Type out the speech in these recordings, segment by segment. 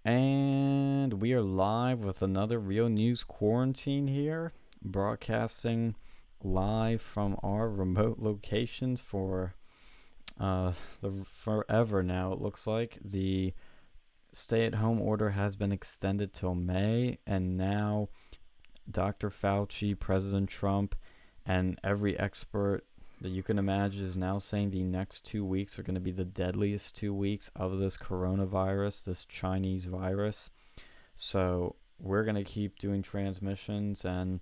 And we are live with another Real News Quarantine here, broadcasting live from our remote locations for the forever now. It looks like the stay-at-home order has been extended till May, and now Dr. Fauci, President Trump, and every expert that you can imagine is now saying the next 2 weeks are going to be the deadliest 2 weeks of this coronavirus, this Chinese virus. So we're going to keep doing transmissions and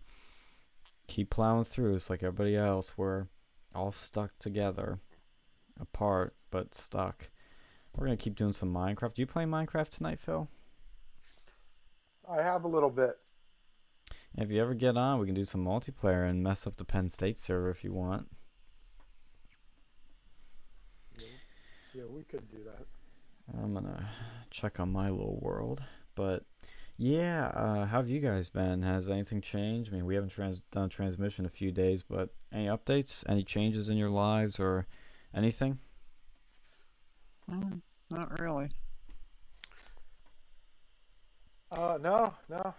keep plowing through. It's like everybody else. We're all stuck together, apart, but stuck. We're going to keep doing some Minecraft. Do you play Minecraft tonight, Phil? I have a little bit. If you ever get on, we can do some multiplayer and mess up the Penn State server if you want. Yeah, we could do that. I'm gonna check on my little world, but yeah, how have you guys been? Has anything changed? I mean, we haven't done a transmission in a few days, but any updates? Any changes in your lives or anything? Not really. No,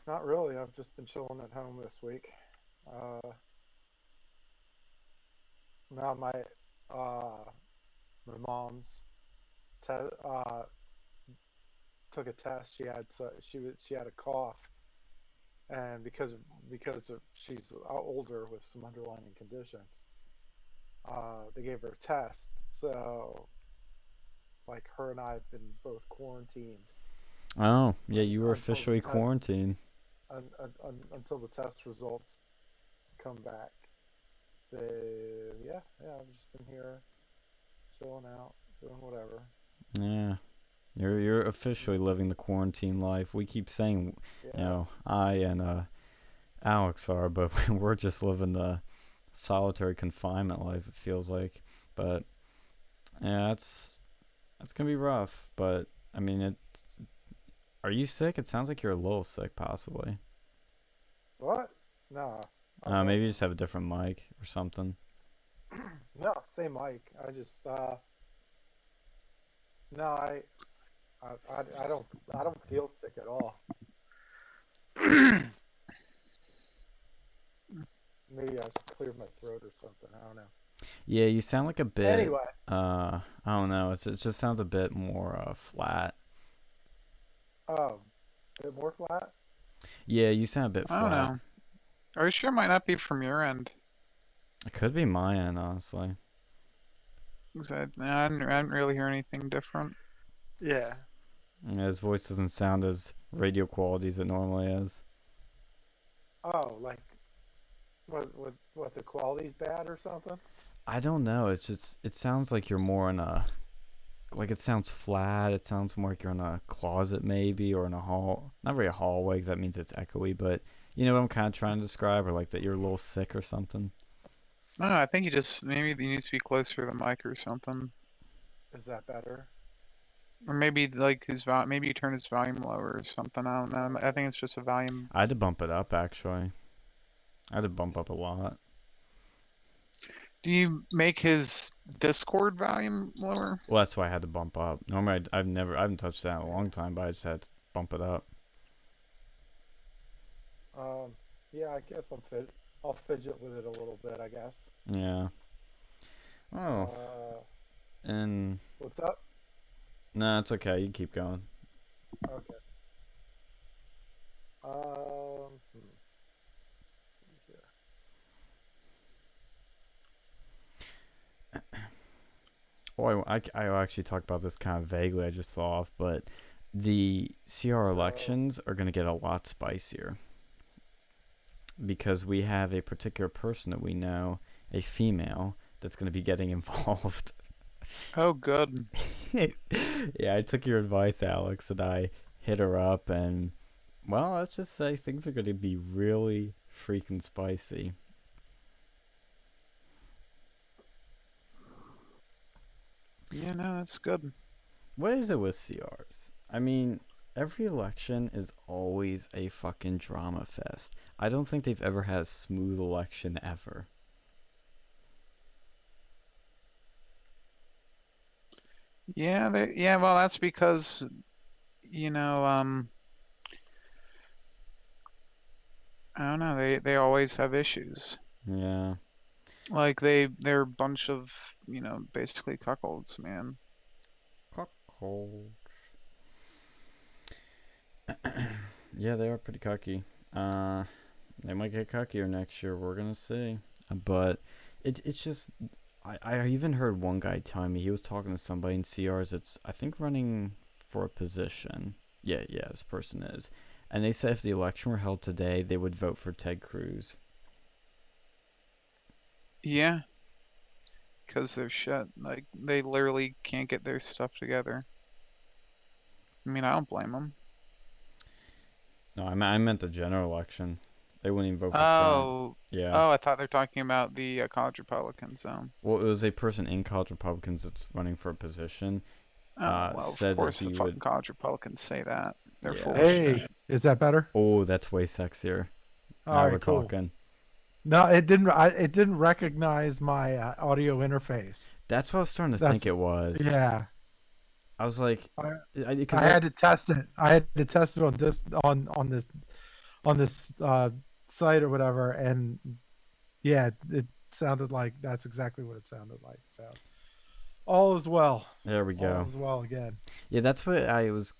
not really. I've just been chilling at home this week. Uh, now uh, my mom's te- uh, took a test. She had a cough, and because of she's older with some underlying conditions, they gave her a test. So like her and I have been both quarantined Oh, yeah, un, you were until the officially test quarantined. until the test results come back. So yeah, I've just been here chilling out, doing whatever. Yeah, you're officially living the quarantine life. We keep saying, Yeah, I and Alex are, but we're just living the solitary confinement life. It feels like, but yeah, that's gonna be rough. But I mean, are you sick? It sounds like you're a little sick, possibly. what? No, Maybe you just have a different mic or something. no, same mic. No, I don't feel sick at all. Maybe I should clear my throat or something. I don't know. Yeah, you sound like a bit. Anyway, I don't know. It just sounds a bit more flat. um, bit more flat. Yeah, you sound a bit I don't flat. know. Are you sure it might not be from your end? It could be my end, honestly. 'Cause I didn't really hear anything different. Yeah. Yeah, his voice doesn't sound as radio quality as it normally is. Oh, like what the quality's bad or something? I don't know. It sounds like you're more in a like it sounds flat. It sounds more like you're in a closet maybe or in a hall. Not really a hallway because that means it's echoey, but you know what I'm kind of trying to describe, or like that you're a little sick or something. No, I think maybe he needs to be closer to the mic or something, Is that better? or maybe like maybe you turn his volume lower or something. I don't know. I think it's just a volume. I had to bump it up actually. I had to bump up a lot. Do you make his Discord volume lower? Well, that's why I had to bump up. Normally, I haven't touched that in a Yeah. long time, but I just had to bump it up. Um, yeah, I guess I'll fidget with it a little bit, I guess. Yeah. Oh, Uh, and what's up? no, it's okay. You keep going. Okay. Um, hmm, here. Oh, I actually talked about this kind of vaguely. I just thought of, but the CR So, elections are going to get a lot spicier because we have a particular person that we know, a female, that's going to be getting involved. Oh, good. Yeah, I took your advice, Alex, and I hit her up, and well, let's just say things are going to be really freaking spicy. Yeah, no, that's good. What is it with CRs? I mean, every election is always a fucking drama fest. I don't think they've ever had a smooth election ever. Yeah, well, that's because you know, I don't know. They always have issues. Yeah. Like they're a bunch of, basically cuckolds, man. Cuckold. Yeah, they are pretty cocky. Uh, they might get cockier next year. We're gonna see. But it's just I even heard one guy tell me he was talking to somebody in CRs. It's I think running for a position. Yeah, this person is, and they said if the election were held today, they would vote for Ted Cruz. Yeah, because they're shit. Like they literally can't get their stuff together. I mean, I don't blame them. No, I meant the general election. They wouldn't even vote for Trump. Oh, Yeah. oh, I thought they're talking about the college Republicans. Well, it was a person in college Republicans that's running for a position. Oh, well, of Said that course the he fucking would. college Republicans say that. They're full Yeah. of Hey, shit. is that better? Oh, that's way sexier. All Now we're right, cool. talking. No, it didn't. It didn't recognize my audio interface. That's what I was starting to That's think it was. yeah. I was like, I, because I had to test it. I had to test it on this on this site or whatever, and yeah, it sounded like that's exactly what it sounded like. So all is well. there we All go. is well again. Yeah, that's what I was.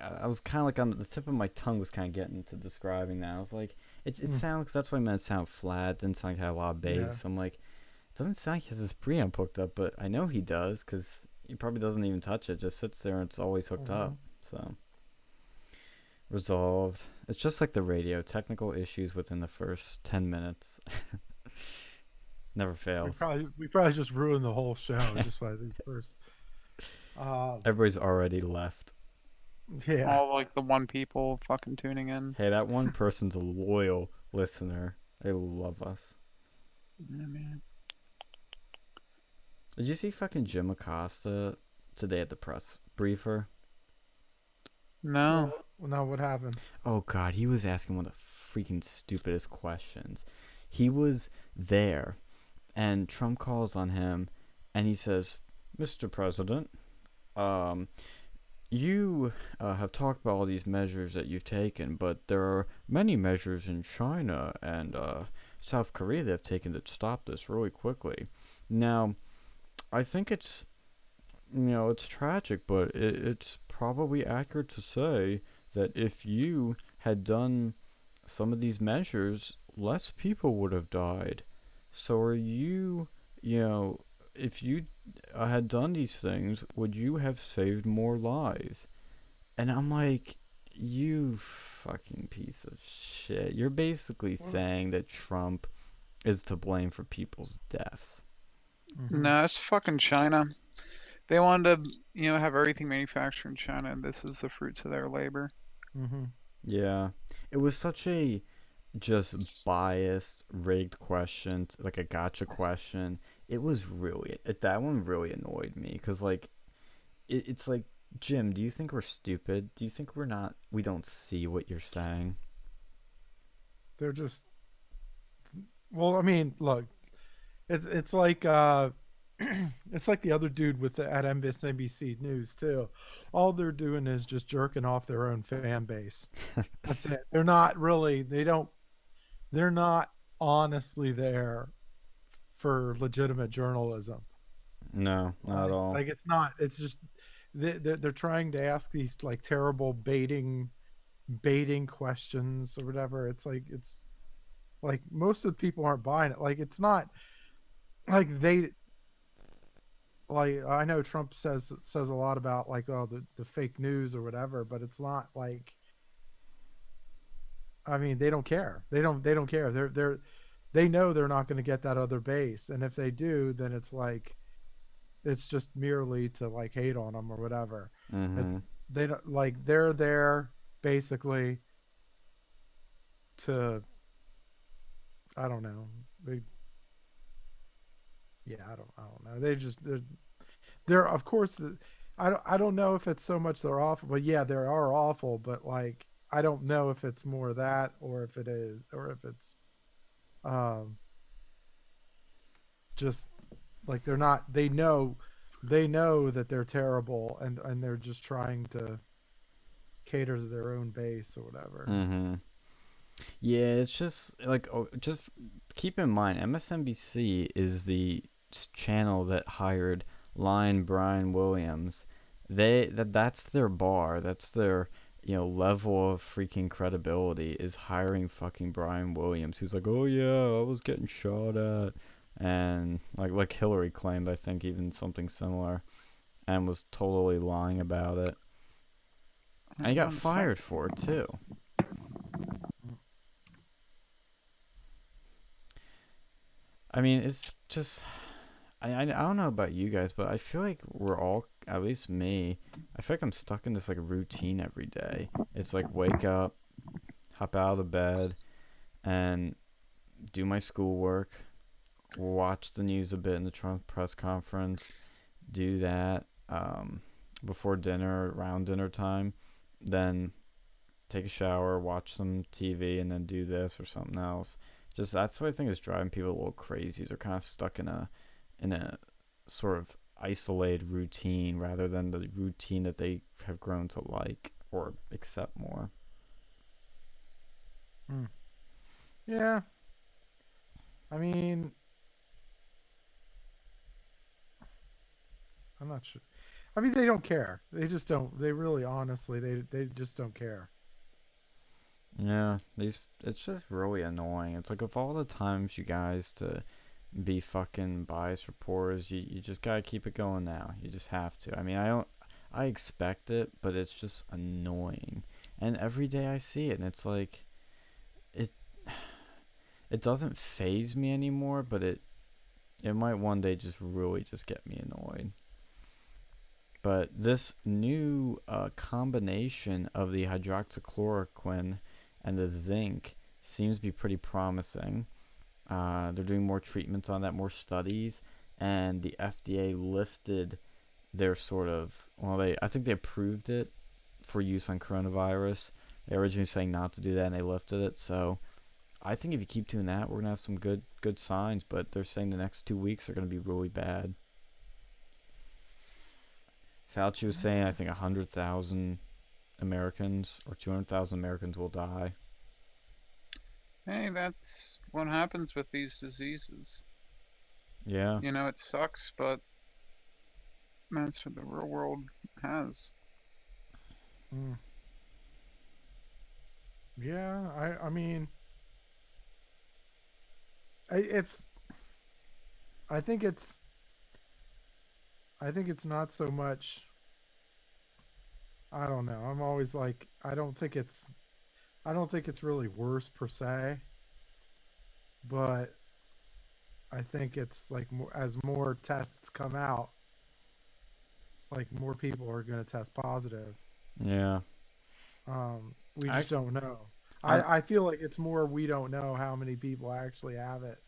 I was kind of like on the tip of my tongue was kind of getting to describing that. I was like, it sounds. Cause that's what I meant. It sound flat. Didn't sound like it had a lot of bass. Yeah. So I'm like, it doesn't sound like he has his preamp hooked up, but I know he does because he probably doesn't even touch it. Just sits there and it's always hooked up. So resolved. It's just like the radio. Technical issues within the first 10 minutes. Never fails. We probably just ruined the whole show just by these first. Everybody's already left. Yeah. All like the one people fucking tuning in. Hey, that one person's a loyal listener. They love us. Yeah, man. Did you see fucking Jim Acosta today at the press briefer? No. Well, now what happened? Oh god, he was asking one of the freaking stupidest questions. He was there, and Trump calls on him, and he says, "Mr. President, you have talked about all these measures that you've taken, but there are many measures in China and South Korea that have taken to stop this really quickly. Now, I think it's tragic, but it's probably accurate to say that if you had done some of these measures, less people would have died. So are if you had done these things, would you have saved more lives?" And I'm like, you fucking piece of shit. You're basically saying that Trump is to blame for people's deaths. No, it's fucking China. They wanted to, have everything manufactured in China, and this is the fruits of their labor. Yeah. It was such a just biased, rigged question, like a gotcha question. That one really annoyed me because, like, it's like, Jim, do you think we're stupid? Do you think we don't see what you're saying? They're just. Well, I mean, look, it's like it's like the other dude at MSNBC News too. All they're doing is just jerking off their own fan base. That's it. They're not really. They don't. They're not honestly there for legitimate journalism. No, not at all. Like it's not. It's just they're trying to ask these like terrible baiting questions or whatever. It's like most of the people aren't buying it. Like it's not like they like I know Trump says a lot about like the fake news or whatever, but it's not like I mean they don't care. They don't care. They know they're not going to get that other base, and if they do, then it's just merely to like hate on them or whatever. They don't like they're there basically to I don't know. I don't know. They're of course I don't know if it's so much they're awful, but yeah, they are awful, but like I don't know if it's more that or if it's um just like they're not they know that they're terrible and they're just trying to cater to their own base or whatever. Mm-hmm. Yeah, it's just like, just keep in mind, MSNBC is the channel that hired Lion Brian Williams. That's their bar. That's their level of freaking credibility, is hiring fucking Brian Williams, who's like, oh yeah, I was getting shot at, and like Hillary claimed, I think, even something similar, and was totally lying about it. And he got fired for it too. I mean, it's just, I don't know about you guys, but I feel like we're all, at least me, I feel like I'm stuck in this like routine every day. It's like wake up, hop out of the bed, and do my schoolwork, watch the news a bit in the Trump press conference, do that before dinner, around dinner time, then take a shower, watch some TV, and then do this or something else. Just that's what I think is driving people a little crazy. They're kind of stuck in a sort of isolated routine rather than the routine that they have grown to like or accept more. Yeah. I mean, I'm not sure. I mean, they don't care. They just don't. They really, honestly, they just don't care. Yeah, it's just really annoying. It's like, of all the times you guys to be fucking biased reporters, you just gotta keep it going now. You just have to. I mean, I expect it, but it's just annoying. And every day I see it, and it's like, it it doesn't faze me anymore, but it might one day just really just get me annoyed. But this new combination of the hydroxychloroquine and the zinc seems to be pretty promising. They're doing more treatments on that, more studies, and the FDA lifted their sort of, I think they approved it for use on coronavirus. They were originally saying not to do that, and they lifted it. So I think if you keep doing that, we're gonna have some good signs. But they're saying the next 2 weeks are gonna be really bad. Fauci was saying, I think 100,000 Americans or 200,000 Americans will die. Hey, that's what happens with these diseases. Yeah. It sucks, but that's what the real world has. Yeah, I mean, I think it's not so much. I don't know. I'm always like, I don't think it's really worse per se, but I think it's like as more tests come out, like more people are going to test positive. Yeah. We just don't know. I feel like it's more we don't know how many people actually have it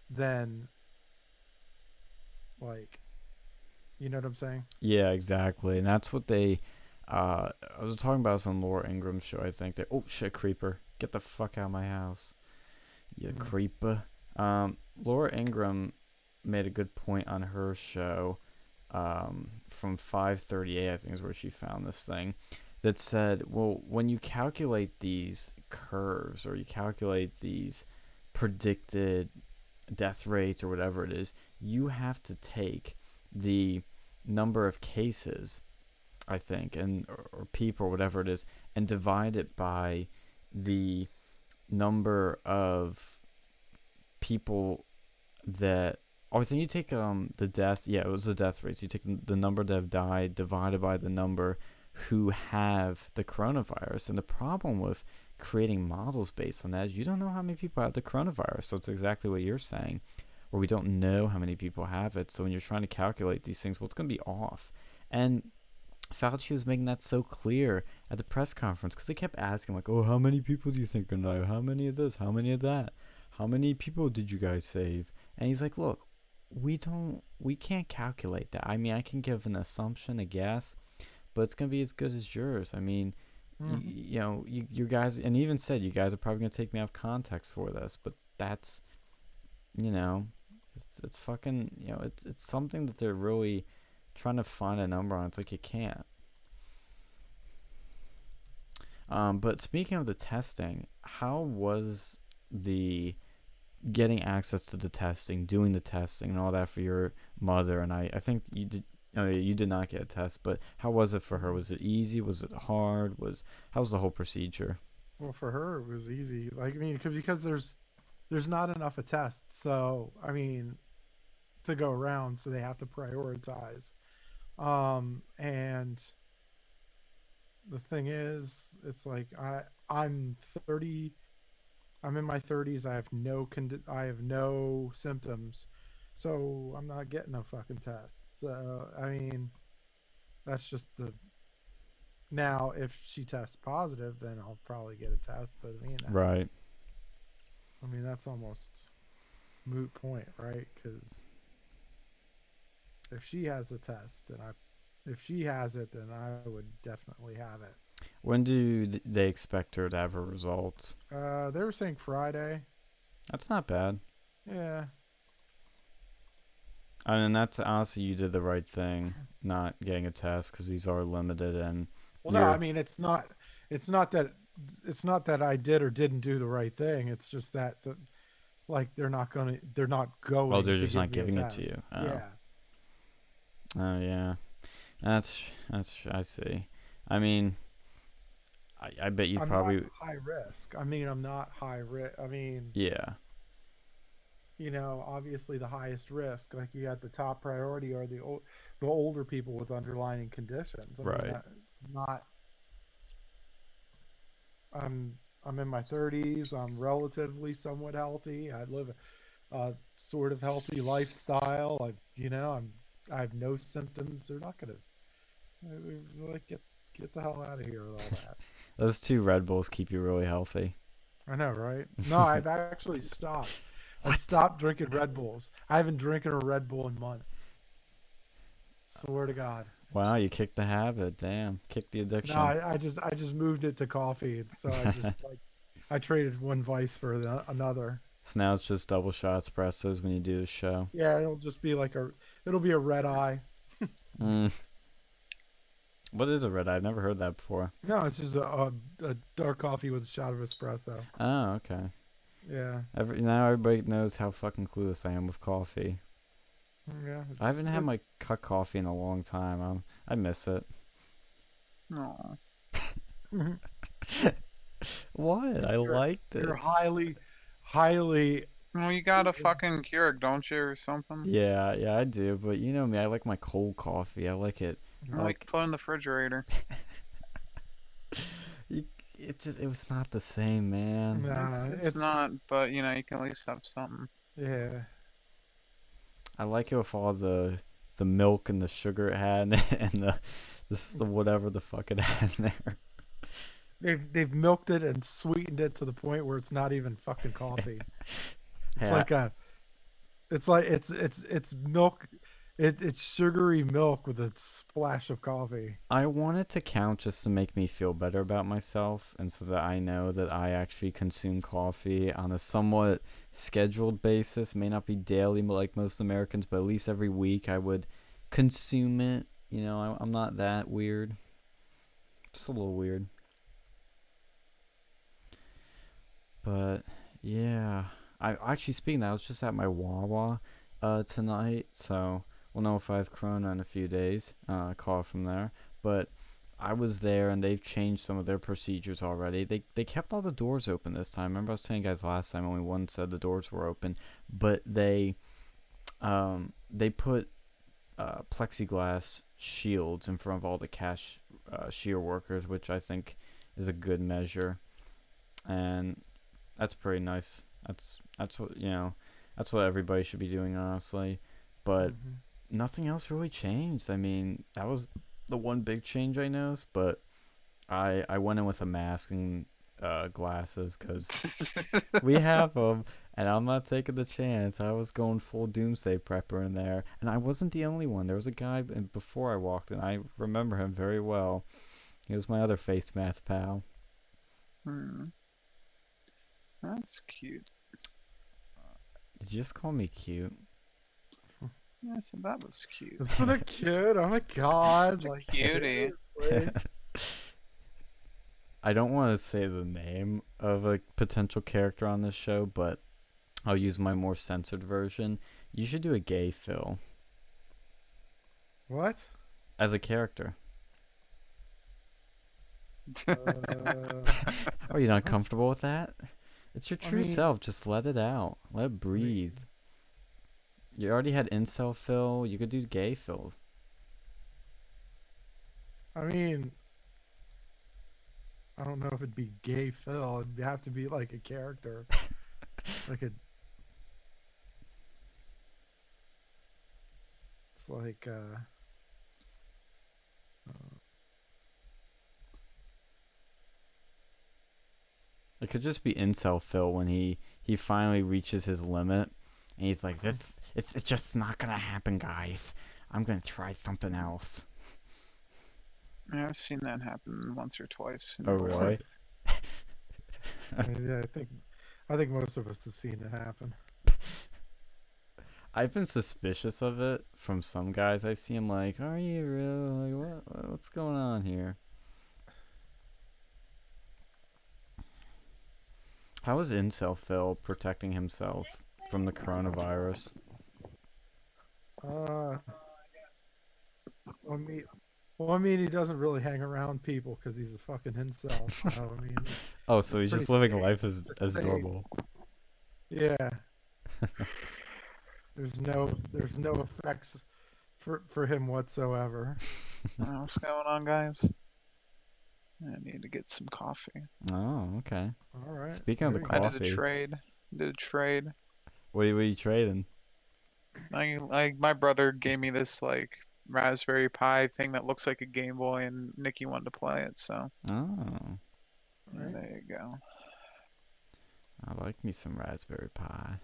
than, like, you know what I'm saying? Yeah, exactly. And that's what they I was talking about this on Laura Ingram's show, I think. Oh shit, creeper. Get the fuck out of my house. You creeper. Laura Ingram made a good point on her show from 538, I think is where she found this thing, that said, well, when you calculate these curves or you calculate these predicted death rates or whatever it is, you have to take the number of cases, I think, and or people or whatever it is, and divide it by the number of people that, I think you take the death, yeah, it was the death rate. So you take the number that have died divided by the number who have the coronavirus. And the problem with creating models based on that is you don't know how many people have the coronavirus. So it's exactly what you're saying, where we don't know how many people have it. So when you're trying to calculate these things, well, it's going to be off. And Fauci was making that so clear at the press conference, because they kept asking, like, oh, how many people do you think are going to die? How many of this? How many of that? How many people did you guys save? And he's like, look, we can't calculate that. I mean, I can give an assumption, a guess, but it's going to be as good as yours. I mean, you guys, and he even said, you guys are probably going to take me out of context for this, but that's, it's fucking, it's something that they're really trying to find a number on. It's like, you can't. But speaking of the testing, how was the getting access to the testing, doing the testing, and all that for your mother? And I think you did. Oh, yeah, you did not get a test, but how was it for her? Was it easy? Was it hard? How was the whole procedure? Well, for her it was easy. Like, I mean, because there's not enough a test, so I mean, to go around, so they have to prioritize. And the thing is, it's like I'm 30. I'm in my 30s. I have no symptoms, so I'm not getting a fucking test. So I mean, that's just the now. If she tests positive, then I'll probably get a test. But Right. I mean that's almost moot point, right? Because if she has the test, if she has it, then I would definitely have it. When do they expect her to have her results? They were saying Friday. That's not bad. Yeah. I mean, that's honestly, you did the right thing, not getting a test, because these are limited, and Well, no, I mean it's not that I did or didn't do the right thing. It's just that like they're not going oh, they're to just give not me a giving it to test. you. Oh, Yeah. oh yeah, that's I see. I mean, I bet you I'm probably not high risk. I mean, I'm not high risk. I mean, yeah, obviously the highest risk, like you got the top priority are the older people with underlying conditions. I mean, right. not I'm I'm in my 30s. I'm relatively somewhat healthy. I live a sort of healthy lifestyle. I have no symptoms. They're not gonna like get the hell out of here with all that. Those two Red Bulls keep you really healthy. I know, right? No, I've actually stopped. I What? stopped drinking Red Bulls. I haven't drinking a Red Bull in months. Swear to God. Wow, you kicked the habit. Damn, kicked the No, addiction. I just moved it to coffee, and so I just like I traded one vice for another. So now it's just double shot espressos when you do the show. Yeah, it'll be a red eye. Mm. What is a red eye? I've never heard that before. No, it's just a dark coffee with a shot of espresso. Oh, okay. Yeah, Now everybody knows how fucking clueless I am with coffee. yeah. I haven't had my cut coffee in a long time. I miss it. No. What? I liked it. You're highly. Well, you got a fucking Keurig, don't you, or something? Yeah, I do. But you know me, I like my cold coffee. I like it. I like to put in the refrigerator. It was not the same, man. Nah, It's not, but you can at least have something. Yeah. I like it with all the milk and the sugar it had and the whatever the fuck it had in there. They've milked it and sweetened it to the point where it's not even fucking coffee. It's like it's milk. It's sugary milk with a splash of coffee. I want it to count just to make me feel better about myself, and so that I know that I actually consume coffee on a somewhat scheduled basis. May not be daily like most Americans, but at least every week I would consume it. I'm not that weird. Just a little weird. But yeah, I actually, speaking of that, I was just at my Wawa tonight, so we'll know if I have Corona in a few days. Call from there, but I was there and they've changed some of their procedures already. They kept all the doors open this time. Remember I was telling you guys last time only one said the doors were open, but they put plexiglass shields in front of all the cashier workers, which I think is a good measure, and that's pretty nice. That's what that's what everybody should be doing, honestly. But nothing else really changed. I mean, that was the one big change I noticed. But I went in with a mask and glasses because we have them, and I'm not taking the chance. I was going full doomsday prepper in there, and I wasn't the only one. There was a guy before I walked in. I remember him very well. He was my other face mask pal. That's cute. Did you just call me cute? I said that was cute. Isn't it cute? Oh my God! Like Cutie. I don't want to say the name of a potential character on this show, but I'll use my more censored version. You should do a gay Phil What? as a character. Uh, Are you not that's, comfortable with that? It's your I true mean, self. Just let it out. Let it breathe. You already had incel Phil. You could do gay Phil. I mean, I don't know if it'd be gay Phil. It'd have to be like a character, like a. It's like It could just be incel Phil when he finally reaches his limit, and he's like, "This, it's just not gonna happen, guys. I'm gonna try something else." Yeah, I've seen that happen once or twice in Oh real really? life. yeah, I think most of us have seen it happen. I've been suspicious of it from some guys I've seen. Like, are you real? Like, what's going on here? How is incel Phil protecting himself from the coronavirus? Uh, I mean, he doesn't really hang around people because he's a fucking incel. So I mean, Oh, so it's he's pretty just living safe life to as say. normal. Yeah, there's no effects for him whatsoever. What's going on, guys? I need to get some coffee. Oh, okay. All right, Speaking of there the you I go. did a coffee, trade. Did a trade. what are you trading? My brother gave me this like Raspberry Pi thing that looks like a Game Boy, and Nikki wanted to play it, so Oh, All yeah, right. there you go. I like me some Raspberry Pi.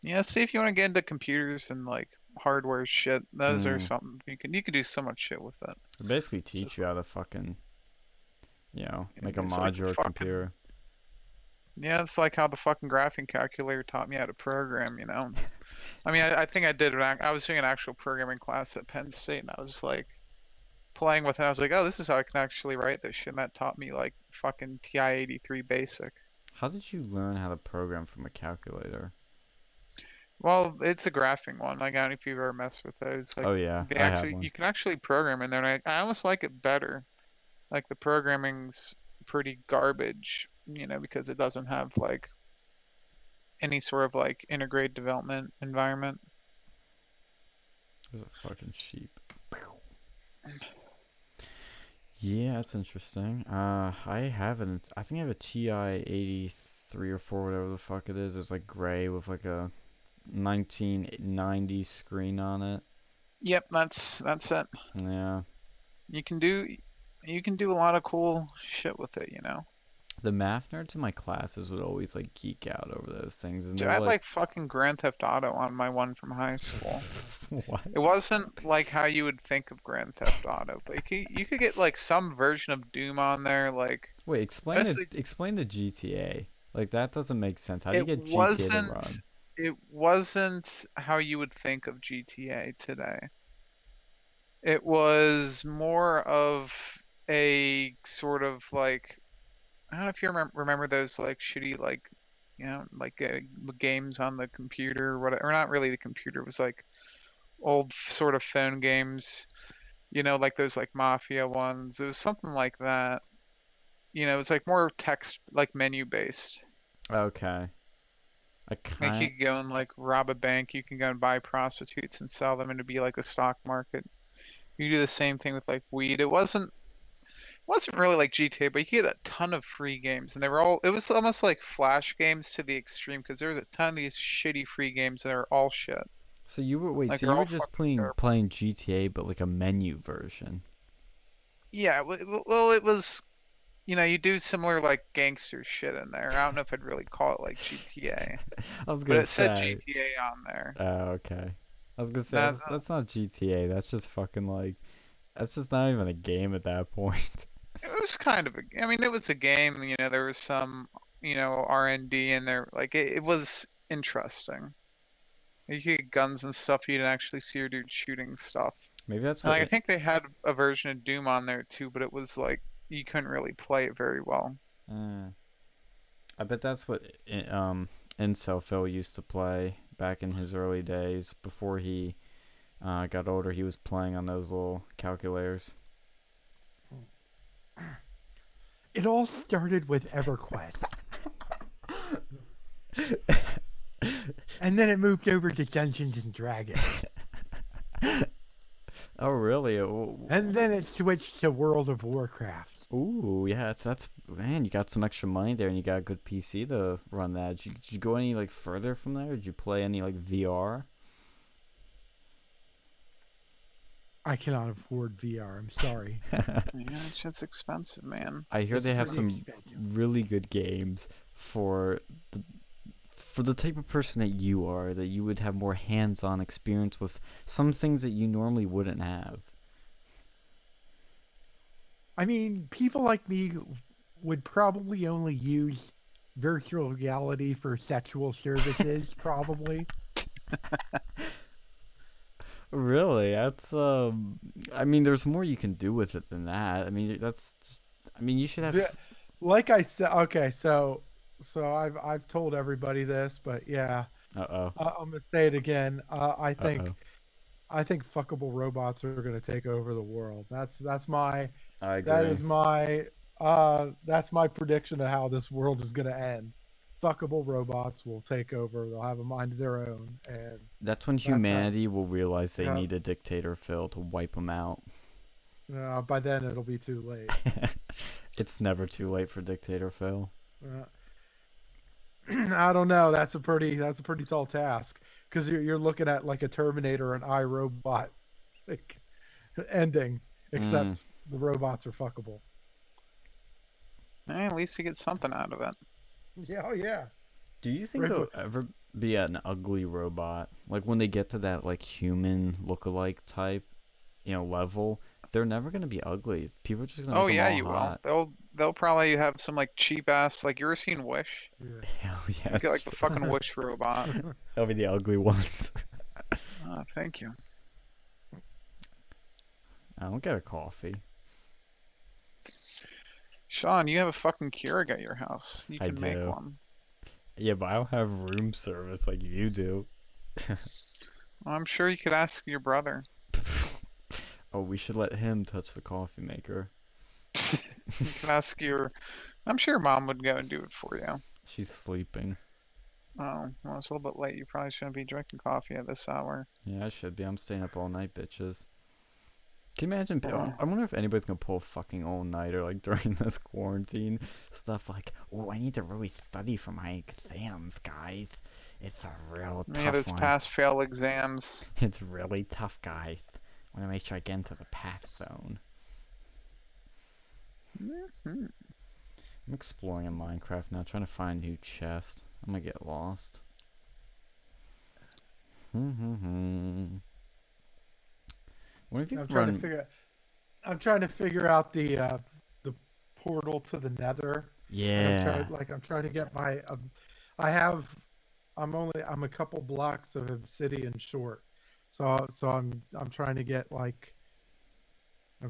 Yeah, see if you want to get into computers and like hardware shit. Those are Hmm. something you can do so much shit with it. They basically teach Just you how to fucking, make a it's like the modular fucking computer. yeah, it's like how the fucking graphing calculator taught me how to program. I mean, I think I did. I was doing an actual programming class at Penn State, and I was like playing with it. I was like, oh, this is how I can actually write this shit. And that taught me like fucking TI-83 basic. How did you learn how to program from a calculator? Well, it's a graphing one. Like, I don't know if you've ever messed with those. Like, Oh yeah, I have one. you can actually program in there, and I almost like it better. Like, the programming's pretty garbage, because it doesn't have like any sort of like integrated development environment. There's a fucking sheep. Yeah, that's interesting. I haven't. I think I have a TI 83 or 4, whatever the fuck it is. It's like gray with like a 1990 screen on it. Yep, that's it. Yeah. You can do you can do a lot of cool shit with it. The math nerds in my classes would always like geek out over those things, and Dude, they're I had like, like fucking Grand Theft Auto on my one from high school. "What?" It wasn't like how you would think of Grand Theft Auto, but you could get like some version of Doom on there, like Wait, especially explain the GTA. Like that doesn't make sense. How do you it get GTA to wasn't run? it wasn't how you would think of GTA today. It was more of a sort of like I don't know if you remember those like shitty like like games on the computer or whatever, or not really the computer. It was like old sort of phone games, like those like Mafia ones. It was something like that. It's like more text, like menu based. Okay, I Like you kind. could go and like rob a bank. You can go and buy prostitutes and sell them, and it'd be like a stock market. You do the same thing with like weed. It wasn't really like GTA, but you could get a ton of free games, and it was almost like Flash games to the extreme because there was a ton of these shitty free games that are all shit. So you were wait. Like So they're you were all just fucking playing terrible. GTA, but like a menu version. Yeah, well, it was, you do similar like gangster shit in there. I don't know if I'd really call it like GTA, I was but gonna it said say. GTA on there. Okay. I was gonna say That that's not GTA. That's just fucking like. That's just not even a game at that point. it was kind of I mean, it was a game. There was some, R&D in there. Like it was interesting. You could get guns and stuff. You didn't actually see your dude shooting stuff. Maybe that's And what. like, I think they had a version of Doom on there too, but it was like you couldn't really play it very well. I bet that's what Incel Phil used to play back in his early days before he got older. He was playing on those little calculators. It all started with EverQuest. And then it moved over to Dungeons and Dragons. Oh, really? And then it switched to World of Warcraft. Ooh, yeah, that's man. You got some extra money there, and you got a good PC to run that. Did you go any like further from there? Did you play any like VR? I cannot afford VR. I'm sorry. Yeah, it's expensive, man. I hear It's they have pretty some expensive. really good games for the type of person that you are, that you would have more hands-on experience with some things that you normally wouldn't have. I mean, people like me would probably only use virtual reality for sexual services, probably. Really? That's I mean, there's more you can do with it than that. I mean, I mean, you should have. Like I said, okay, so I've told everybody this, but yeah, Uh-oh. I'm gonna say it again. I Uh-oh. think fuckable robots are gonna take over the world. That's my I agree. that's my prediction of how this world is gonna end. Fuckable robots will take over. They'll have a mind of their own, and That's when that's how. humanity will realize they Yeah, need a dictator, Phil, to wipe them out. by then it'll be too late. It's never too late for dictator Phil. Uh, I don't know. That's a pretty tall task because you're looking at like a Terminator and iRobot like ending, except the robots are fuckable. At least you get something out of it. Yeah, oh yeah. Do you think there'll ever be an ugly robot? Like when they get to that like human lookalike type, level, they're never gonna be ugly. People are just gonna Oh make yeah, them you all hot. will. They'll probably have some like cheap ass, like you ever seen Wish? Yeah. Hell yeah, You get like the fucking Wish robot. That'll be the ugly ones. Oh, thank you. I don't get a coffee. Sean, you have a fucking Keurig at your house. You I can make do. one. Yeah, but I don't have room service like you do. Well, I'm sure you could ask your brother. Oh, we should let him touch the coffee maker. You can ask your. I'm sure mom would go and do it for you. She's sleeping. Oh, well, it's a little bit late. You probably shouldn't be drinking coffee at this hour. Yeah, I should be. I'm staying up all night, bitches. Can you imagine? Yeah. I wonder if anybody's gonna pull a fucking all-nighter like during this quarantine stuff. Like, oh, I need to really study for my exams, guys. It's a real tough Yeah, those one. pass-fail exams. It's really tough, guys. I want to make sure I get into the pass zone. Mm-hmm. I'm exploring in Minecraft now, trying to find a new chest. I'm gonna get lost. What if you I'm trying to figure out the portal to the Nether. Yeah. I'm trying to get my I'm a couple blocks of obsidian short. So I'm trying to get I'm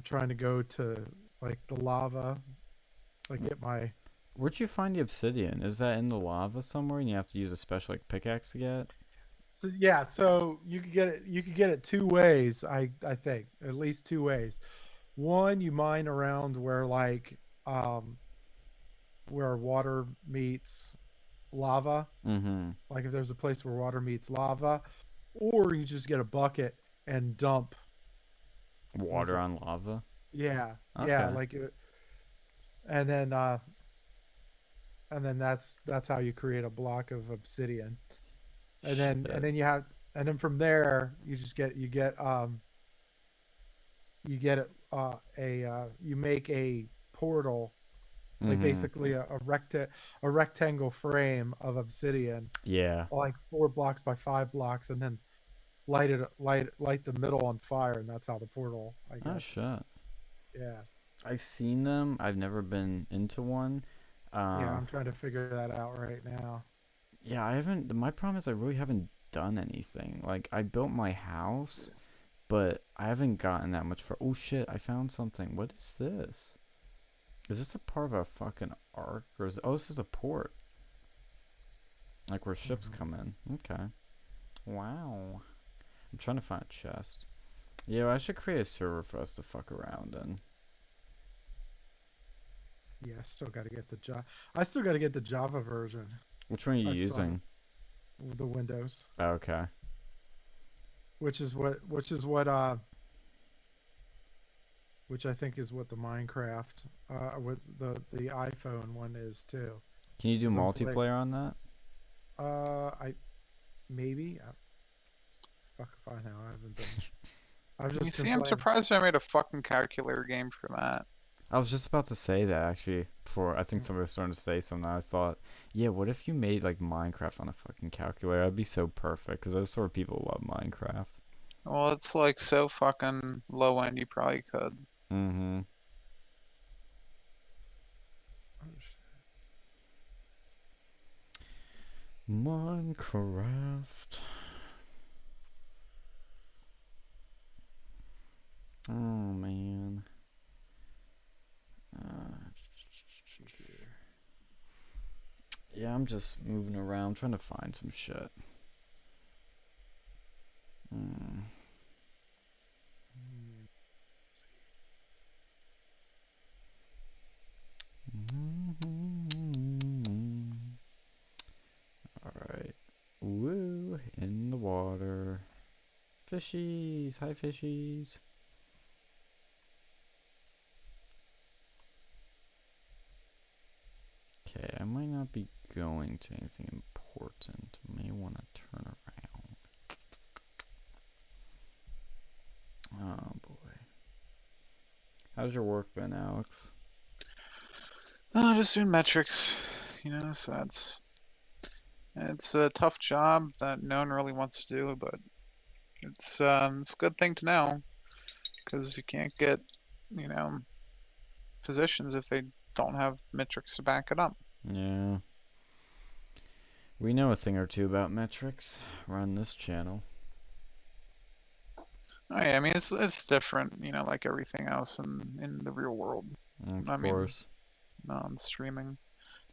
trying to go to like the lava, like get my. Where'd you find the obsidian? Is that in the lava somewhere, and you have to use a special like pickaxe to get it? So yeah, so you could get it two ways. I think at least two ways. One, you mine around where where water meets lava. Mm-hmm. Like if there's a place where water meets lava, or you just get a bucket and dump Water on lava? Yeah, Okay. yeah, like it, and then that's how you create a block of obsidian, and then from there you make a portal, like Mhm. basically a rectangle frame of obsidian, Yeah. like 4 blocks by 5 blocks, and then light the middle on fire, and that's how the portal, I Oh guess. shit. Yeah. I've seen them. I've never been into one. Yeah, I'm trying to figure that out right now. Yeah, I haven't. My problem is I really haven't done anything. Like I built my house, but I haven't gotten that much for. Oh shit! I found something. What is this? Is this a part of a fucking arc, or is oh, this is a port, like where ships come in? Okay. Wow. I'm trying to find a chest. Yeah, I should create a server for us to fuck around in. Yeah, I still got to get the Java. I still got to get the Java version. Which one are you I still using? have the Windows, Okay. which I think is what the Minecraft, what the iPhone one is too. Can you do 'Cause I'm playing- multiplayer on that? I maybe. Fuck if I know. I haven't been. I've just You been see, I'm playing. surprised I made a fucking calculator game for that. I was just about to say that actually. Before I think somebody was starting to say something. I thought, yeah, what if you made like Minecraft on a fucking calculator? That'd be so perfect because those sort of people love Minecraft. Well, it's like so fucking low end, you probably could. Mm-hmm. Oh, shit. Minecraft. Oh man. Yeah, I'm just moving around trying to find some shit. Alright. Woo, in the water. Fishies. Hi, fishies. Okay, I might not be going to anything important. May want to turn around. Oh boy. How's your work been, Alex? Just doing metrics, so it's a tough job that no one really wants to do, but it's a good thing to know, because you can't get, positions if they don't have metrics to back it up. Yeah. We know a thing or two about metrics. Run this channel. Oh yeah, I mean it's different, like everything else in the real world. Of course. On streaming.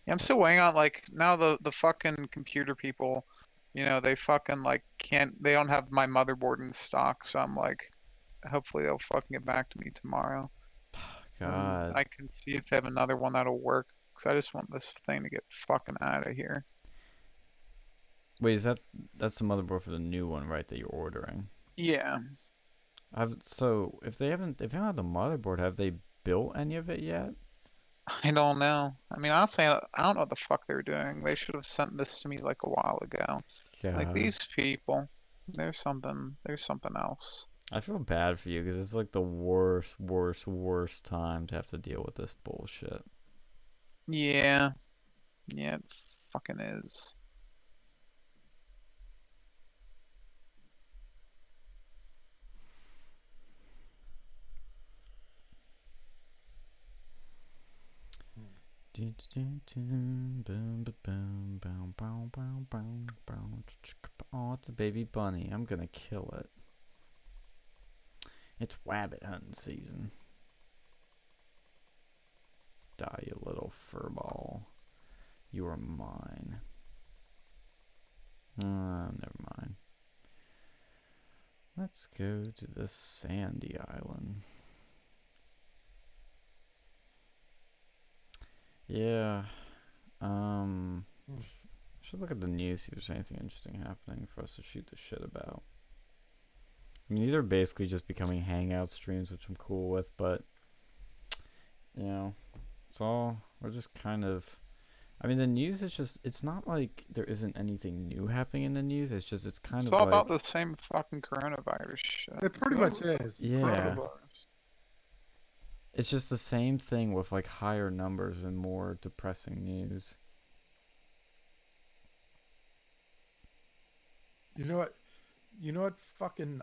Yeah, I'm still waiting on like now the fucking computer people, they fucking like they don't have my motherboard in stock, so I'm like, hopefully they'll fucking get back to me tomorrow. God. I can see if they have another one that'll work, because I just want this thing to get fucking out of here. Wait, that's the motherboard for the new one, right? That you're ordering. Yeah. So if they don't have the motherboard, have they built any of it yet? I don't know. I mean, honestly, I don't know what the fuck they were doing. They should have sent this to me like a while ago. God. Like these people, there's something else. I feel bad for you because it's like the worst time to have to deal with this bullshit. Yeah. Yeah, it fucking is. Oh, it's a baby bunny. I'm gonna kill it. It's rabbit hunting season. Die, you little furball. You are mine. Never mind. Let's go to the sandy island. Yeah. Should look at the news, see if there's anything interesting happening for us to shoot the shit about. I mean, these are basically just becoming hangout streams, which I'm cool with, but we're just kind of, I mean, the news is just, it's not like there isn't anything new happening in the news, it's kind of all like, about the same fucking coronavirus shit. It pretty much is. Yeah. It's just the same thing with like higher numbers and more depressing news. You know what fucking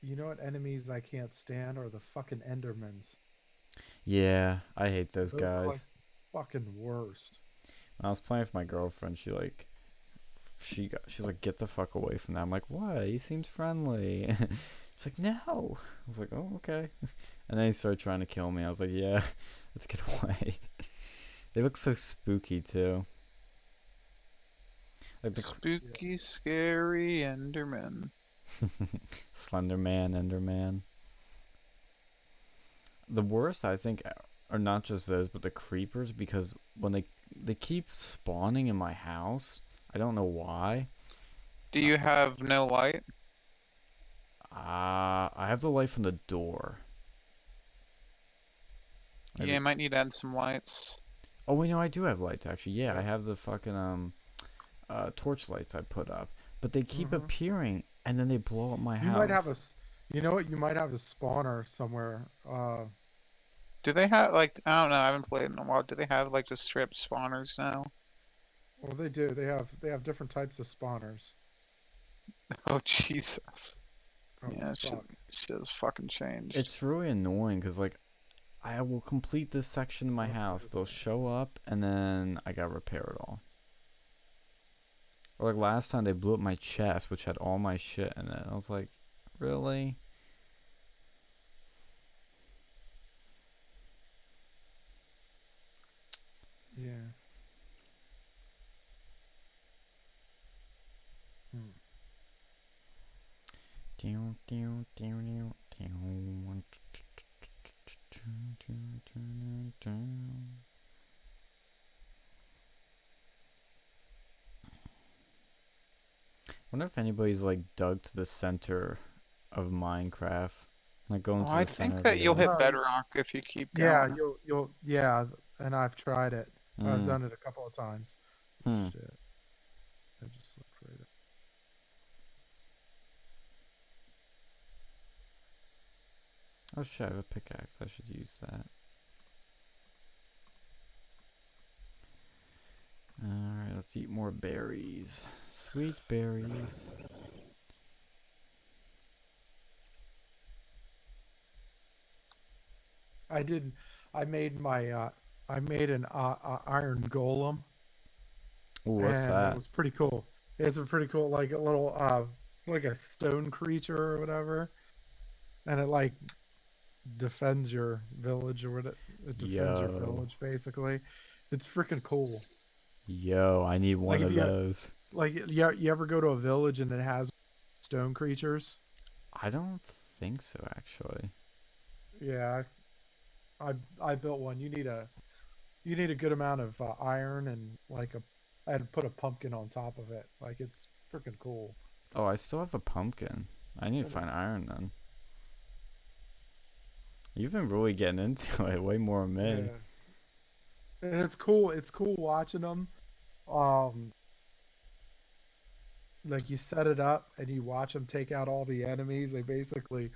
you know what enemies I can't stand are the fucking Endermans. Yeah, I hate those Are, guys. like, fucking worst. When I was playing with my girlfriend, she's like, get the fuck away from that. I'm like, why? He seems friendly. He's like, no. I was like, oh, okay. And then he started trying to kill me. I was like, yeah, let's get away. They look so spooky too. Like the Spooky, scary Enderman. Slender Man, Enderman. The worst, I think, are not just those, but the creepers, because when they keep spawning in my house. I don't know why. Do you have no light? I have the light from the door. Yeah, you might need to add some lights. Oh wait, no, I do have lights actually. Yeah, I Yeah. have the fucking torch lights I put up, but they keep Mhm. appearing and then they blow up my You house. might have you know what? You might have a spawner somewhere. Do they have, like, I don't know, I haven't played in a while. Do they have, like, just strip spawners now? Well, they do. They have different types of spawners. Oh, Jesus. Oh, Yeah, fuck. shit has fucking changed. It's really annoying because like I will complete this section of my house. They'll show up and then I gotta repair it all. Or like last time they blew up my chest, which had all my shit in it. I was like, really? Yeah. Wonder if anybody's like dug to the center of Minecraft, like going Oh, to I the center think of that the you'll hit earth. bedrock if you keep Yeah, going. yeah, and I've tried it. I've Mm. done it a couple of times. Hmm. Shit. I just looked right at Oh shit, I have a pickaxe. I should use that. Alright, let's eat more berries. Sweet berries. I made I made an iron golem, Ooh, what's and it that? was pretty cool. It's a pretty cool, like a little like a stone creature or whatever, and it like defends your village or what it defends your Yo. village basically. It's freaking cool. Yo, I need Like one if of you those. you ever go to a village and it has stone creatures? I don't think so, actually. Yeah, I built one. You need a good amount of iron and like a I had to put a pumpkin on top of it. Like it's freaking cool. Oh, I still have a pumpkin. I need to find iron then. You've been really getting into it way more than me. Yeah, and it's cool. It's cool watching them. Um, like you set it up and you watch them take out all the enemies. They basically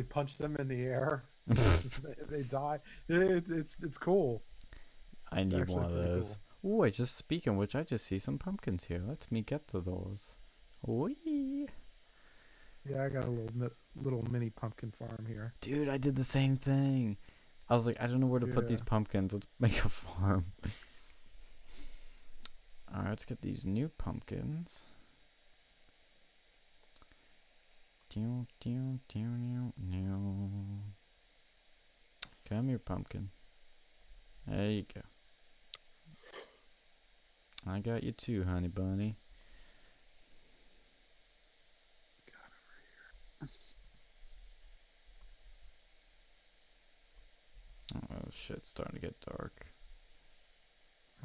punch them in the air. They die. It's cool. I It's need actually one of pretty those. cool. Ooh, I just speaking of which, I just see some pumpkins here. Let me get to those. Whee! Yeah, I got a little mini pumpkin farm here. Dude, I did the same thing. I was like, I don't know where to put these Yeah. pumpkins. Let's make a farm. Alright, let's get these new pumpkins. Come here, pumpkin. There you go. I got you too, honey bunny. Oh shit, it's starting to get dark.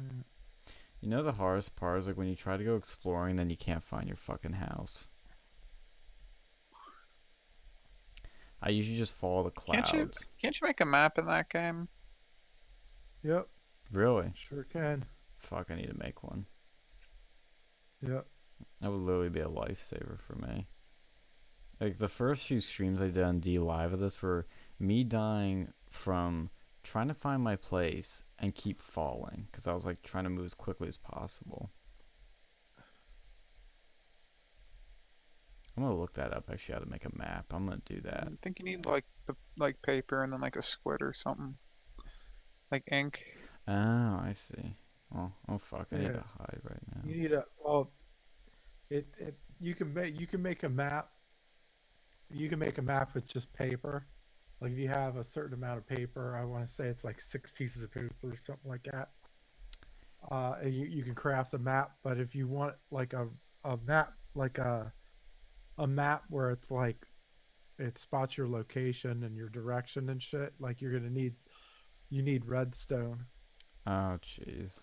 Mm. You know the hardest part is like when you try to go exploring, then you can't find your fucking house. I usually just follow the clouds. Can't you make a map in that game? Yep, Really? sure can. Fuck, I need to make one. Yep. That would literally be a lifesaver for me. Like the first few streams I did on D Live of this were me dying from trying to find my place and keep falling because I was like trying to move as quickly as possible. I'm gonna look that up actually how to make a map. I'm gonna do that. I think you need like paper and then like a squid or something. Like ink. Oh, I see. Oh fuck, I need Yeah. to hide right now. You need a well. You can make a map. you can make a map with just paper. Like if you have a certain amount of paper, I want to say it's like 6 pieces of paper or something like that. And you can craft a map. But if you want like a map, like a map where it's like it spots your location and your direction and shit, like you need redstone. Oh, jeez.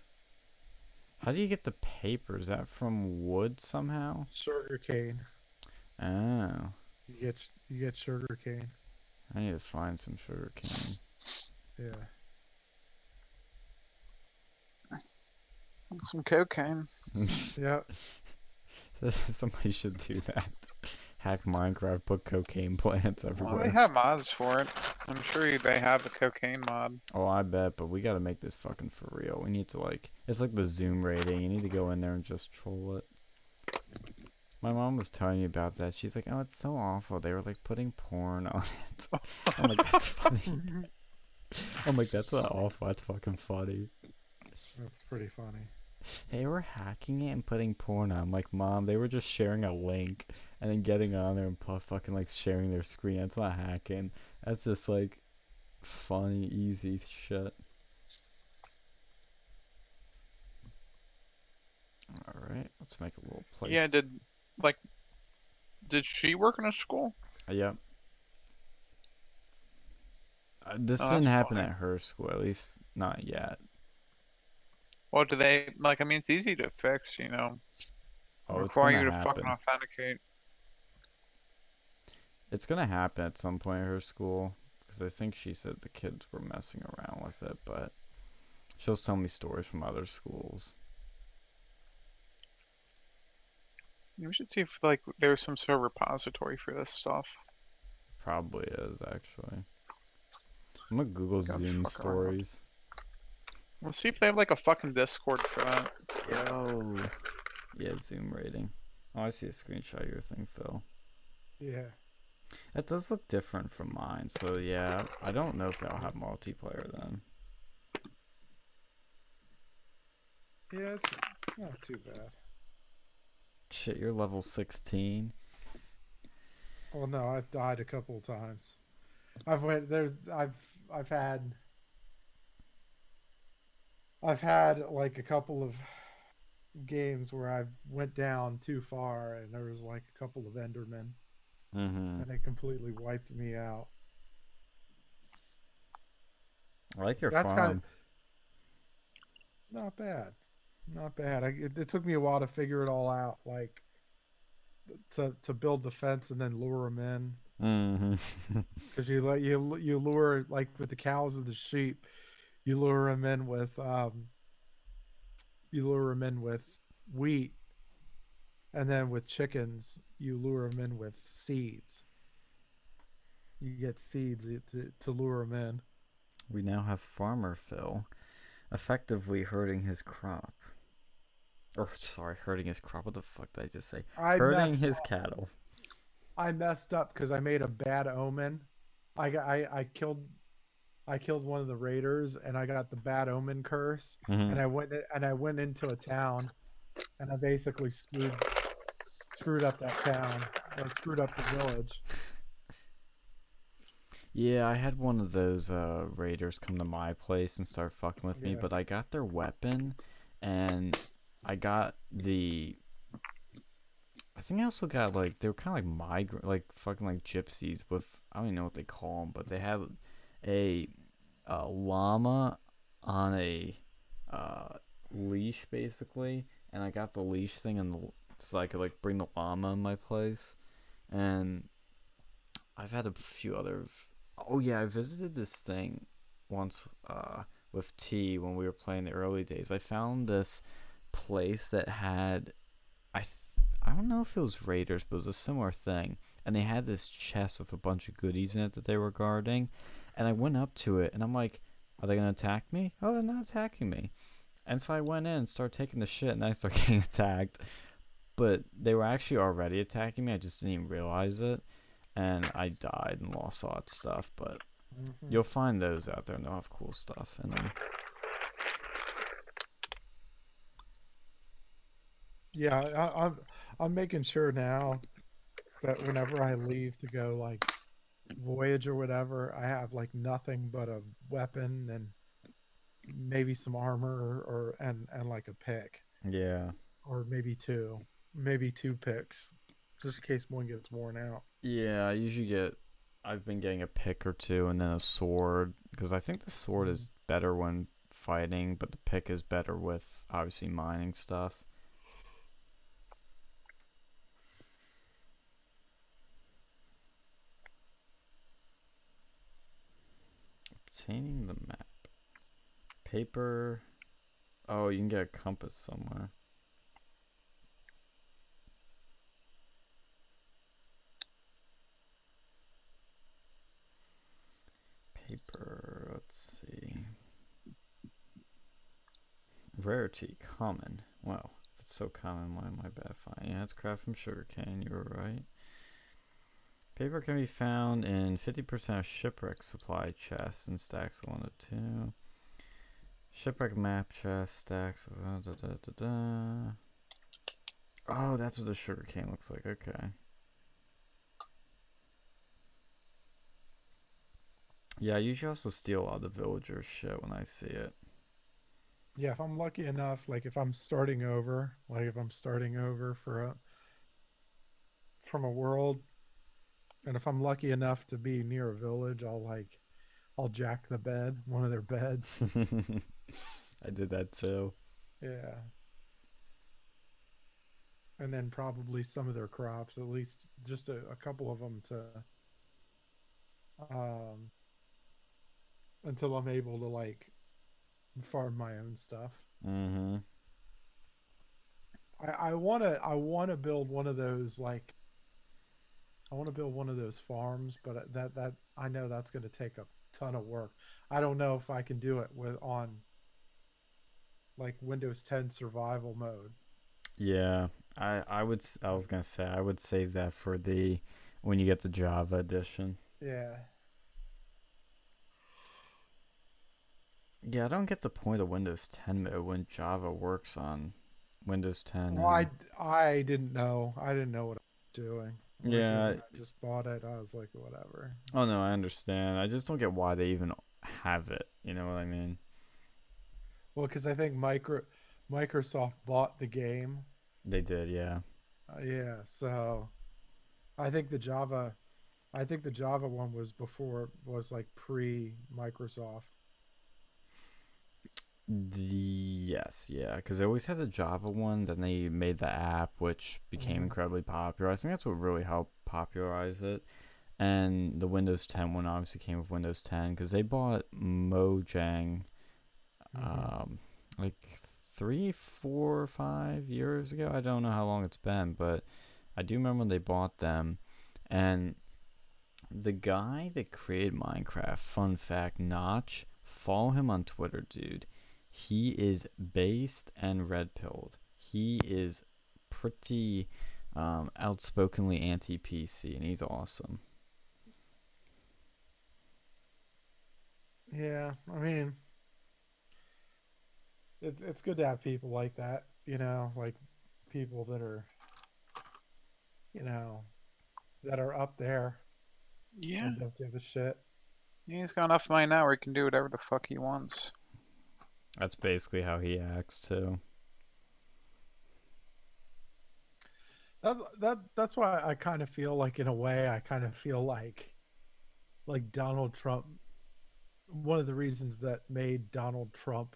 How do you get the paper? Is that from wood somehow? Sugar cane. Oh. You get sugar cane. I need to find some sugar cane. Yeah. Some cocaine. Yeah. Somebody should do that. Hack Minecraft, put cocaine plants Well, everywhere. they have mods for it. I'm sure they have a cocaine mod. Oh, I bet, but we gotta make this fucking for real. We need to, like, it's like the Zoom rating. You need to go in there and just troll it. My mom was telling me about that. She's like, oh, it's so awful. They were, like, putting porn on it. I'm like, that's funny. I'm like, that's not awful. That's fucking funny. That's pretty funny. They were hacking it and putting porn on. I'm like, Mom, they were just sharing a link and then getting on there and fucking, like, sharing their screen. That's not hacking. That's just, like, funny, easy shit. Alright, let's make a little place. Yeah, did she work in a school? Yep. This Oh, didn't that's happen funny. at her school, at least not yet. Well, do they, like, I mean, it's easy to fix, you know. Oh, it's Require gonna you to fucking happen. authenticate. It's gonna happen at some point at her school, because I think she said the kids were messing around with it, but she'll tell me stories from other schools. We should see if, like, there's some sort of repository for this stuff. Probably is, actually. I'm gonna Google Gotta Zoom fuck around. stories. Let's see if they have, like, a fucking Discord for that. Yo. Yeah, Zoom rating. Oh, I see a screenshot of your thing, Phil. Yeah. That does look different from mine, so yeah, I don't know if they'll have multiplayer then. Yeah, it's not too bad. Shit, you're level 16. Well, no, I've died a couple of times. I've had like a couple of games where I went down too far and there was like a couple of Endermen Mm-hmm. and it completely wiped me out. I like your That's farm. Not bad. Not bad. It took me a while to figure it all out, like to build the fence and then lure them in. Mm-hmm. Because you lure, like with the cows and the sheep, you lure them in with wheat, and then with chickens you lure them in with seeds. You get seeds to lure them in. We now have Farmer Phil, effectively hurting his crop. Or, sorry, hurting his crop. What the fuck did I just say? Hurting his cattle. I messed up because I made a bad omen. I killed one of the raiders and I got the bad omen curse. Mm-hmm. And I went into a town and I basically screwed up that town. I screwed up the village. Yeah, I had one of those raiders come to my place and start fucking with me, Yeah. but I got their weapon and I got I think I also got, like, they were kind of like like fucking like gypsies with, I don't even know what they call them, but they had a llama on a leash basically, and I got the leash thing and so I could like bring the llama in my place. And I've had a few other. Oh yeah, I visited this thing once with T when we were playing the early days. I found this place that had I don't know if it was raiders, but it was a similar thing. And they had this chest with a bunch of goodies in it that they were guarding. And I went up to it and I'm like, are they gonna attack me? Oh, they're not attacking me. And so I went in and started taking the shit and I started getting attacked. But they were actually already attacking me. I just didn't even realize it. And I died and lost all that stuff. But you'll find those out there and they'll have cool stuff in them. Yeah, I'm making sure now But whenever I leave to go like voyage or whatever, I have like nothing but a weapon and maybe some armor or like a pick Yeah. or maybe two picks, just in case one gets worn out. Yeah, I've been getting a pick or two and then a sword because I think the sword Mhm. is better when fighting, but the pick is better with obviously mining stuff. Obtaining the map. Paper. Oh, you can get a compass somewhere. Paper. Let's see. Rarity. Common. Wow. If it's so common, why am I bad finding? Yeah, it's craft from sugarcane. You were right. Paper can be found in 50% of shipwreck supply chests and stacks of 1 to 2. Shipwreck map chest stacks of Oh, that's what the sugarcane looks like. Okay. Yeah, I usually also steal a lot of the villagers' shit when I see it. Yeah, if I'm lucky enough, like if I'm starting over, for a from a world, and if I'm lucky enough to be near a village, I'll jack one of their beds. I did that too. Yeah. And then probably some of their crops, at least just a couple of them to um until I'm able to like farm my own stuff. Mm-hmm. I wanna build one of those farms, but that I know that's going to take a ton of work. I don't know if I can do it with on like Windows 10 survival mode. Yeah, I was gonna say I would save that for the when you get the Java edition. Yeah. Yeah, I don't get the point of Windows 10 mode when Java works on Windows 10 Well, and I didn't know. I didn't know what I was doing. Like when yeah. I just bought it, I was like, whatever. Oh no, I understand. I just don't get why they even have it. You know what I mean? Well, because I think Microsoft bought the game. They did, yeah. Yeah, so I think the Java, one was like pre Microsoft. Yes, yeah, because they always had the Java one. Then they made the app, which became Mhm. incredibly popular. I think that's what really helped popularize it. And the Windows 10 one obviously came with Windows 10 because they bought Mojang, Mhm. um, like 3, 4, 5 years ago. I don't know how long it's been, but I do remember when they bought them. And the guy that created Minecraft, fun fact, Notch, follow him on Twitter, dude. He is based and red pilled. He is pretty outspokenly anti PC, and he's awesome. Yeah, I mean, it's good to have people like that, like people that are, you know, that are up there Yeah, and don't give a shit. he's got enough money now where he can do whatever the fuck he wants. That's basically how he acts too. That's why I kind of feel like, in a way, I kind of feel like Donald Trump. One of the reasons that made Donald Trump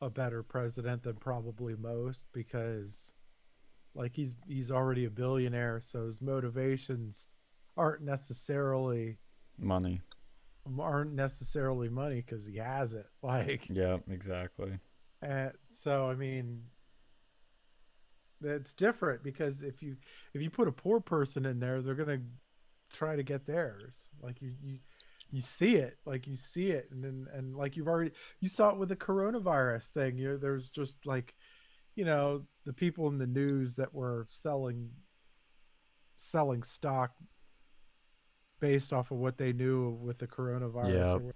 a better president than probably most, because like he's already a billionaire, so his motivations aren't necessarily Money. money, because he has it. Like, Yeah, exactly. and so I mean, it's different because if you put a poor person in there, they're gonna try to get theirs. Like you see it, and like you saw it with the coronavirus thing. There's just like, the people in the news that were selling stock based off of what they knew with the coronavirus, Yep. or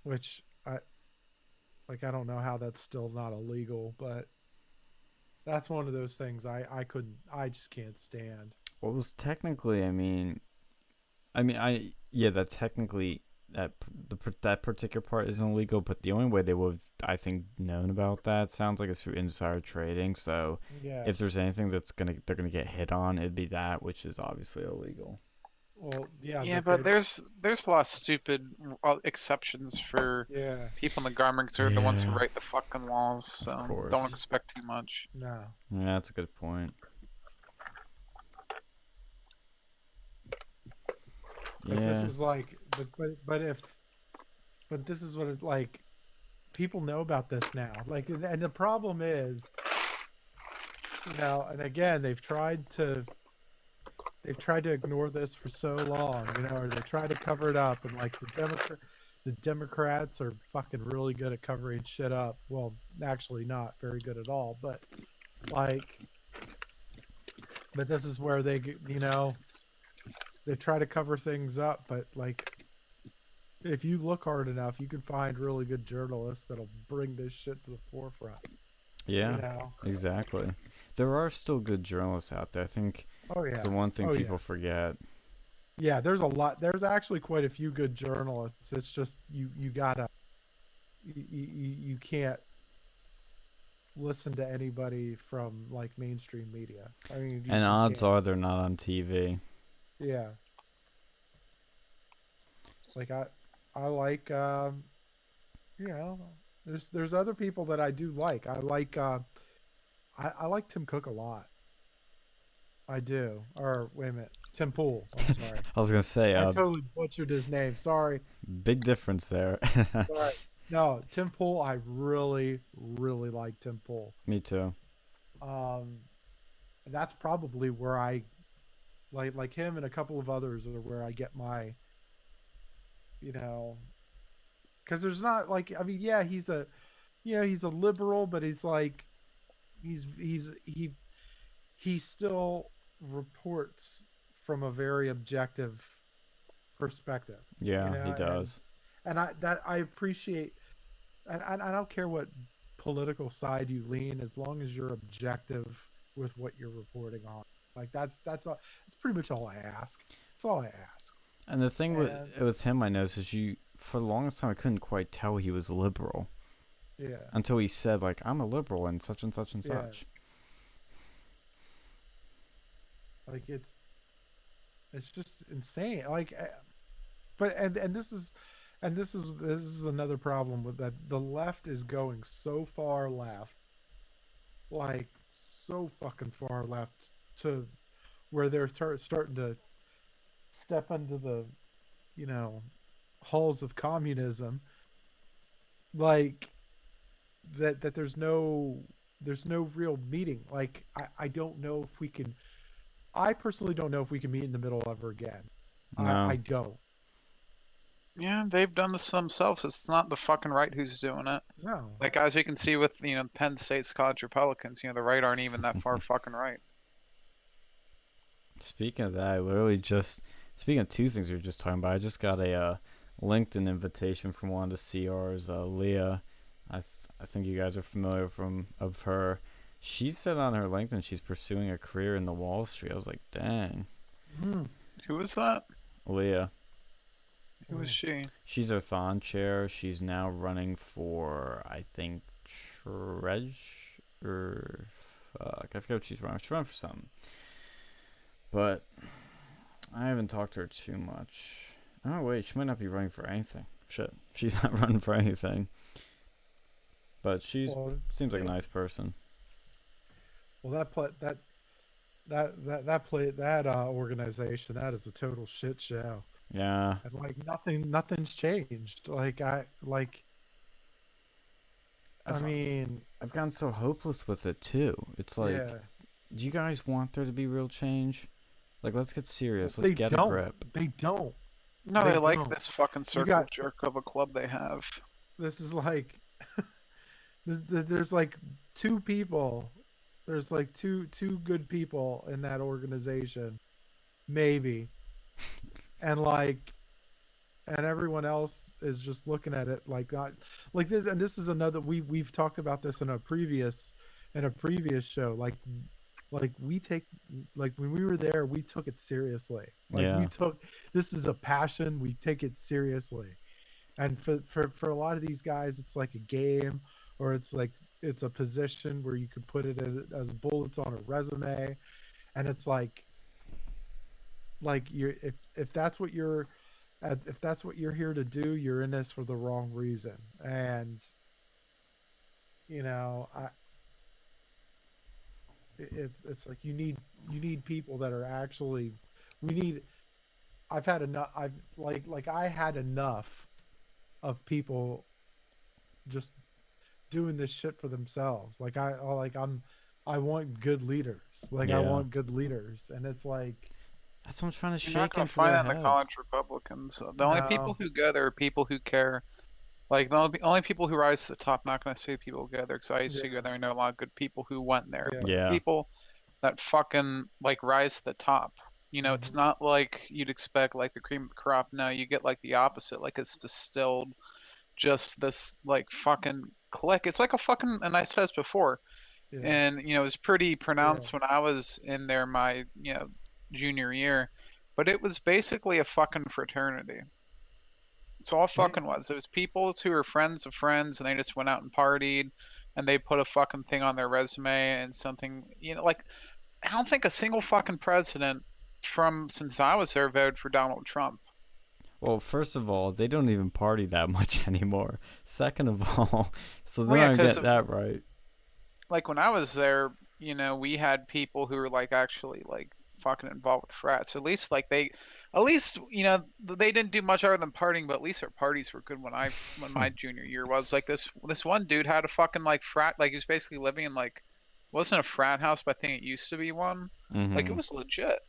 which I don't know how that's still not illegal, but That's one of those things I just can't stand. What was technically, that technically that particular part isn't illegal, but the only way they would have, I think, known about that sounds like it's through insider trading. So Yeah. if there's anything they're gonna get hit on, it'd be that, which is obviously illegal. Well, yeah, Yeah, but but there's a lot of stupid exceptions for yeah, people in the government are the ones who Yeah. write the fucking laws, so don't course. expect too much. no. Yeah, that's a good point. But this Yeah. is like, but this is what it like. People know about this now. Like, and the problem is, and again, they've tried to ignore this for so long, or they try to cover it up, and like the Democrats are fucking really good at covering shit up. Well, actually, not very good at all, but like, but this is where they try to cover things up, but like, if you look hard enough, you can find really good journalists that'll bring this shit to the forefront. Yeah. Exactly. There are still good journalists out there. I think Oh yeah. it's the one thing Oh, people forget. Yeah, there's a lot. There's actually quite a few good journalists. It's just you gotta you can't listen to anybody from like mainstream media. I mean, you And just odds can't. are they're not on TV. Yeah. Like I like there's other people that I do like. I like I like Tim Cook a lot. I do. Or wait a minute, Tim Pool. I'm sorry. I was gonna say, I totally butchered his name. Sorry. big difference there. Sorry. No, Tim Pool. I really, really like Tim Pool. Me too. And that's probably where I like him and a couple of others are where I get my, because there's not like yeah, he's a, he's a liberal, but he's like, he still reports from a very objective perspective. Yeah, he does. And I appreciate, and I don't care what political side you lean, as long as you're objective with what you're reporting on. Like that's all. That's pretty much all I ask. That's all I ask. And the thing with him, I noticed is for the longest time I couldn't quite tell he was liberal. Yeah. Until he said like, I'm a liberal and such and such and Yeah. such. Like it's just insane. Like, but and this is another problem with that. The left is going so far left, like so fucking far left, to where they're starting to step into the, halls of communism. Like that there's no real meeting. Like I don't know if we can. I personally don't know if we can meet in the middle ever again. No. I don't. Yeah, they've done this themselves. It's not the fucking right who's doing it. No. Like, as we can see with, Penn State's college Republicans, the right aren't even that far fucking right. Speaking of that, I literally speaking of two things we were just talking about, I just got a LinkedIn invitation from one of the CRs, Leah. I think you guys are familiar of her. She said on her LinkedIn she's pursuing a career in the Wall Street. I was like, dang. Who is that? Leah. Who is she? She's our Thon chair. She's now running for, I think, treasurer. Fuck, I forget what she's running. She's running for something. But I haven't talked to her too much. Oh, wait, she might not be running for anything. Shit, she's not running for anything. But seems like a nice person. Well, that organization, that is a total shit show. Yeah. And like nothing's changed. I mean, I've gotten so hopeless with it too. It's like, do you guys want there to be real change? Like, let's get serious. Let's get a grip. They don't. No, they like this fucking circle jerk of a club they have. This is like, there's like two people. There's like two good people in that organization, maybe, and everyone else is just looking at it like that, like this. And this is another we've talked about this in a previous in a previous show, like we take, like when we were there, we took it seriously. Like Yeah. we took, this is a passion, we take it seriously. And for a lot of these guys, it's like a game, or it's like it's a position where you could put it as bullets on a resume, and it's like you're, if that's what you're if that's what you're here to do, you're in this for the wrong reason. And you know, it's like you need people that are actually, we need, I've had enough, I've like I had enough of people just doing this shit for themselves. Like I want good leaders. Like I Yeah. want good leaders. And it's like, That's what I'm trying to You're not shake gonna into find their that in the heads. college Republicans. The only people who go there are people who care. Like the only people who rise to the top, not gonna say people who go there, because I used to go there and know a lot of good people who went there. Yeah. But Yeah. the people that fucking like rise to the top, you know, it's not like you'd expect like the cream of the crop. No, you get like the opposite. Like it's distilled, just this like fucking clique. It's like a fucking, and I said this before, yeah. and you know, it was pretty pronounced when I was in there my, you know, junior year, but it was basically a fucking fraternity. It's all it fucking was. It was people who were friends of friends, and they just went out and partied, and they put a fucking thing on their resume and something, you know, like I don't think a single fucking president from since I was there voted for Donald Trump. Well, first of all, they don't even party that much anymore. Second of all, so Well, they're yeah, not 'cause get that right. like when I was there, you know, we had people who were like actually like fucking involved with frats. At least like they, at least you know they didn't do much other than partying, but at least their parties were good when my junior year was. Like this one dude had a fucking like frat, like he was basically living in like, wasn't a frat house, but I think it used to be one. Like it was legit.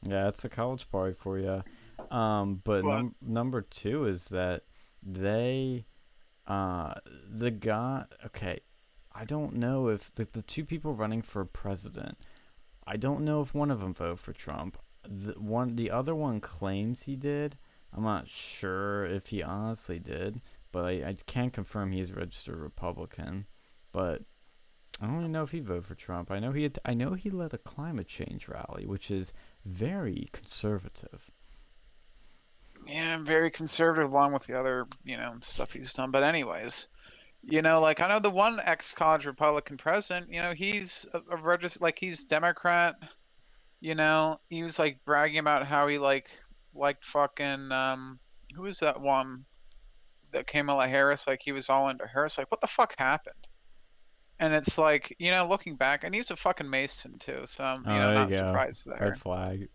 Yeah, it's a college party for you. But number two is that they, the guy. Okay, I don't know if the two people running for president. I don't know if one of them voted for Trump. The other one claims he did. I'm not sure if he honestly did, but I can confirm he's a registered Republican. But I don't even know if he voted for Trump. I know he led a climate change rally, which is very conservative. Yeah, I'm very conservative along with the other, you know, stuff he's done. But anyways, you know, like I know the one ex-college Republican president, you know, he's a registered, like he's Democrat. You know, he was like bragging about how he liked fucking who was that one that Kamala Harris? Like he was all into Harris. Like what the fuck happened? And it's like, you know, looking back, and he was a fucking Mason too, so I'm, you know, There not you go. surprised there. Red flag.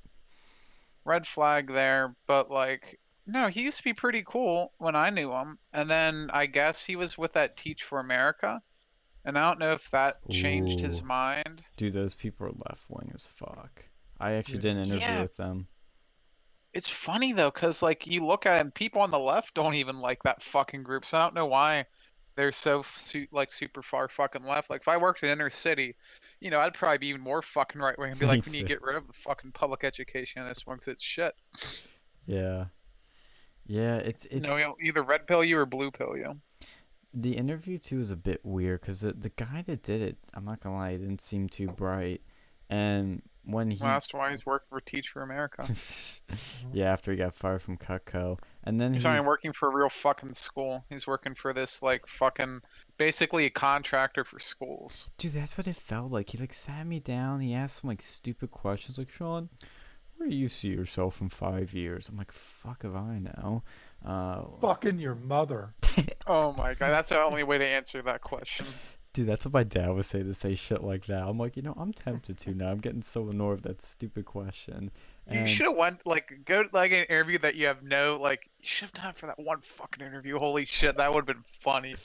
Red flag there, but like no, he used to be pretty cool when I knew him, and then I guess he was with that Teach for America, and I don't know if that changed his Ooh. mind. Dude, those people are left wing as fuck. I actually did an interview with them. It's funny though, cause like you look at it, and people on the left don't even like that fucking group. So I don't know why they're so like super far fucking left. Like if I worked in inner city, you know, I'd probably be even more fucking right wing and be like, we need to get rid of the fucking public education in this one because it's shit. Yeah. Yeah, it's You know, he'll either red pill you or blue pill you. The interview too is a bit weird because the guy that did it, I'm not gonna lie, he didn't seem too bright. And when he Well, that's why he's working for Teach for America. yeah, after he got fired from Cutco, and then He's not even working for a real fucking school. He's working for this like fucking basically a contractor for schools. Dude, that's what it felt like. He like sat me down. He asked some like stupid questions, like Sean, where do you see yourself in 5 years? I'm like, fuck if I know. Fucking your mother. Oh my god, that's the only way to answer that question. Dude, that's what my dad would say to say shit like that. I'm like, you know, I'm tempted to now. I'm getting so annoyed with that stupid question. You should have went go to like an interview that you have no like. You should have done for that one fucking interview. Holy shit, that would have been funny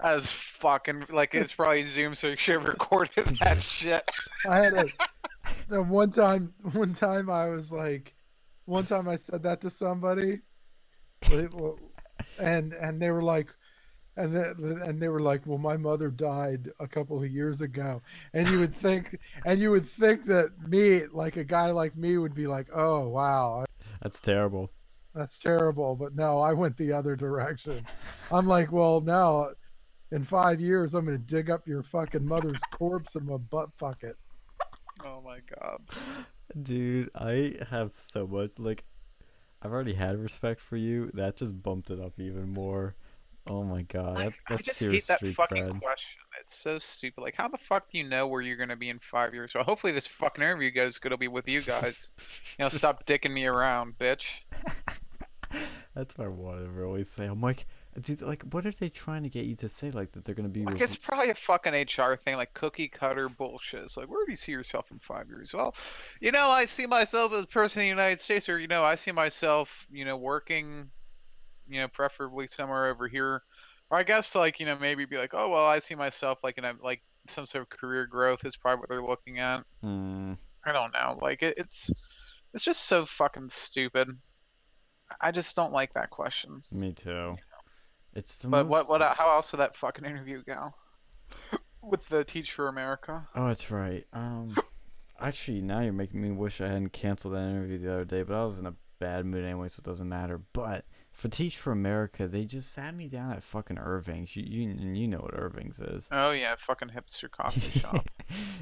as fucking like it's probably Zoom, so you should have recorded that shit. I had the one time I was like, one time I said that to somebody, and they were like, and they were like, well, my mother died a couple of years ago, and you would think that me, like a guy like me, would be like, oh wow, that's terrible. That's terrible. But no, I went the other direction. I'm like, well, no, In 5 years, I'm gonna dig up your fucking mother's corpse in my butt pocket. Oh my god. Dude, I have so much, like, I've already had respect for you. That just bumped it up even more. Oh my god, I that's just serious hate that street fucking cred. question. It's so stupid. Like, how the fuck do you know where you're gonna be in 5 years? Well, hopefully this fucking interview goes good. It'll be with you guys. You know, stop dicking me around, bitch. That's what I wanted to always say. I'm like, dude, like, what are they trying to get you to say? Like, that they're gonna be Like, it's probably a fucking HR thing, like cookie cutter bullshit. It's like, where do you see yourself in 5 years? Well, you know, I see myself as a person in the United States, or, you know, I see myself, you know, working, you know, preferably somewhere over here. Or I guess, like, you know, maybe be like, oh, well, I see myself, like, in a, like, some sort of career growth is probably what they're looking at. Hmm, I don't know. Like, it's just so fucking stupid. I just don't like that question. me too. It's the But most. how else did that fucking interview go? With the Teach for America? Oh, that's right. Actually, now you're making me wish I hadn't canceled that interview the other day. But I was in a bad mood anyway, so it doesn't matter. But for Teach for America, they just sat me down at fucking Irving's. You know what Irving's is. Oh yeah, fucking hipster coffee shop.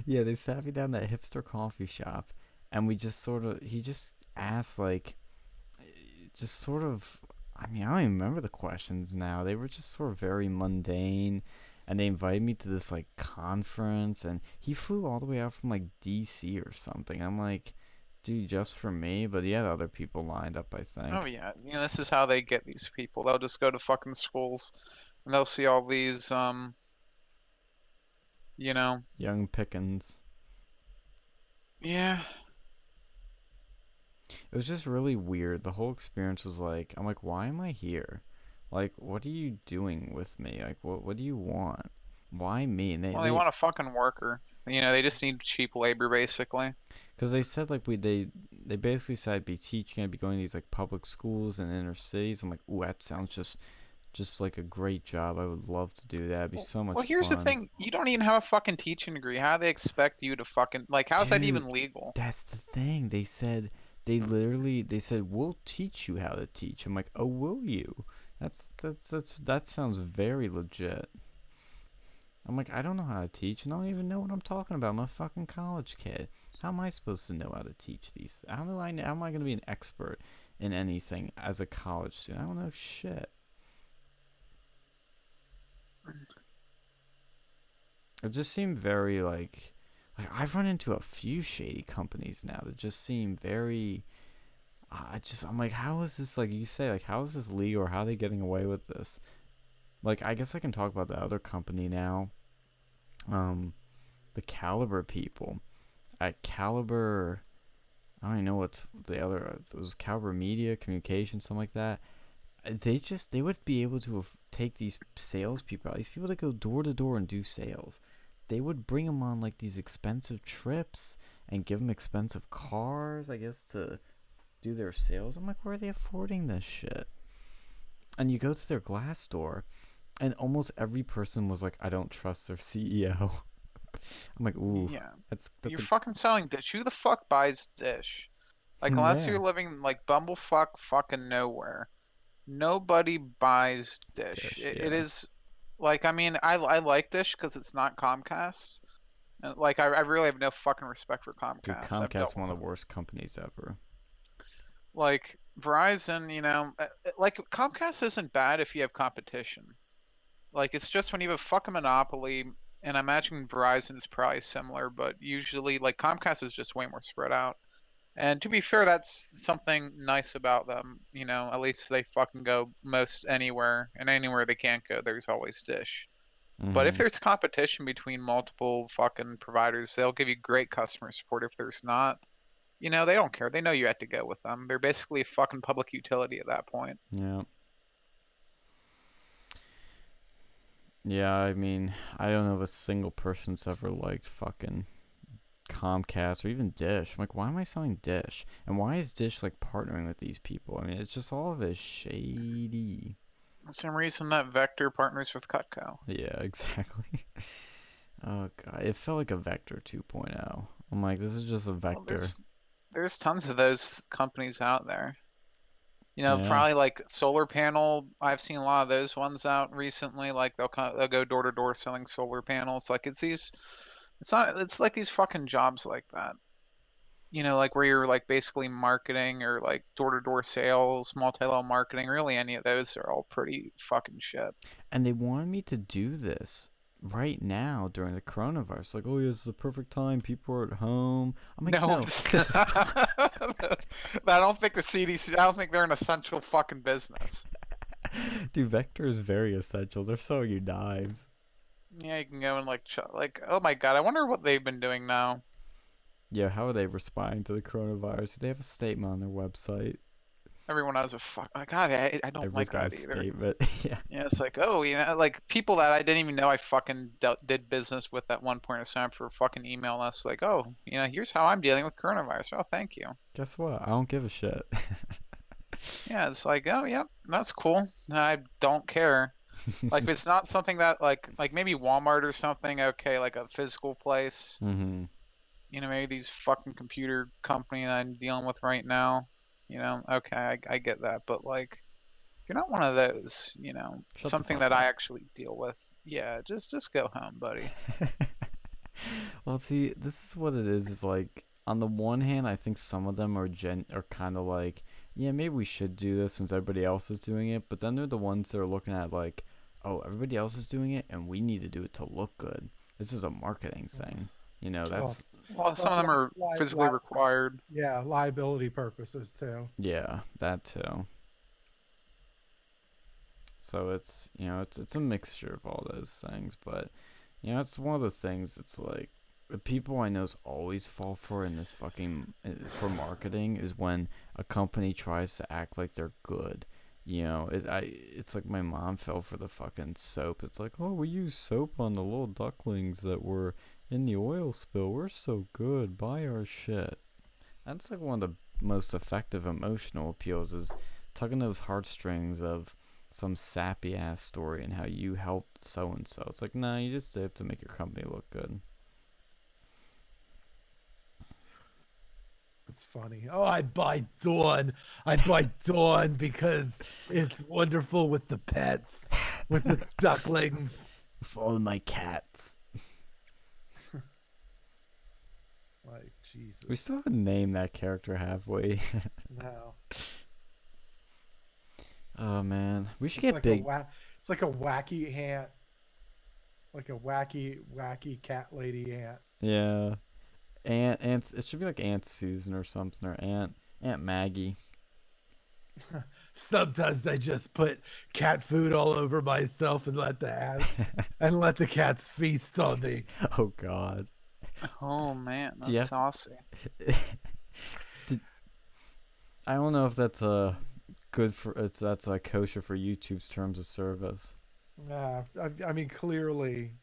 Yeah, they sat me down at that hipster coffee shop, and we just sort of. He just asked like, just sort of. I mean, I don't even remember the questions now. They were just sort of very mundane, and they invited me to this like conference, and he flew all the way out from like DC or something. I'm like, dude, just for me? But he had other people lined up, I Oh think. yeah, you know, this is how they get these people. They'll just go to fucking schools and they'll see all these you know, Young Pickens. yeah. It was just really weird. The whole experience was like, I'm like, why am I here? Like, what are you doing with me? Like, what do you want? Why me? And Well, they want a fucking worker. You know, they just need cheap labor basically. because they said like they basically said I'd be teaching, I'd be going to these like public schools in inner cities. I'm like, ooh, that sounds just like a great job. I would love to do that. It'd be so Well, much here's the fun. thing. You don't even have a fucking teaching degree. How do they expect you to fucking like how is that Dude, even legal? that's the thing. They said they said we'll teach you how to teach. I'm like, oh, will you? That sounds very legit. I'm like, I don't know how to teach, and I don't even know what I'm talking about. I'm a fucking college kid. How am I supposed to know how to teach these? How am I going to be an expert in anything as a college student? I don't know shit. It just seemed very like I've run into a few shady companies now that just seem very. I'm like, how is this, like you say, like how is this legal, or how are they getting away with this? Like, I guess I can talk about the other company now. Um, the Caliber people at Caliber. I don't even know what's the other. It was Caliber Media Communication, something like that. They would be able to take these salespeople out, these people that go door to door and do sales. They would bring them on like these expensive trips and give them expensive cars, I guess, to do their sales. I'm like, where are they affording this shit? And you go to their glass door, and almost every person was like, I don't trust their CEO. I'm like, ooh, Yeah. that's You're fucking selling Dish. Who the fuck buys Dish? Like unless yeah, you're living like bumblefuck fucking nowhere. Nobody buys Dish. Dish, It yeah. is like I mean I like Dish because it's not Comcast. And, like I really have no fucking respect for Dude, Comcast. I've Comcast dealt is one with of the them. worst companies ever. Like Verizon, you know, like Comcast isn't bad if you have competition. Like it's just when you have a fucking monopoly, and I imagine Verizon is probably similar, but usually like Comcast is just way more spread out. And to be fair, that's something nice about them. You know, at least they fucking go most anywhere, and anywhere they can't go, there's always Dish. But if Mm-hmm. there's competition between multiple fucking providers, they'll give you great customer support. If there's not, you know, they don't care. They know you had to go with them. They're basically a fucking public utility at that point. Yeah. Yeah, I mean, I don't know if a single person's ever liked fucking Comcast or even Dish. I'm like, why am I selling Dish? And why is Dish like partnering with these people? I mean, it's just all of it shady. The same reason that Vector partners with Cutco. Yeah, exactly. Oh god, it felt like a Vector 2.0. I'm like, this is just a Well, Vector. there's tons of those companies out there. You know, Yeah. probably like solar panel. I've seen a lot of those ones out recently. Like they'll go door to door selling solar panels. Like it's not, it's like these fucking jobs like that. You know, like where you're like basically marketing or like door to door sales, multi-level marketing. Really, any of those are all pretty fucking shit. And they wanted me to do this right now during the coronavirus. Like, oh, yeah, this is the perfect time. People are at home. I'm like, No, no. it's not. I don't think the CDC. I don't think they're an essential fucking business. Dude, Vector is very essential. They're selling you knives. Yeah, you can go and like. Oh my god, I wonder what they've been doing now. Yeah, how are they responding to the coronavirus? They have a statement on their website. Everyone has a fuck. God, I don't Everybody's like got a that either. statement. Yeah. Yeah, it's like, oh, you know, like people that I didn't even know I fucking did business with at one point in time for fucking email us like, oh, you know, here's how I'm dealing with coronavirus. Oh, thank you. Guess what? I don't give a shit. Yeah, it's like, oh, yeah, that's cool. I don't care. Like if it's not something that like maybe Walmart or something, okay, like a physical place. Mm-hmm. You know, maybe these fucking computer company that I'm dealing with right now. You know, okay, I get that, but like if you're not one of those, you know, Shut the something fuck that I up. actually deal with, yeah, just go home, buddy. Well, see, this is what it is like, on the one hand, I think some of them are kind of like, yeah, maybe we should do this since everybody else is doing it. But then they're the ones that are looking at like, oh, everybody else is doing it, and we need to do it to look good. This is a marketing thing. You know, that's Well, some of them are physically required. Yeah, liability purposes too. yeah, that too. So it's, you know, it's a mixture of all those things, but you know, it's one of the things. It's like the people I know always fall for in this fucking for marketing is when a company tries to act like they're good. You know, it's like my mom fell for the fucking soap. It's like, oh, we use soap on the little ducklings that were in the oil spill. We're so good. Buy our shit. That's like one of the most effective emotional appeals is tugging those heartstrings of some sappy ass story and how you helped so and so. It's like, nah, you just did it to make your company look good. It's funny. Oh, I buy Dawn. I buy Dawn because it's wonderful with the pets, with the ducklings. For all my cats. Like Jesus. We still haven't named that character, have we? No. Oh man, we should It's get like big. It's like a wacky ant. Like a wacky cat lady ant. Yeah, Aunt. It should be like Aunt Susan or something, or Aunt Maggie. Sometimes I just put cat food all over myself and let the cats feast on me. Oh God. Oh man, Do you that's have- saucy. I don't know if that's good for that's kosher for YouTube's terms of service. I mean, clearly,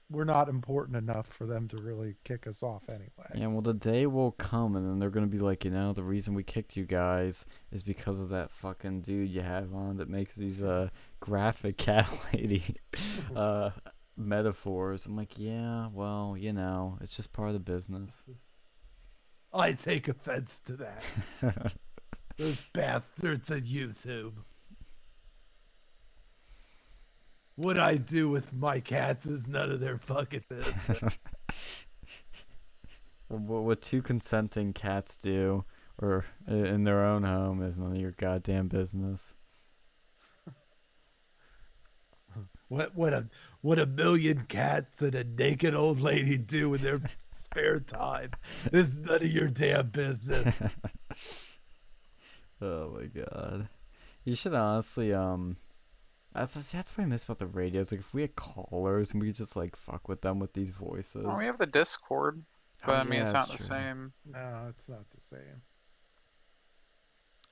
we're not important enough for them to really kick us off anyway. Yeah, well, the day will come, and then they're gonna be like, you know, the reason we kicked you guys is because of that fucking dude you have on that makes these graphic cat lady metaphors. I'm like, yeah, well, you know, it's just part of the business. I take offense to that. Those bastards at YouTube. What I do with my cats is none of their fucking business. What two consenting cats do, or in their own home, is none of your goddamn business. What a million cats and a naked old lady do in their spare time is none of your damn business. Oh my god. You should honestly that's what I miss about the radios. Like if we had callers and we could just like fuck with them with these voices. Oh, we have the Discord, but I mean it's not the same. No, it's not the same.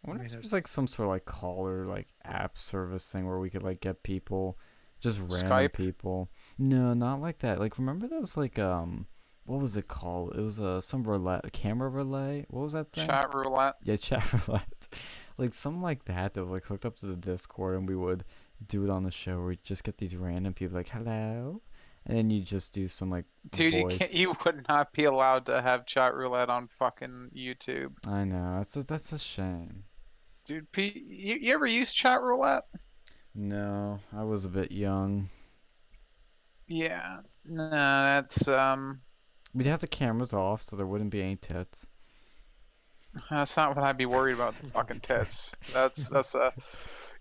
I wonder I if mean, there's like some sort of like caller like app service thing where we could like get people, just random Skype? people. No, not like that. Like remember those like what was it called? It was some camera relay. What was that thing? Chat roulette. Yeah, chat roulette. Like something like that was like hooked up to the Discord, and we would do it on the show where we just get these random people like hello, and then you just do some like Dude, voice. you would not be allowed to have chat roulette on fucking YouTube. I know that's a shame. Dude, you ever use chat roulette? No, I was a bit young. Yeah. Nah, We'd have the cameras off so there wouldn't be any tits. that's not what I'd be worried about, the fucking tits. That's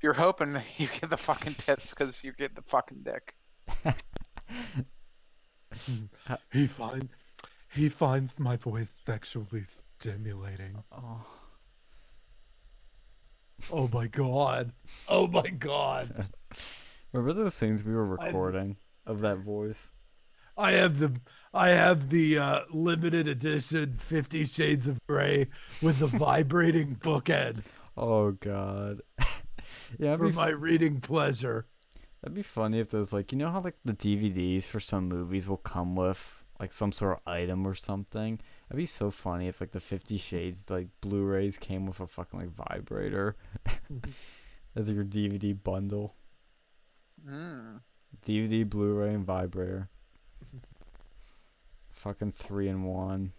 you're hoping you get the fucking tits because you get the fucking dick. He finds my voice sexually stimulating. Oh. Oh my god. Oh my god. Remember those things we were recording of that voice? I have the limited edition 50 Shades of Grey with the vibrating bookend Oh god. Yeah, for my reading pleasure. that'd be funny if there's like, you know how like the DVDs for some movies will come with like some sort of item or something? That'd be so funny if like the 50 Shades like Blu-rays came with a fucking like vibrator as your DVD bundle. DVD, Blu-ray, and vibrator. Fucking 3-in-1.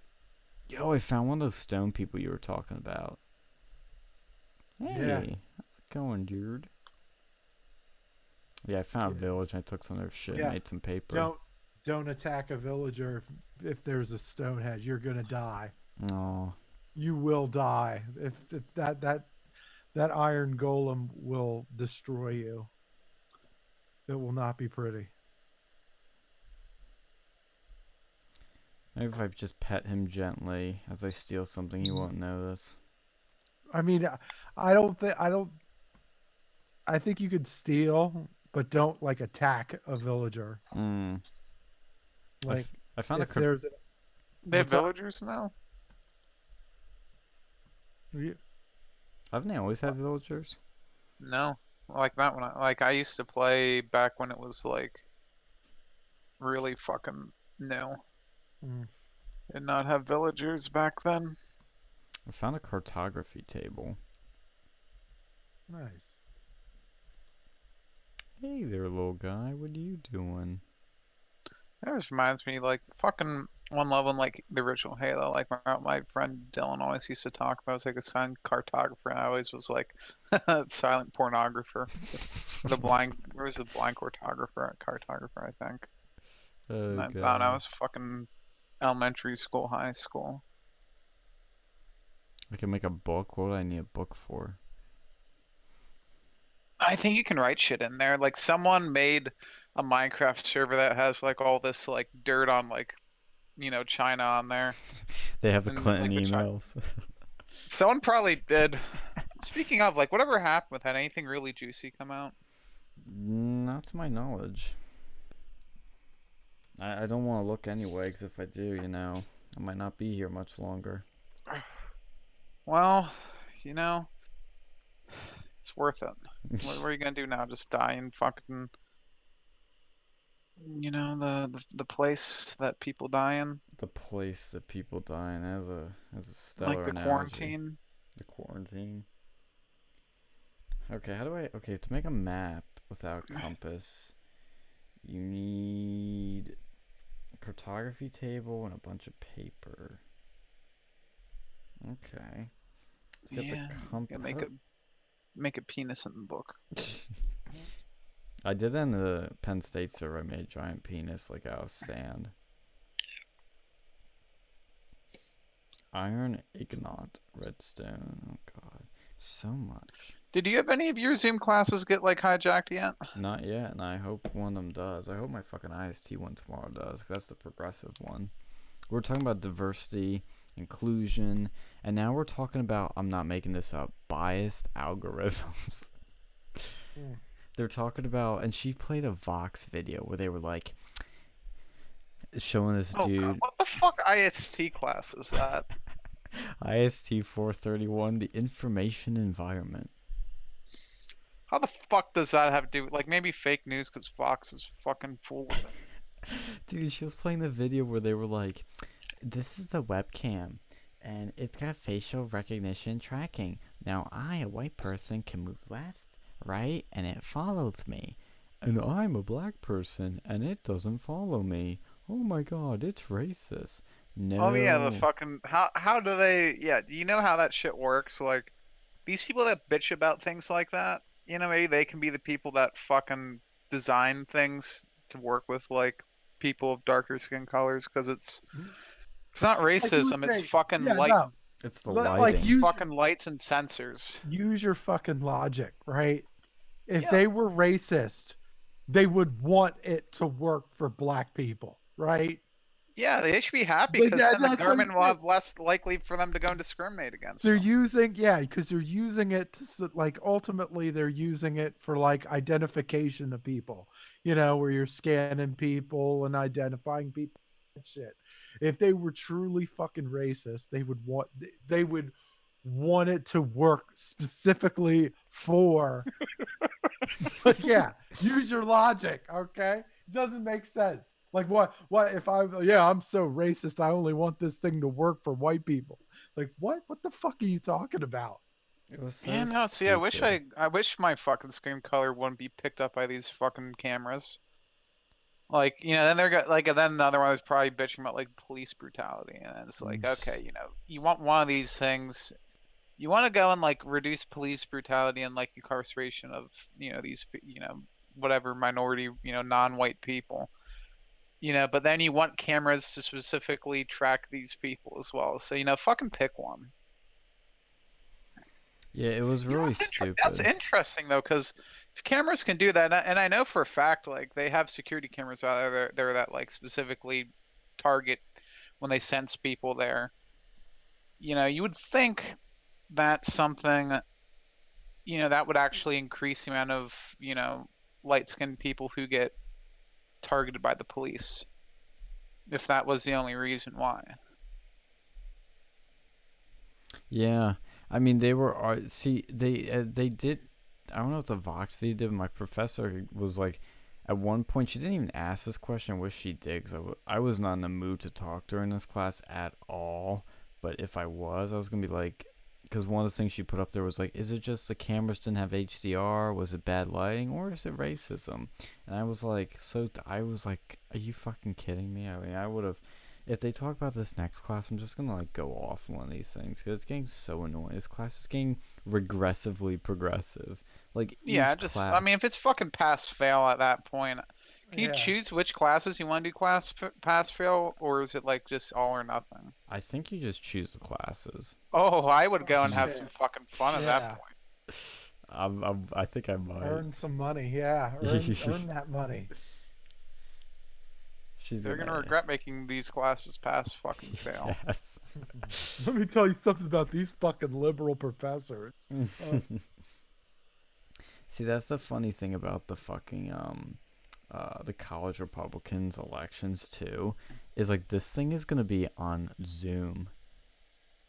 Yo, I found one of those stone people you were talking about. Hey, Yeah. how's it going, dude? Yeah, I found a village. I took some of their shit and made some paper. Don't attack a villager if there's a stone head. You're gonna die. Oh, You will die. If that iron golem will destroy you. It will not be pretty. maybe if I just pet him gently as I steal something, he won't notice. I mean, I think you could steal, but don't like attack a villager. Mm. Like I found a if there's They have What's up? villagers now? Haven't they always had villagers? No. Like that when I used to play back when it was like really fucking new. Mm. Did not have villagers back then. I found a cartography table. Nice. Hey there, little guy. What are you doing? That just reminds me, like, fucking one level in, like, the original Halo, like, my friend Dylan always used to talk about, was like a silent cartographer, and I always was like, silent pornographer. The blind, where was the blind cartographer, I think. Oh, And I God. thought I was fucking elementary school, high school. I can make a book. What would I need a book for? I think you can write shit in there. Like, someone made a Minecraft server that has, like, all this, like, dirt on, like, you know, China on there. They have the And, Clinton like, emails. Someone probably did. Speaking of, like, whatever happened with that, anything really juicy come out? Not to my knowledge. I don't want to look anyway, because if I do, you know, I might not be here much longer. Well, you know, it's worth it. What are you gonna do now? Just die in fucking, you know, the place that people die in? The place that people die in as a stellar Like the analogy. quarantine? The quarantine. Okay, how do I... Okay, to make a map without compass, you need a cartography table and a bunch of paper. Okay. Let's get Yeah, the you compass. can make a penis in the book. I did that in the Penn State server. I made a giant penis like out of sand. Iron Ignot Redstone. Oh god, so much. Did you have any of your Zoom classes get like hijacked yet? Not yet, and I hope one of them does. I hope my fucking IST one tomorrow does, 'cause that's the progressive one. We're talking about diversity, inclusion, and now we're talking about, I'm not making this up, biased algorithms. They're talking about, and she played a Vox video where they were like showing this Oh, dude. God, what the fuck IST class is that? IST 431, the information environment. How the fuck does that have to do with, like, maybe fake news because Fox is fucking full of it? Dude, she was playing the video where they were like, this is the webcam, and it's got facial recognition tracking. Now I, a white person, can move left, right, and it follows me. and I'm a black person, and it doesn't follow me. Oh my god, it's racist. No. Oh yeah, the fucking how do they? Yeah, do you know how that shit works? Like these people that bitch about things like that, you know, maybe they can be the people that fucking design things to work with like people of darker skin colors because it's not Like you racism, would it's think, fucking yeah, light, no, It's the like lighting. it's fucking lights and sensors. use your fucking logic, right? If Yeah. they were racist, they would want it to work for black people, right? Yeah, they should be happy But because yeah, then the that's what I'm government will saying. have less likely for them to go and discriminate against They're them. using, yeah, because they're using it to like ultimately they're using it for like identification of people, you know, where you're scanning people and identifying people and shit. If they were truly fucking racist, they would want it to work specifically for but yeah, use your logic, okay? It doesn't make sense. Like what if I'm so racist, I only want this thing to work for white people. Like what the fuck are you talking about? It was so Yeah, no, see, stupid. I wish my fucking skin color wouldn't be picked up by these fucking cameras. Like, you know, then they're got like, and then the other one is probably bitching about like police brutality, and it's like, okay, you know, you want one of these things, you want to go and like reduce police brutality and like incarceration of, you know, these, you know, whatever minority, you know, non-white people, you know, but then you want cameras to specifically track these people as well. So, you know, fucking pick one. Yeah, it was You know, really that's stupid. interesting though, because if cameras can do that, and I know for a fact, like they have security cameras out there that like specifically target when they sense people there. You know, you would think that's something, you know, that would actually increase the amount of, you know, light-skinned people who get targeted by the police, if that was the only reason why. Yeah, I mean they were. See, they did. I don't know what the Vox video did. But my professor was like, at one point she didn't even ask this question. I wish she did, because I was not in the mood to talk during this class at all. But if I was gonna be like, because one of the things she put up there was like, is it just the cameras didn't have HDR? Was it bad lighting, or is it racism? And I was like, are you fucking kidding me? I mean, I would have. If they talk about this next class, I'm just gonna like go off on one of these things because it's getting so annoying. This class is getting regressively progressive. Like Yeah, each just I mean, class, if it's fucking pass fail at that point, can you Yeah. choose which classes you want to do pass fail, or is it like just all or nothing? I think you just choose the classes. Oh, I would Oh go and have some shit. fucking fun at that Yeah. point. I think I might. Earn some money. Yeah. Earn that money. She's They're an gonna A. regret making these classes pass fucking fail. Yes. Let me tell you something about these fucking liberal professors. See, that's the funny thing about the fucking the college Republicans elections too, is like this thing is gonna be on Zoom.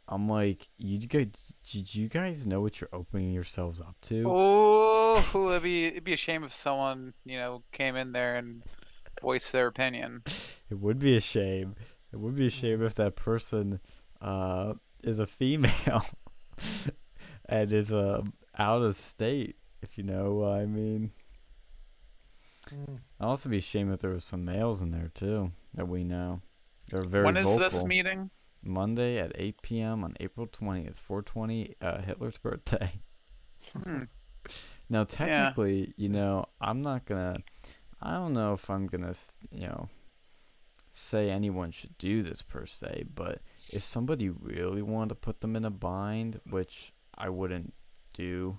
I'm like, did you guys know what you're opening yourselves up to? Oh, it'd be a shame if someone, you know, came in there and voiced their opinion. It would be a shame. It would be a shame if that person is a female and is out of state, if you know what I mean. I'd also be ashamed if there was some males in there too that we know. They're very When is vocal. this meeting? Monday at 8 p.m. on April 20th, 420, Hitler's birthday. Now, Yeah. technically, you know, I don't know if I'm gonna, you know, say anyone should do this per se, but if somebody really wanted to put them in a bind, which I wouldn't do,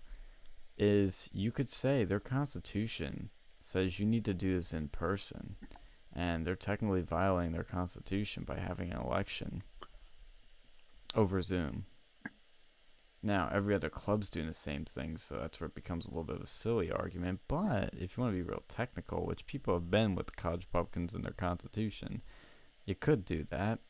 is you could say their constitution says you need to do this in person, and they're technically violating their constitution by having an election over Zoom. Now, every other club's doing the same thing, so that's where it becomes a little bit of a silly argument. But if you want to be real technical, which people have been with the college Republicans in their constitution, you could do that.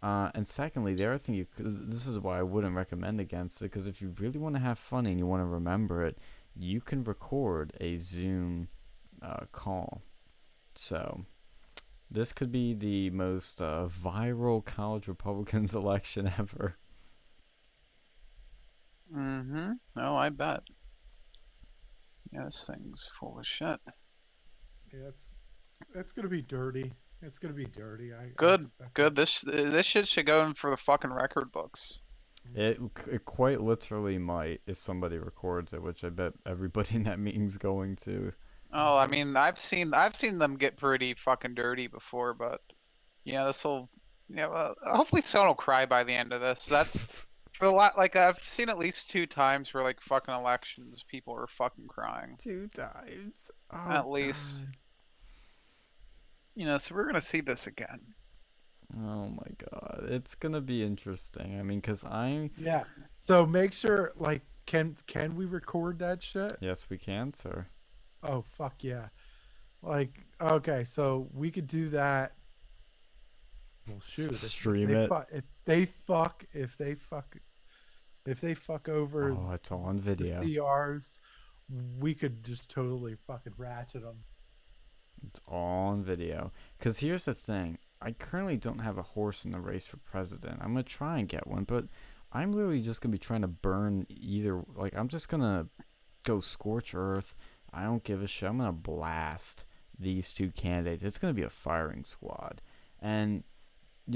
And secondly, the other thing this is why I wouldn't recommend against it, because if you really want to have fun and you want to remember it, you can record a Zoom call. So this could be the most viral college Republicans election ever. Mm-hmm. Oh, I bet. Yeah, this thing's full of shit. Yeah, it's gonna be dirty. It's gonna be dirty. I Good, expect good. This shit should go in for the fucking record books. It quite literally might if somebody records it, which I bet everybody in that meeting's going to. Oh, I mean, I've seen them get pretty fucking dirty before, but this'll, hopefully someone will cry by the end of this. That's for a lot. Like I've seen at least 2 times where like fucking elections, people are fucking crying. 2 times. Oh, At least. God. So we're gonna see this again. Oh my God, it's gonna be interesting. I mean, Yeah. So make sure, like, can we record that shit? yes, we can, sir. Oh fuck yeah! Like, okay, so we could do that. Well, shoot. Stream it. If they fuck over Oh, it's all on the video. CRs, we could just totally fucking ratchet them. It's all on video. Because here's the thing. I currently don't have a horse in the race for president. I'm going to try and get one, but I'm literally just going to be trying to burn either. Like, I'm just going to go scorch earth. I don't give a shit. I'm going to blast these 2 candidates. It's going to be a firing squad. And, the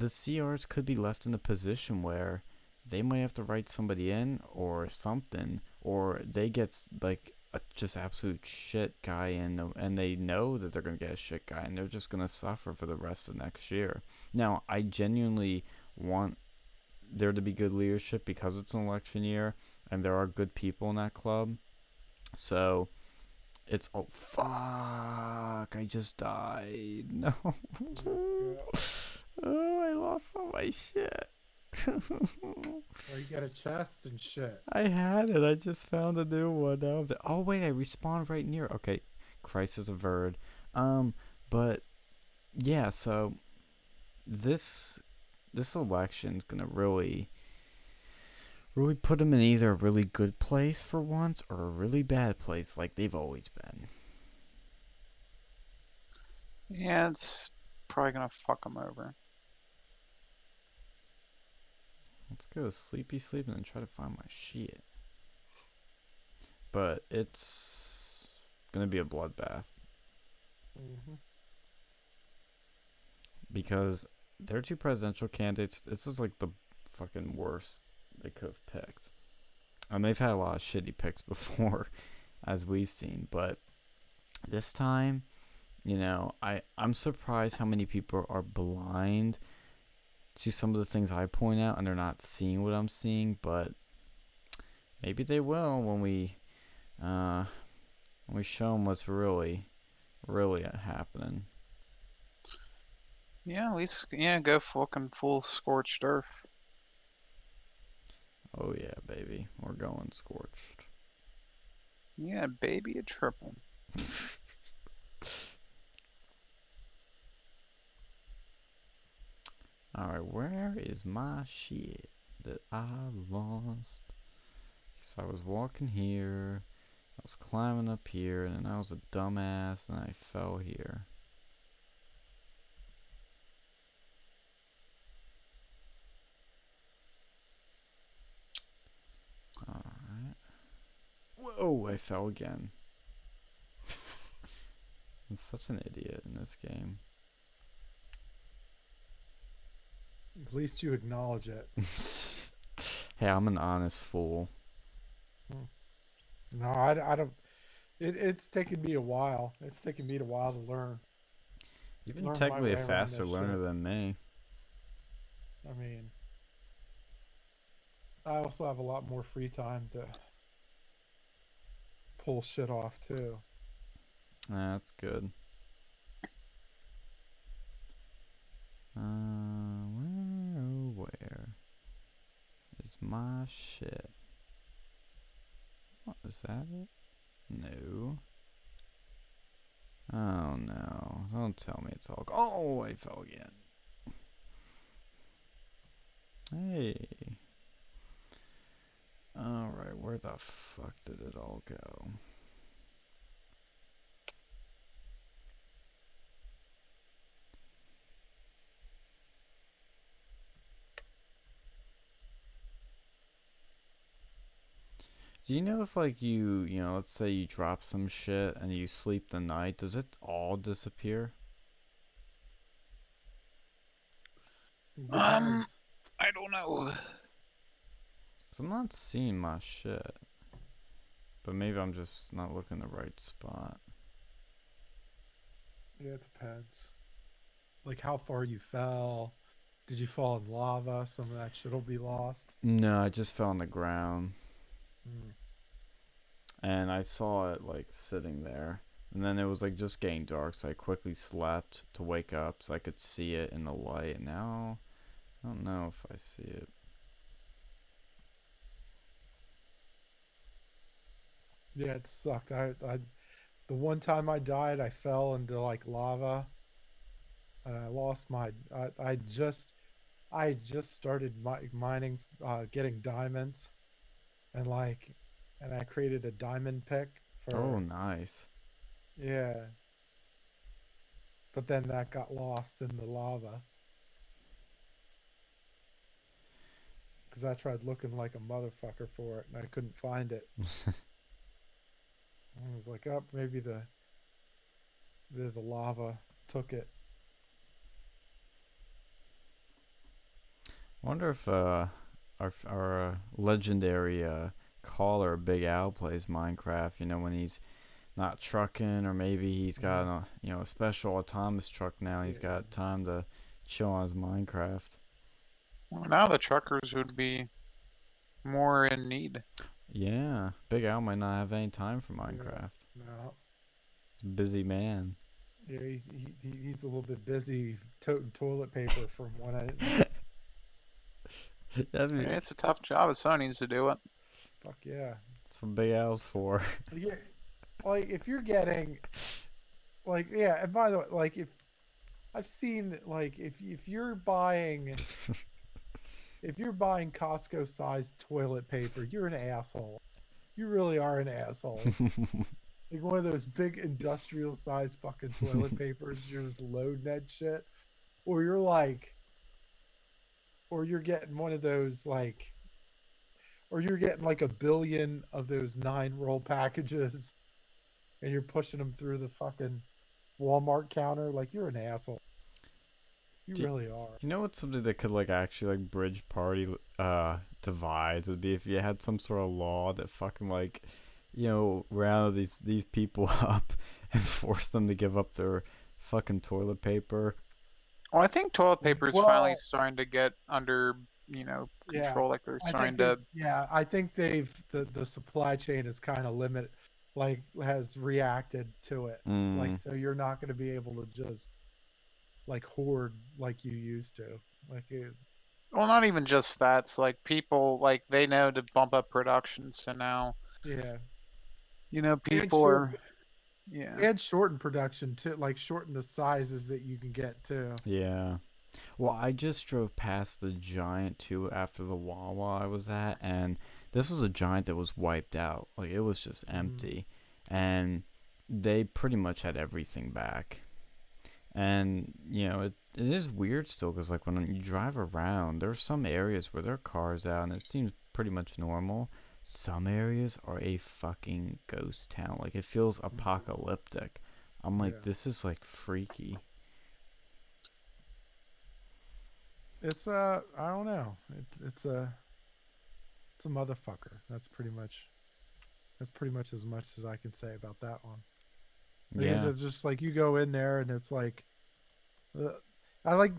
CRs could be left in a position where they might have to write somebody in or something, or they get, like, just absolute shit guy in, and they know that they're going to get a shit guy, and they're just going to suffer for the rest of next year. Now, I genuinely want there to be good leadership because it's an election year, and there are good people in that club. So, it's... Oh, fuck! I just died. No. Oh, I lost all my shit. Or you got a chest and shit. I had it. I just found a new one. Now oh wait, I respawned right near. Okay, crisis averted. But yeah. So this election's gonna really put them in either a really good place for once or a really bad place, like they've always been. Yeah, it's probably gonna fuck them over. Let's go sleepy sleep and then try to find my shit. But it's gonna be a bloodbath. Mm-hmm. Because their 2 presidential candidates, this is like the fucking worst they could have picked. And they've had a lot of shitty picks before, as we've seen. But this time, I'm surprised how many people are blind to some of the things I point out, and they're not seeing what I'm seeing. But maybe they will when we show them what's really happening. Yeah, at least go fucking full scorched earth. Oh yeah, baby, we're going scorched. Yeah, baby, a triple. Alright, where is my shit that I lost? So I was walking here, I was climbing up here, and then I was a dumbass, and I fell here. Alright. Whoa, I fell again. I'm such an idiot in this game. At least you acknowledge it. Hey, I'm an honest fool. No, I don't. It's taken me a while. It's taken me a while to learn. You've been Learn my technically a way around faster this learner shit. than me. I mean, I also have a lot more free time to pull shit off too. That's good. Where is my shit? What is that? It? No. Oh no! Don't tell me it's all. Oh, I fell again. Hey. All right, where the fuck did it all go? Do you know if like let's say you drop some shit and you sleep the night, does it all disappear? Depends. I don't know. 'Cause I'm not seeing my shit. But maybe I'm just not looking the right spot. Yeah, it depends. Like how far you fell. Did you fall in lava? Some of that shit'll be lost. No, I just fell on the ground. Mm. And I saw it like sitting there. And then it was like just getting dark, so I quickly slept to wake up so I could see it in the light. And now I don't know if I see it. Yeah, it sucked. The one time I died, I fell into like lava, and I lost my. I just started mining, getting diamonds, and and I created a diamond pick Oh, for nice. yeah. But then that got lost in the lava because I tried looking like a motherfucker for it and I couldn't find it. I was like, oh, maybe the lava took it. I wonder if our legendary caller Big Al plays Minecraft. When he's not trucking, or maybe he's got a special autonomous truck now. He's got time to chill on his Minecraft. Well, now the truckers would be more in need. Yeah, Big Al might not have any time for Minecraft. Yeah, no. He's a busy man. Yeah, he's a little bit busy toting toilet paper from when I. It's a tough job. His son needs to do it. Fuck yeah. That's what Big Al's for. Yeah, like if you're getting, like yeah, and by the way, like if I've seen like if you're buying Costco sized toilet paper, you're an asshole. You really are an asshole. Like one of those big industrial sized fucking toilet papers, you're just loading that shit. Or you're getting one of those or you're getting like a billion of those 9-roll packages and you're pushing them through the fucking Walmart counter. Like you're an asshole. You really are. You know what's something that could actually bridge party divides would be if you had some sort of law that fucking round these people up and force them to give up their fucking toilet paper. Well, I think toilet paper is finally starting to get under control. Yeah, like they're starting to. Yeah, I think the supply chain is kind of has reacted to it. Mm. So you're not going to be able to just hoard like you used to. Well, not even just that. It's like people they know to bump up production. So now. Yeah. People are. Yeah. And shorten production too, shorten the sizes that you can get too. Yeah. Well, I just drove past the Giant too after the Wawa I was at, and this was a Giant that was wiped out. It was just empty, and they pretty much had everything back. And it is weird still because when you drive around, there are some areas where there are cars out, and it seems pretty much normal. Some areas are a fucking ghost town. It feels apocalyptic. I'm like, this is freaky. It's I don't know. It's a motherfucker. That's pretty much as much as I can say about that one. Yeah. It's just you go in there and it's I like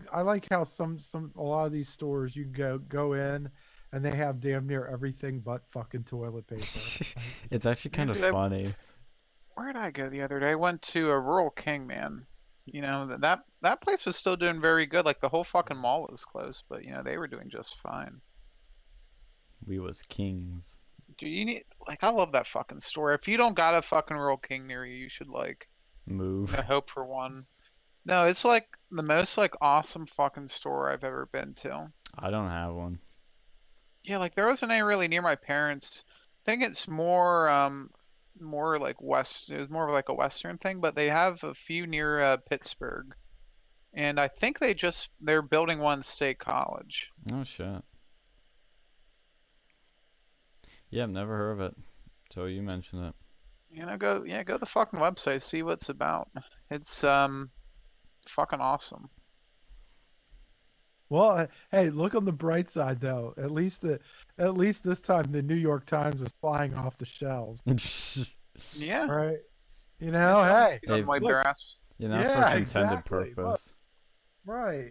how a lot of these stores you go in and they have damn near everything but fucking toilet paper. It's actually kind of funny. Where did I go the other day? I went to a Rural King, man. That place was still doing very good. The whole fucking mall was closed, but they were doing just fine. We was kings. Dude, you need I love that fucking store. If you don't got a fucking Rural King near you, you should move. Hope for one. No, it's the most awesome fucking store I've ever been to. I don't have one. Yeah, there wasn't any really near my parents. I think it's more west. It was more of a western thing, but they have a few near Pittsburgh, and I think they're building one State College. Oh shit. Yeah, I've never heard of it. So you mentioned it. Go to the fucking website, see what it's about. It's fucking awesome. Well, hey, look on the bright side though. At least this time the New York Times is flying off the shelves, Yeah. right? You Yeah, know, somebody hey, done wipe look, their ass. Not for yeah, its intended exactly. Look, purpose. right.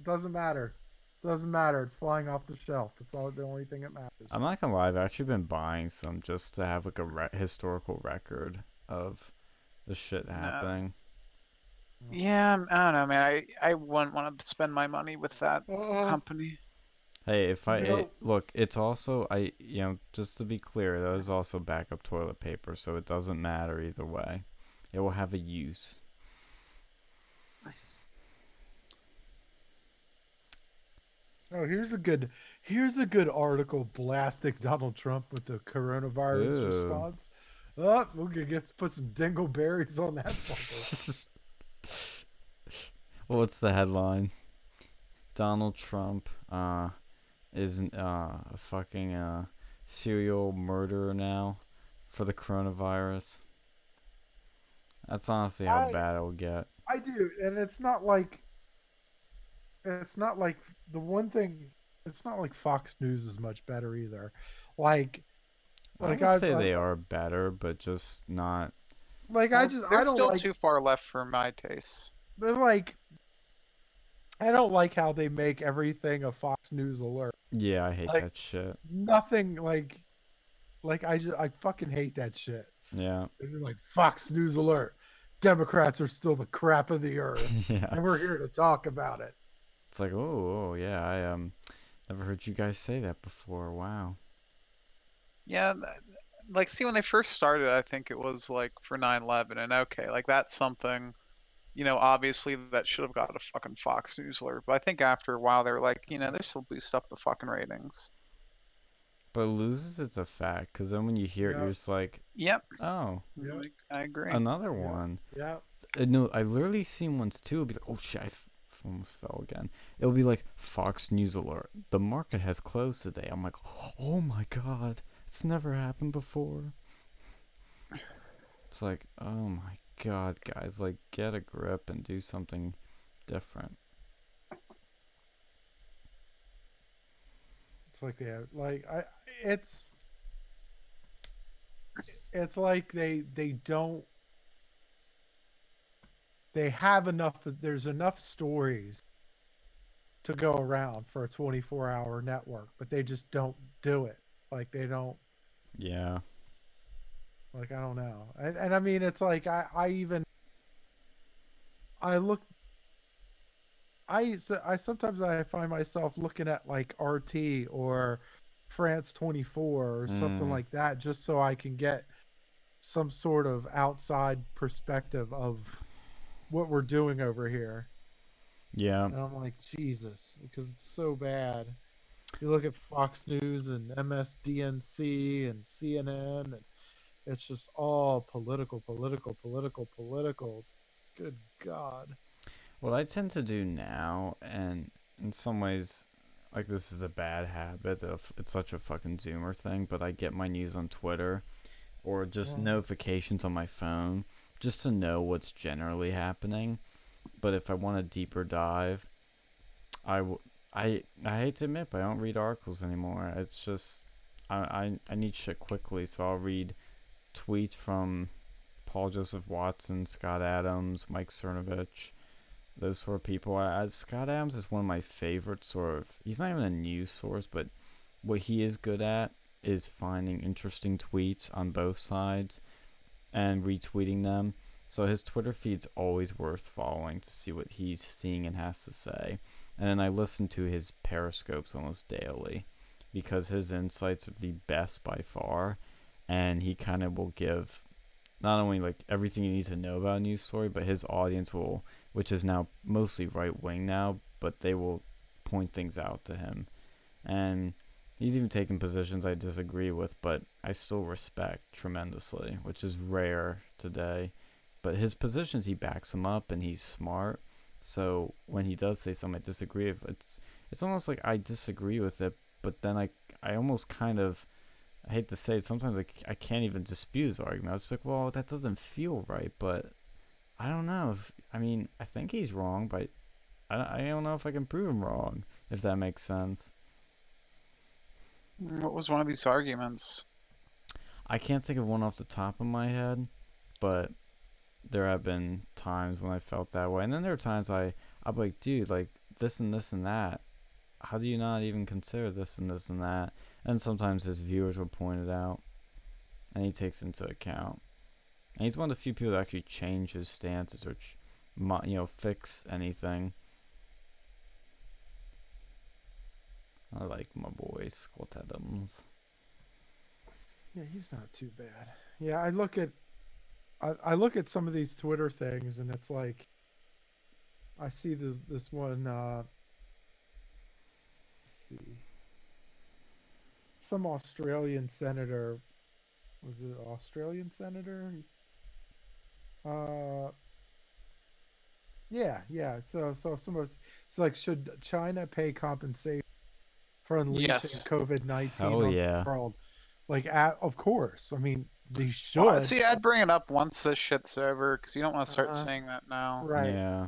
Doesn't matter. Doesn't matter. It's flying off the shelf. That's all. The only thing that matters. I'm not gonna lie, I've actually been buying some just to have like a historical record of the shit happening. Yeah, I don't know, man. I wouldn't want to spend my money with that Uh, company. Hey, if I you know, look, it's also just to be clear, that is also backup toilet paper, so it doesn't matter either way. It will have a use. oh, here's a good article blasting Donald Trump with the coronavirus Ooh. response. Oh, we're gonna get to put some dingleberries on that fucker. What's the headline? Donald Trump is a fucking serial murderer now for the coronavirus. That's honestly how bad it will get. I do, and it's not like the one thing. It's not like Fox News is much better either. Like I would say they are better, but just not. Like Well, I they're don't still like. too far left for my taste. They're like, I don't like how they make everything a Fox News alert. Yeah, I hate Like, that shit. Nothing like I fucking hate that shit. Yeah. They're like Fox News alert. Democrats are still the crap of the earth, Yeah. and we're here to talk about it. It's like, oh yeah, I never heard you guys say that before. Wow. Yeah, like see when they first started, I think it was like for 9/11, and okay, like that's something, obviously that should have got a fucking Fox News alert. But I think after a while they're like, this will boost up the fucking ratings. But it loses its effect, because then when you hear it, you're just like, Yep. oh, Yep. I agree. another one. Yeah. No, I've literally seen ones too. It'll be like, oh shit, almost fell again. It'll be like, Fox News alert. The market has closed today. I'm like, oh my god, it's never happened before. It's like, oh my god, guys, like, get a grip and do something different. It's like it's like they don't. They have enough. There's enough stories to go around for a 24-hour network, but they just don't do it. Like they don't. Yeah. Like I don't know, and I mean it's like I look. I sometimes I find myself looking at like RT or France 24 or something like that, just so I can get some sort of outside perspective of what we're doing over here. Yeah. And I'm like, Jesus, because it's so bad. You look at Fox News and MSDNC and CNN, and it's just all political. Good God. What I tend to do now, and in some ways, like, this is a bad habit of, it's such a fucking Zoomer thing, but I get my news on Twitter or just notifications on my phone just to know what's generally happening. But if I want a deeper dive, I hate to admit, but I don't read articles anymore. It's just I need shit quickly, so I'll read tweets from Paul Joseph Watson, Scott Adams, Mike Cernovich, those sort of people. Scott Adams is one of my favorite sort of. He's not even a news source, but what he is good at is finding interesting tweets on both sides and retweeting them. So his Twitter feed's always worth following to see what he's seeing and has to say. And then I listen to his Periscopes almost daily because his insights are the best by far. And he kind of will give not only like everything you need to know about a news story, but his audience will, which is now mostly right wing now, but they will point things out to him. And he's even taken positions I disagree with, but I still respect tremendously, which is rare today. But his positions, he backs them up, and he's smart. So when he does say something I disagree with, it's almost like I disagree with it, but then I almost kind of I hate to say it, sometimes I can't even dispute his argument. I was like, well, that doesn't feel right, but I don't know. I mean, I think he's wrong, but I don't know if I can prove him wrong, if that makes sense. What was one of these arguments? I can't think of one off the top of my head, but there have been times when I felt that way. And then there are times I'm like, dude, like this and this and that. How do you not even consider this and this and that? And sometimes his viewers will point it out, and he takes into account. And he's one of the few people that actually change his stances or, fix anything. I like my boy Scott Adams. Yeah, he's not too bad. Yeah, I look at some of these Twitter things, and it's like I see this one. Let's see, some Australian senator. Was it an Australian senator? Uh, yeah. So it's like, should China pay compensation for unleashing Yes. COVID-19 Hell on yeah. the world? Like, of course. I mean, they Well, should. see, I'd bring it up once this shit's over, because you don't want to start saying that now. Right. Yeah.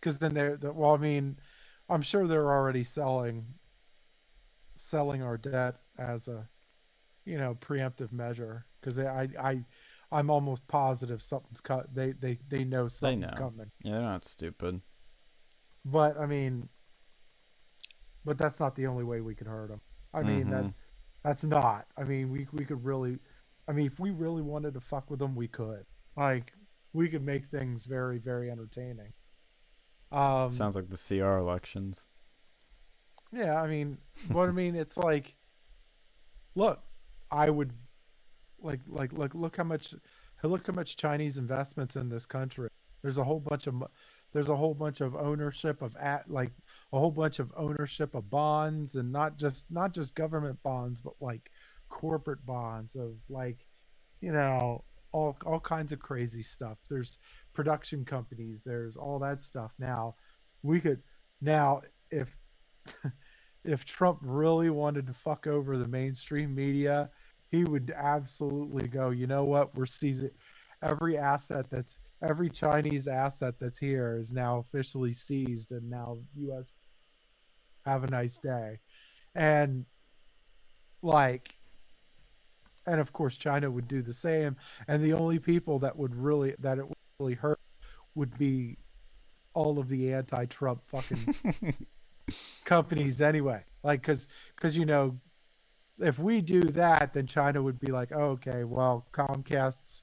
Because then well, I mean, I'm sure they're already selling our debt as a, preemptive measure. Because I'm almost positive something's cut. They know something's coming. Yeah, they're not stupid. But I mean, but that's not the only way we can hurt them. I mean that's not. I mean, we could really. I mean, if we really wanted to fuck with them, we could. Like, we could make things very, very entertaining. Sounds like the CR elections. Yeah, I mean, but I mean, it's like, look, I would like look how much Chinese investments in this country. There's a whole bunch of ownership of a whole bunch of ownership of bonds, and not just government bonds, but like corporate bonds of, like, all kinds of crazy stuff. There's production companies, there's all that stuff. Now if if Trump really wanted to fuck over the mainstream media, he would absolutely go, you know what, we're seizing every Chinese asset that's here is now officially seized, and now US, have a nice day. And of course China would do the same, and the only people that it would really hurt would be all of the anti-Trump fucking companies anyway. Like, because if we do that, then China would be like, oh, okay, well, Comcast's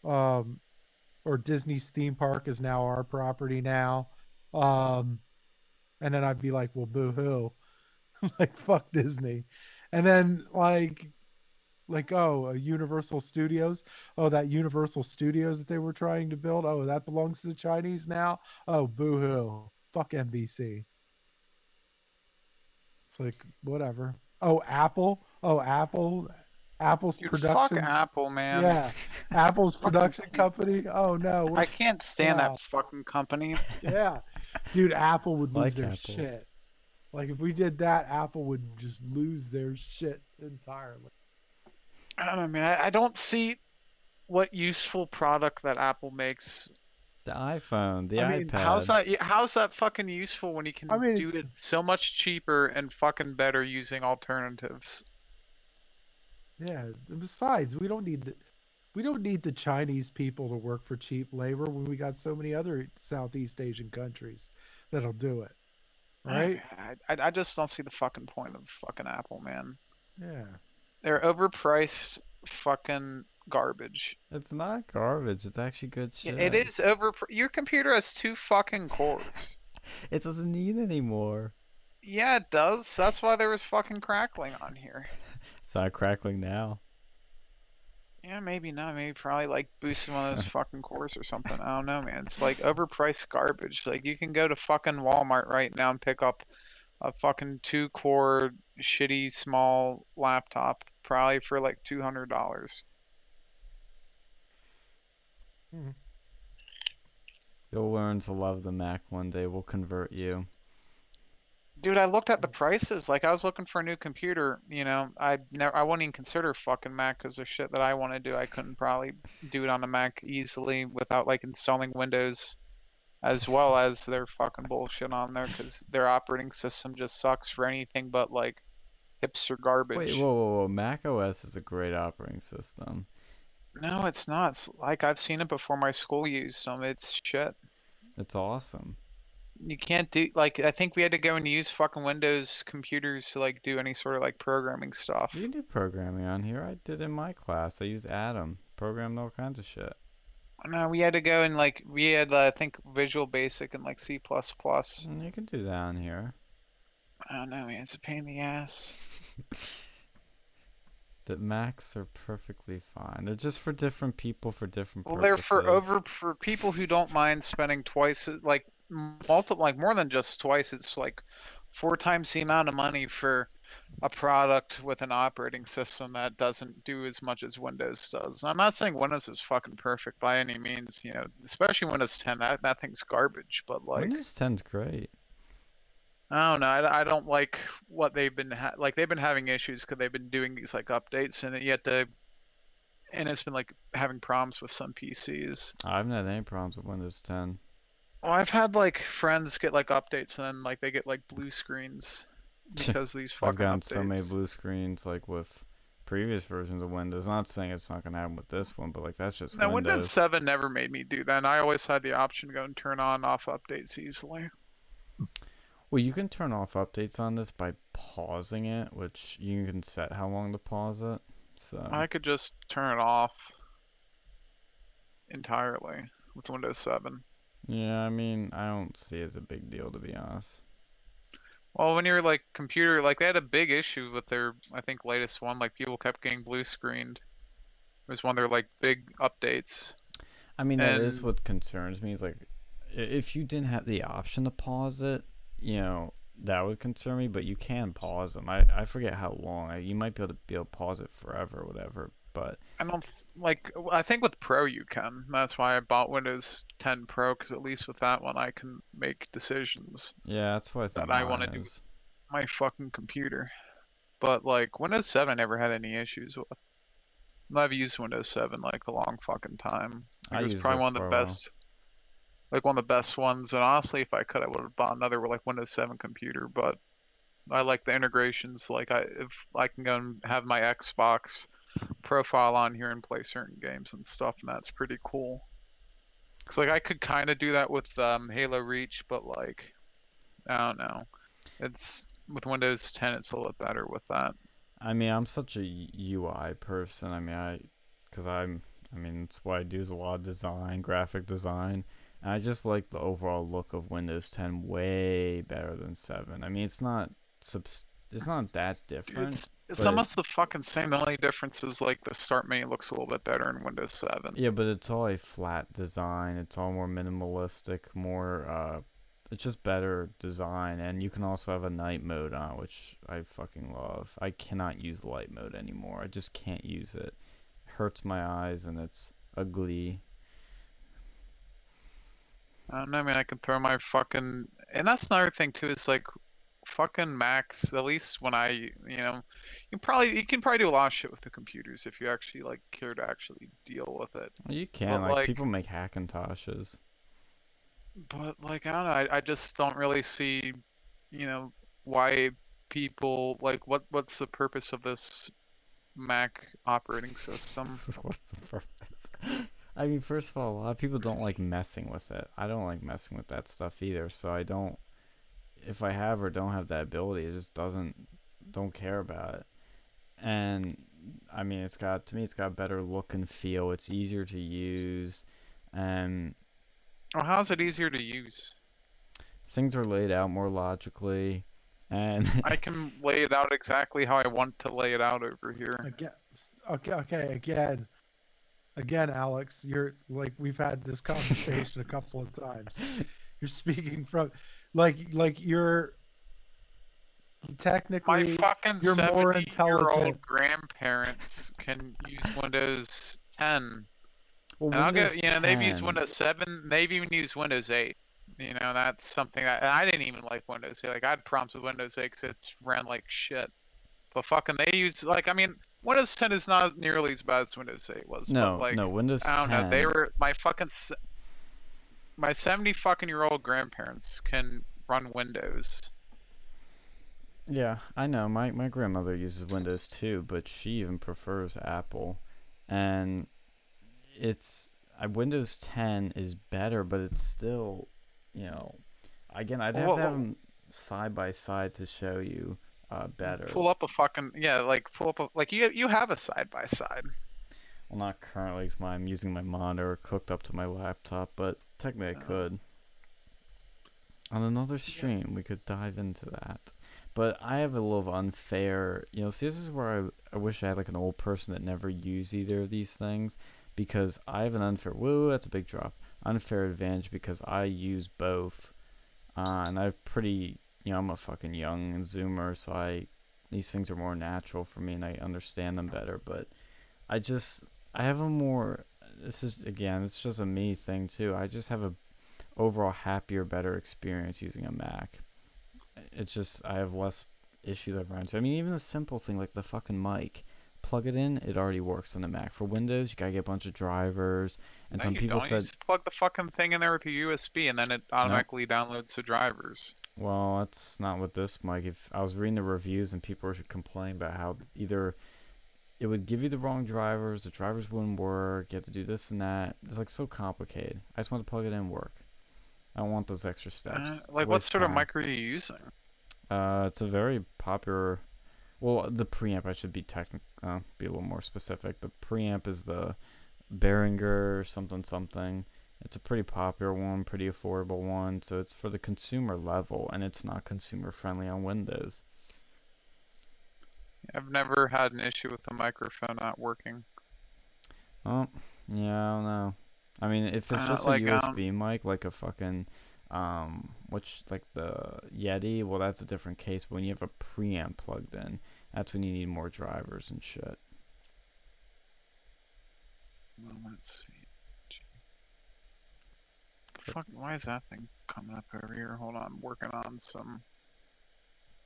or Disney's theme park is now our property now. And then I'd be like, well, boo-hoo. Like, fuck Disney. And then oh, Universal Studios. Oh, that Universal Studios that they were trying to build. Oh, that belongs to the Chinese now. Oh, boo-hoo. Fuck NBC. It's like, whatever. Oh, Apple. Oh, Apple's Dude, production. fuck Apple, man. Yeah, Apple's production company. Oh no, I can't stand that fucking company. Yeah, dude, Apple would lose Like their Apple. shit. Like, if we did that, Apple would just lose their shit entirely. I don't know, man. I don't see what useful product that Apple makes. The iPhone, the I mean, iPad. How's that fucking useful when you can do it so much cheaper and fucking better using alternatives? Yeah. Besides, we don't need the Chinese people to work for cheap labor when we got so many other Southeast Asian countries that'll do it. Right? I just don't see the fucking point of fucking Apple, man. Yeah. They're overpriced fucking garbage. It's not garbage. It's actually good shit. It is your computer has 2 fucking cores. It doesn't need anymore. Yeah, it does. That's why there was fucking crackling on here. It's not crackling now. Yeah, maybe not. Maybe probably like boosting one of those fucking cores or something. I don't know, man. It's like overpriced garbage. Like, you can go to fucking Walmart right now and pick up a fucking 2-core shitty small laptop, probably for like $200. You'll learn to love the Mac one day. We'll convert you. Dude, I looked at the prices. Like, I was looking for a new computer. I wouldn't even consider fucking Mac because there's shit that I want to do. I couldn't probably do it on a Mac easily without like installing Windows, as well as their fucking bullshit on there because their operating system just sucks for anything but like hipster garbage. Wait, whoa. Mac OS is a great operating system. No, it's not. It's like I've seen it before. My school used them. It's shit. It's awesome. You can't do like I think we had to go and use fucking Windows computers to like do any sort of like programming stuff. You can do programming on here. I did in my class. I used Atom. Programmed all kinds of shit. No, we had to go and like we had I think Visual Basic and like C++. You can do that on here. I don't know, man. It's a pain in the ass. The Macs are perfectly fine. They're just for different people for different Well, purposes. they're for people who don't mind spending twice like more than just twice. It's like 4 times the amount of money for a product with an operating system that doesn't do as much as Windows does. I'm not saying Windows is fucking perfect by any means, especially Windows 10. That thing's garbage, but like Windows 10's great. I don't know. I don't like what they've been they've been having issues because they've been doing these like updates and it's been like having problems with some PCs. I haven't had any problems with Windows 10. Well, I've had like friends get like updates and then like they get like blue screens because of these fucking I've gotten updates. so many blue screens like with previous versions of Windows. Not saying it's not gonna happen with this one, but like that's just No, Windows. Windows 7 never made me do that. And I always had the option to go and turn on off updates easily. Well, you can turn off updates on this by pausing it, which you can set how long to pause it. So I could just turn it off entirely with Windows 7. yeah, I mean, I don't see it as a big deal to be honest. Well, when you're like computer, like they had a big issue with their, I think, latest one. Like people kept getting blue screened. It was one of their like big updates. I mean, that is what concerns me. Is like, if you didn't have the option to pause it, that would concern me. But you can pause them. I forget how long. You might be able to pause it forever or whatever. But I don't like. I think with Pro you can. That's why I bought Windows 10 Pro because at least with that one I can make decisions. Yeah, that's what I think. That I want to do with my fucking computer. But like Windows 7, I never had any issues with. I've used Windows 7 like a long fucking time. It was probably one of the best. Like one of the best ones. And honestly, if I could, I would have bought another like Windows 7 computer. But I like the integrations. Like if I can go and have my Xbox profile on here and play certain games and stuff, and that's pretty cool. Cause like I could kind of do that with Halo Reach, but like I don't know. It's with Windows 10, it's a little bit better with that. I mean, I'm such a UI person. I mean, that's what I do is a lot of design, graphic design. And I just like the overall look of Windows 10 way better than 7. I mean, it's not that different. It's almost the fucking same. The only difference is like the start menu looks a little bit better in Windows 7. Yeah, but it's all a flat design. It's all more minimalistic, it's just better design, and you can also have a night mode on, which I fucking love. I cannot use light mode anymore. I just can't use it. It hurts my eyes, and it's ugly. I don't know, man. I can throw my fucking... And that's another thing, too, is like fucking Macs, at least when you can probably do a lot of shit with the computers if you actually like care to actually deal with it. Well, you can. Like people make Hackintoshes. But like I don't know, I just don't really see, why people like what's the purpose of this Mac operating system? What's the purpose? I mean, first of all, a lot of people don't like messing with it. I don't like messing with that stuff either, so I don't. If I have or don't have that ability, it just don't care about it. And I mean, it's got a better look and feel. It's easier to use, and well, how is it easier to use? Things are laid out more logically, and I can lay it out exactly how I want to lay it out over here. Again, Alex, you're like we've had this conversation a couple of times. You're speaking from like you're technically my fucking you're more intelligent. Grandparents can use Windows 10. Well, and I'll get they've used Windows 7. They've even used Windows 8. You know, that's something that, and I didn't even like Windows 8. Like, I had problems with Windows 8 because it ran like shit. But fucking they use, like, I mean, Windows 10 is not nearly as bad as Windows 8 was, but No, like, no, Windows I don't know, they 10. were, my 70 fucking year old grandparents can run Windows. Yeah, I know. My grandmother uses Windows too, but she even prefers Apple. And it's Windows 10 is better, but it's still, you know, again, I'd have to have them side by side to show you better. Pull up a fucking, yeah, like pull up a, like you have a side by side. Well, not currently, because I'm using my monitor hooked up to my laptop, but technically I could. On another stream, we could dive into that. But I have a little unfair, see, this is where I wish I had like an old person that never used either of these things, because I have an unfair, whoa, that's a big drop, unfair advantage because I use both. And I've pretty, I'm a fucking young zoomer, so these things are more natural for me and I understand them better. But I have a more, this is, again, it's just a me thing too. I just have a overall happier, better experience using a Mac. It's just, I have less issues I've run into. I mean, even a simple thing like the fucking mic. Plug it in, it already works on the Mac. For Windows, you gotta get a bunch of drivers. And some people said, you just plug the fucking thing in there with your USB, and then it automatically downloads the drivers. Well, that's not with this mic. If I was reading the reviews and people were complaining about how either it would give you the wrong drivers, the drivers wouldn't work, you have to do this and that. It's like so complicated. I just want to plug it in and work. I don't want those extra steps. Like, what sort of mic are you using? It's a very popular. Well, the preamp, I should be be a little more specific. The preamp is the Behringer something something. It's a pretty popular one, pretty affordable one. So it's for the consumer level, and it's not consumer friendly on Windows. I've never had an issue with the microphone not working. Oh, yeah, I don't know. I mean, if it's just a USB mic, like a fucking, like the Yeti, well, that's a different case. But when you have a preamp plugged in, that's when you need more drivers and shit. Well, let's see. Fuck, why is that thing coming up over here? Hold on, I'm working on some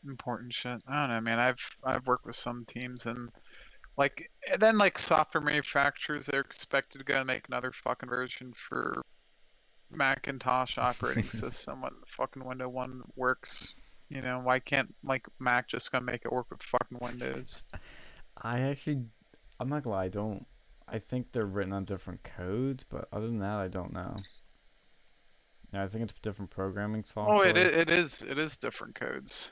important shit. I don't know, man. I've worked with some teams and then software manufacturers, they're expected to go and make another fucking version for Macintosh operating system when fucking Windows 1 works. Why can't Mac just gonna make it work with fucking Windows? I'm not gonna lie, I think they're written on different codes, but other than that, I don't know. Yeah, I think it's different programming software. Oh, it is different codes.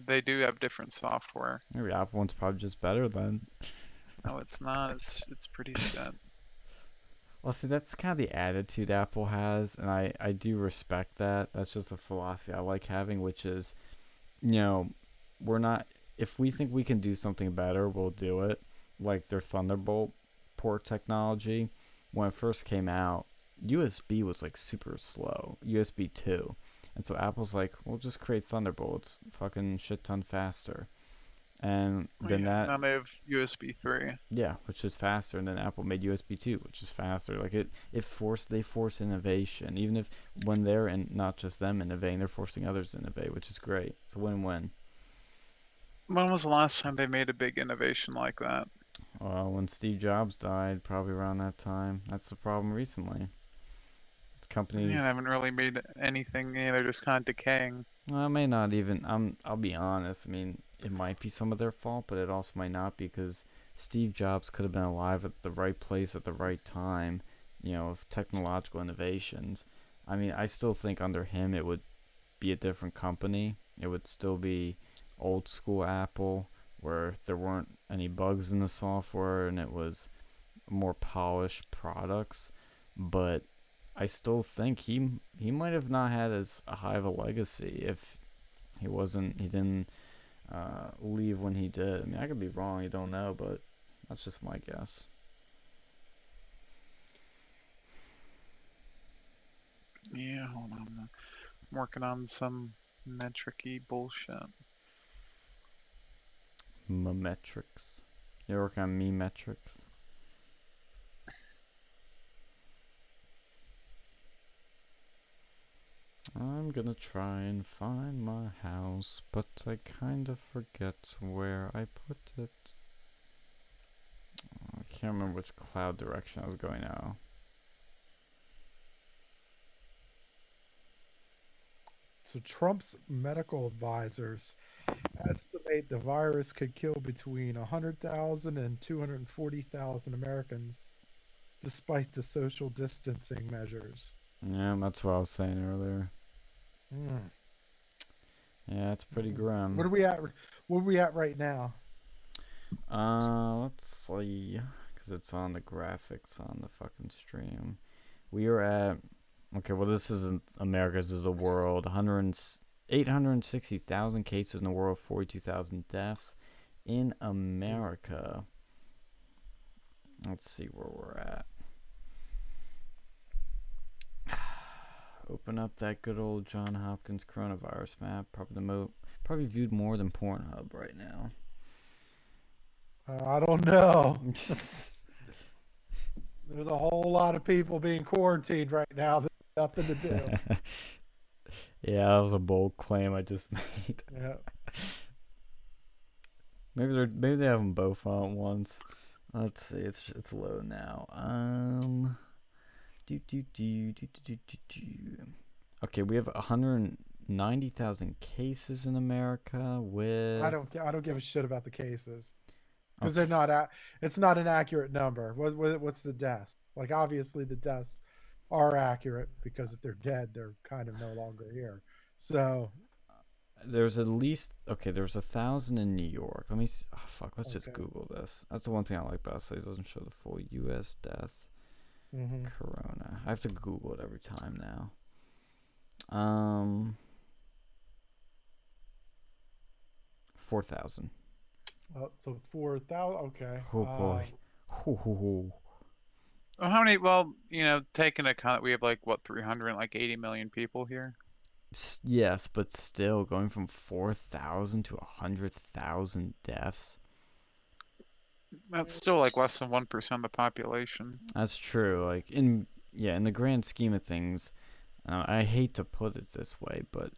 They do have different software. Maybe Apple one's probably just better then. No, it's not. It's pretty shit. Well, see, that's kind of the attitude Apple has, and I do respect that. That's just a philosophy I like having, which is, we're not, if we think we can do something better, we'll do it. Like their Thunderbolt port technology, when it first came out, USB was like super slow, USB 2. And so Apple's like, we'll just create Thunderbolt. It's fucking shit ton faster. And then now they have USB 3. Yeah, which is faster. And then Apple made USB 2, which is faster. Like they force innovation. Even if when they're not just them innovating, they're forcing others to innovate, which is great. It's a win-win. When was the last time they made a big innovation like that? When Steve Jobs died, probably around that time. That's the problem recently. Companies. Yeah, they haven't really made anything. They're just kind of decaying. Well, it may not even. I'll be honest. I mean, it might be some of their fault, but it also might not, because Steve Jobs could have been alive at the right place at the right time. Of technological innovations. I mean, I still think under him it would be a different company. It would still be old school Apple, where there weren't any bugs in the software and it was more polished products. But I still think he might have not had as high of a legacy if he didn't leave when he did. I mean, I could be wrong, I don't know, but that's just my guess. Yeah, hold on. I'm working on some metric-y bullshit. Metrics. You're working on metrics? I'm gonna try and find my house, but I kind of forget where I put it. I can't remember which cloud direction I was going now. So Trump's medical advisors estimate the virus could kill between 100,000 and 240,000 Americans, despite the social distancing measures. Yeah, that's what I was saying earlier. Mm. Yeah, it's pretty grim. What are we at? Where are we at right now? Let's see, because it's on the graphics on the fucking stream. We are at, okay, well, this isn't America, this is the world. 860,000 cases in the world, 42,000 deaths in America. Let's see where we're at. Open up that good old John Hopkins coronavirus map. Probably viewed more than Pornhub right now. I don't know. There's a whole lot of people being quarantined right now. There's nothing to do. Yeah, that was a bold claim I just made. Yeah. Maybe they have them both on at once. Let's see. It's low now. Okay, we have 190,000 cases in America with. I don't give a shit about the cases because they're not. It's not an accurate number. What's the deaths? Like obviously the deaths are accurate because if they're dead, they're kind of no longer here. So there's at least there's 1,000 in New York. Let me see. Oh, fuck. Let's just Google this. That's the one thing I like about it. It doesn't show the full U.S. death. Corona. I have to Google it every time now. 4,000. So 4,000. Okay. Oh boy. How many? Well, take into account that we have 380 million people here. Yes, but still going from 4,000 to 100,000 deaths. That's still less than 1% of the population. That's true. In the grand scheme of things, I hate to put it this way, but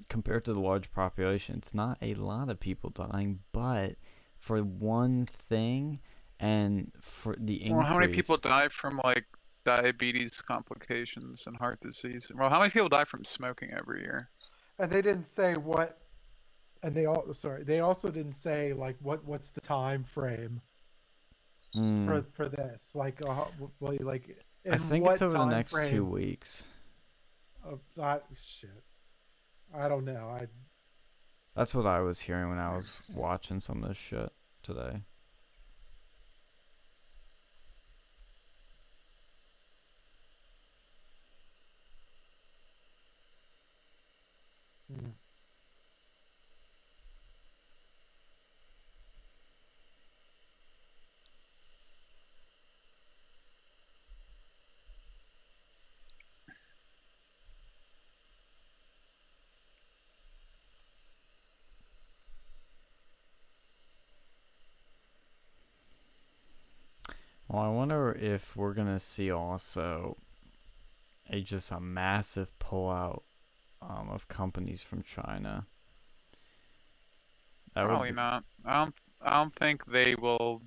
compared to the large population, it's not a lot of people dying. But for one thing, and for the increase. Well, how many people die from diabetes complications and heart disease? Well, how many people die from smoking every year? And they didn't say what. And they also didn't say what's the time frame for this. I think it's over the next 2 weeks. Shit. I don't know. That's what I was hearing when I was watching some of this shit today. Well, I wonder if we're gonna see also just a massive pullout of companies from China. Probably not. I don't think they will.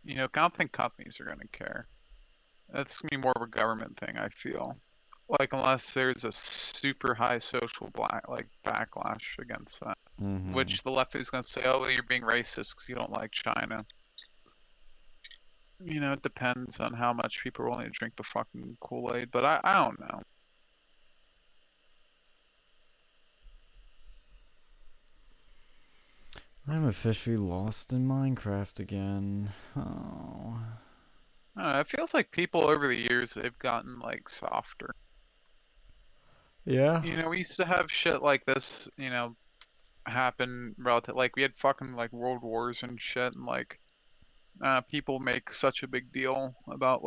I don't think companies are gonna care. That's gonna be more of a government thing, I feel. Unless there's a super high social backlash against that, which the left is gonna say, "Oh, you're being racist because you don't like China." It depends on how much people are willing to drink the fucking Kool-Aid, but I don't know. I'm officially lost in Minecraft again. Oh. I don't know, it feels like people over the years, they've gotten softer. Yeah. We used to have shit like this, happen relative. We had fucking world wars and shit, and people make such a big deal about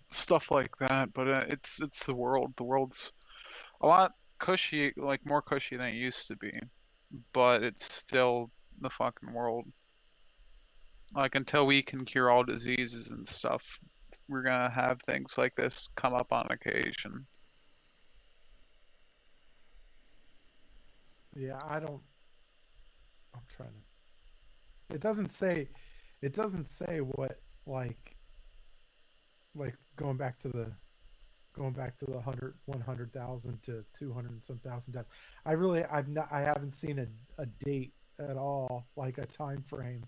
stuff like that. But it's the world. The world's a lot cushy, more cushy than it used to be. But it's still the fucking world. Until we can cure all diseases and stuff, we're gonna have things like this come up on occasion. Yeah, I'm trying to. It doesn't say. It doesn't say what like going back to the 100,000 to 200 and some thousand deaths. I haven't seen a date at all, like a time frame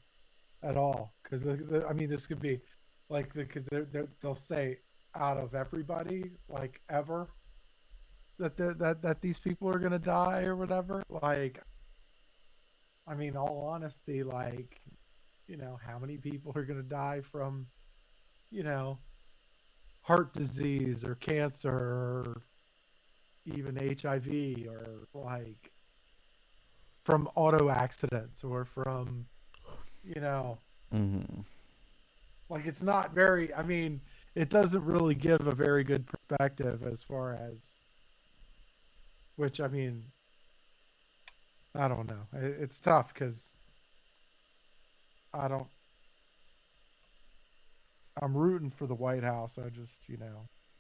at all, because I mean this could be like because they'll say out of everybody like ever that these people are gonna die or whatever. Like, I mean, all honesty, like, how many people are gonna die from, heart disease or cancer or even HIV, or like from auto accidents, or from, Mm-hmm. like, it's not very, I mean, it doesn't really give a very good perspective as far as, which, I mean, I don't know. It's tough because I don't, I'm rooting for the White House. I just,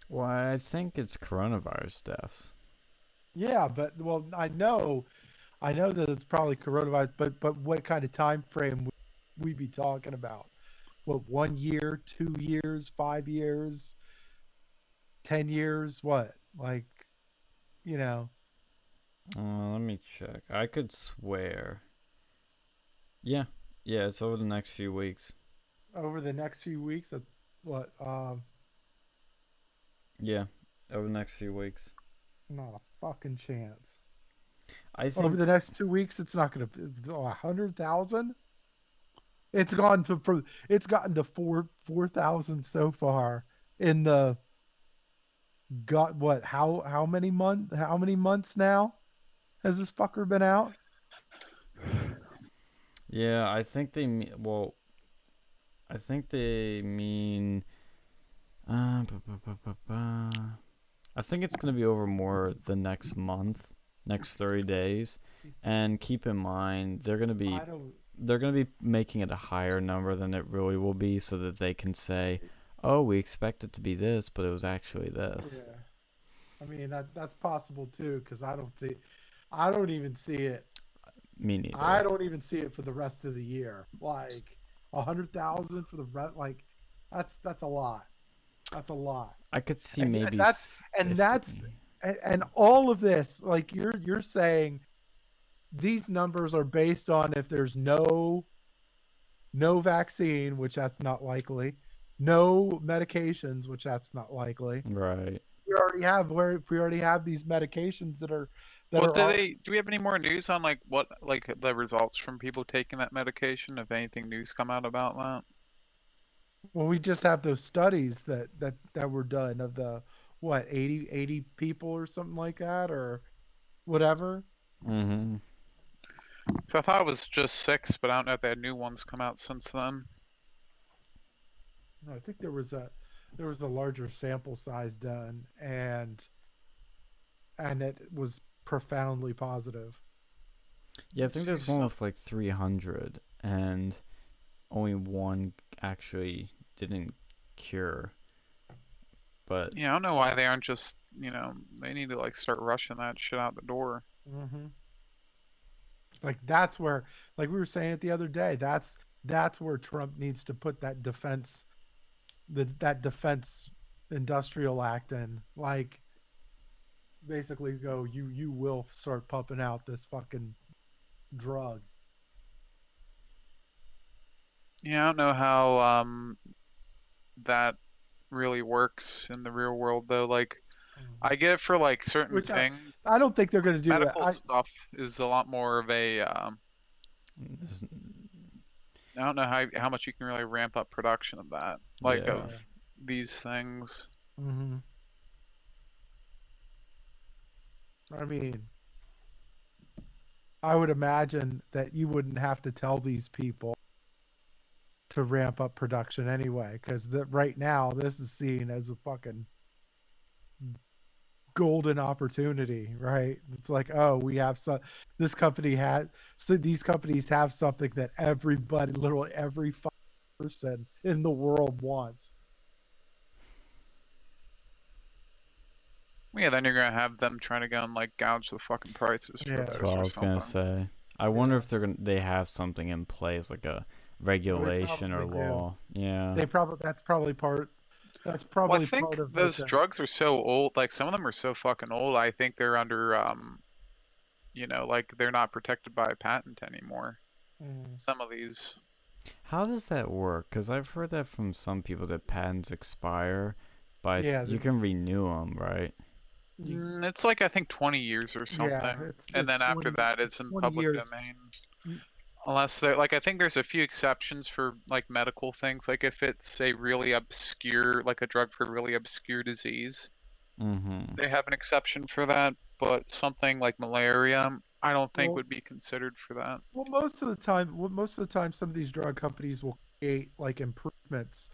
Well, I think it's coronavirus deaths. yeah, but well, I know that it's probably coronavirus, but what kind of time frame would we be talking about? What, 1 year, 2 years, 5 years, 10 years? What, like, you know, Let me check. I could swear. Yeah, yeah, it's over the next few weeks. over the next few weeks? What? Yeah, over the next few weeks. Not a fucking chance. I Over think. the next 2 weeks, it's not going to 100,000. It's gone from it's gotten to 4,000 so far in the got what? How many months now has this fucker been out? Yeah, I think they mean. Well, I think they mean. I think it's gonna be over more the next month, next 30 days, and keep in mind they're gonna be making it a higher number than it really will be, so that they can say, "Oh, we expect it to be this, but it was actually this." Yeah, I mean that's possible too, because I don't even see it. Me neither. I don't even see it for the rest of the year. Like 100,000 for the rest, like that's a lot. That's a lot. I could see And maybe. that's 50. and all of this, like you're saying, these numbers are based on if there's no vaccine, which that's not likely, no medications, which that's not likely. Right. We already have these medications that are What do we have any more news on like what like the results from people taking that medication? If anything news come out about that? well, we just have those studies that were done of the what 80 people or something like that, or whatever. Mm-hmm. So I thought it was just 6, but I don't know if they had new ones come out since then. No, I think there was a larger sample size done, and it was profoundly positive. Yeah, I think there's one with like 300, and only one actually didn't cure. But yeah, I don't know why they aren't just they need to like start rushing that shit out the door. Mm-hmm. Like that's where, like we were saying it the other day, that's where Trump needs to put that defense industrial act in. Like, basically go, you will start pumping out this fucking drug. Yeah, I don't know how that really works in the real world though. Like I get it for like certain things. I don't think they're going to do medical it. Stuff is a lot more of a I don't know how much you can really ramp up production of that, like of these things. Mm-hmm. I mean, I would imagine that you wouldn't have to tell these people to ramp up production anyway, because right now this is seen as a fucking golden opportunity, right? It's like, oh, we have these companies have something that everybody, literally every person in the world wants. Yeah, then you're gonna have them trying to go and like gouge the fucking prices for Yeah. That's those what I or was gonna something. say. I wonder Yeah. if they have something in place, like a They regulation or probably do. law. Yeah. That's probably part. That's Well, I probably part think of what those the. drugs are so old. Like some of them are so fucking old. I think they're under like they're not protected by a patent anymore. Mm. Some of these. How does that work? Because I've heard that from some people that patents expire, but Yeah. you can renew them, right? It's like I think 20 years or Yeah. something, and It's then after 20. that, It's it's in 20 public years. domain. Mm. Unless they're like, I think there's a few exceptions for like medical things, like if it's a really obscure, like a drug for a really obscure disease, Mm-hmm. they have an exception for that. But something like malaria, I don't think Well, would be considered for that. most of the time, some of these drug companies will create like improvements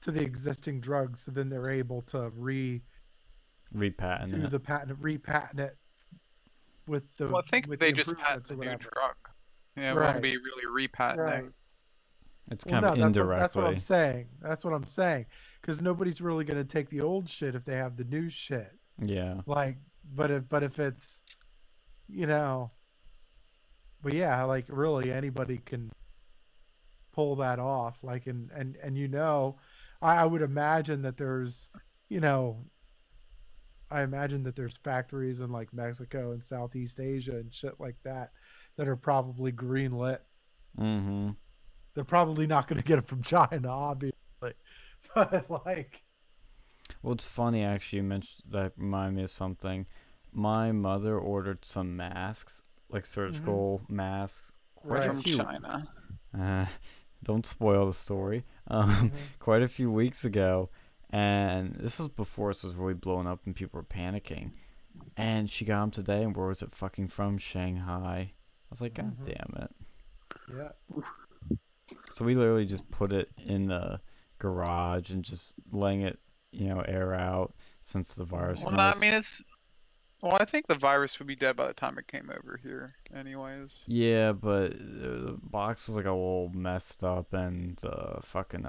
to the existing drugs, so then they're able to Repatent it. repatent it Well, I think with the they just improvements patent or a new whatever. drug. Yeah, it wouldn't Right. be really repatenting. Right. It's Well, kind of no, that's what I'm indirectly. saying. That's what I'm saying. Because nobody's really going to take the old shit if they have the new shit. Yeah. Like, but if it's you know, but yeah, like really anybody can pull that off. Like, and I would imagine that there's, you know, I imagine that there's factories in like Mexico and Southeast Asia and shit like that that are probably green lit. Mm-hmm. They're probably not going to get it from China, obviously, but like, Well, it's funny actually. You mentioned that reminded me of something. My mother ordered some masks, like mhm, surgical masks, quite a right, From few. China. Uh, don't spoil the story. hmm, Quite a few weeks ago, and this was before this was really blowing up and people were panicking. And she got them today, and where was it fucking from? Shanghai. I was like, God hmm, damn it. yeah, So we literally just put it in the garage and just letting it, air out since the virus hmm, Well, can no, I always. mean it's. Well, I think the virus would be dead by the time it came over here, anyways. Yeah, but the box was like a little messed up, and the fucking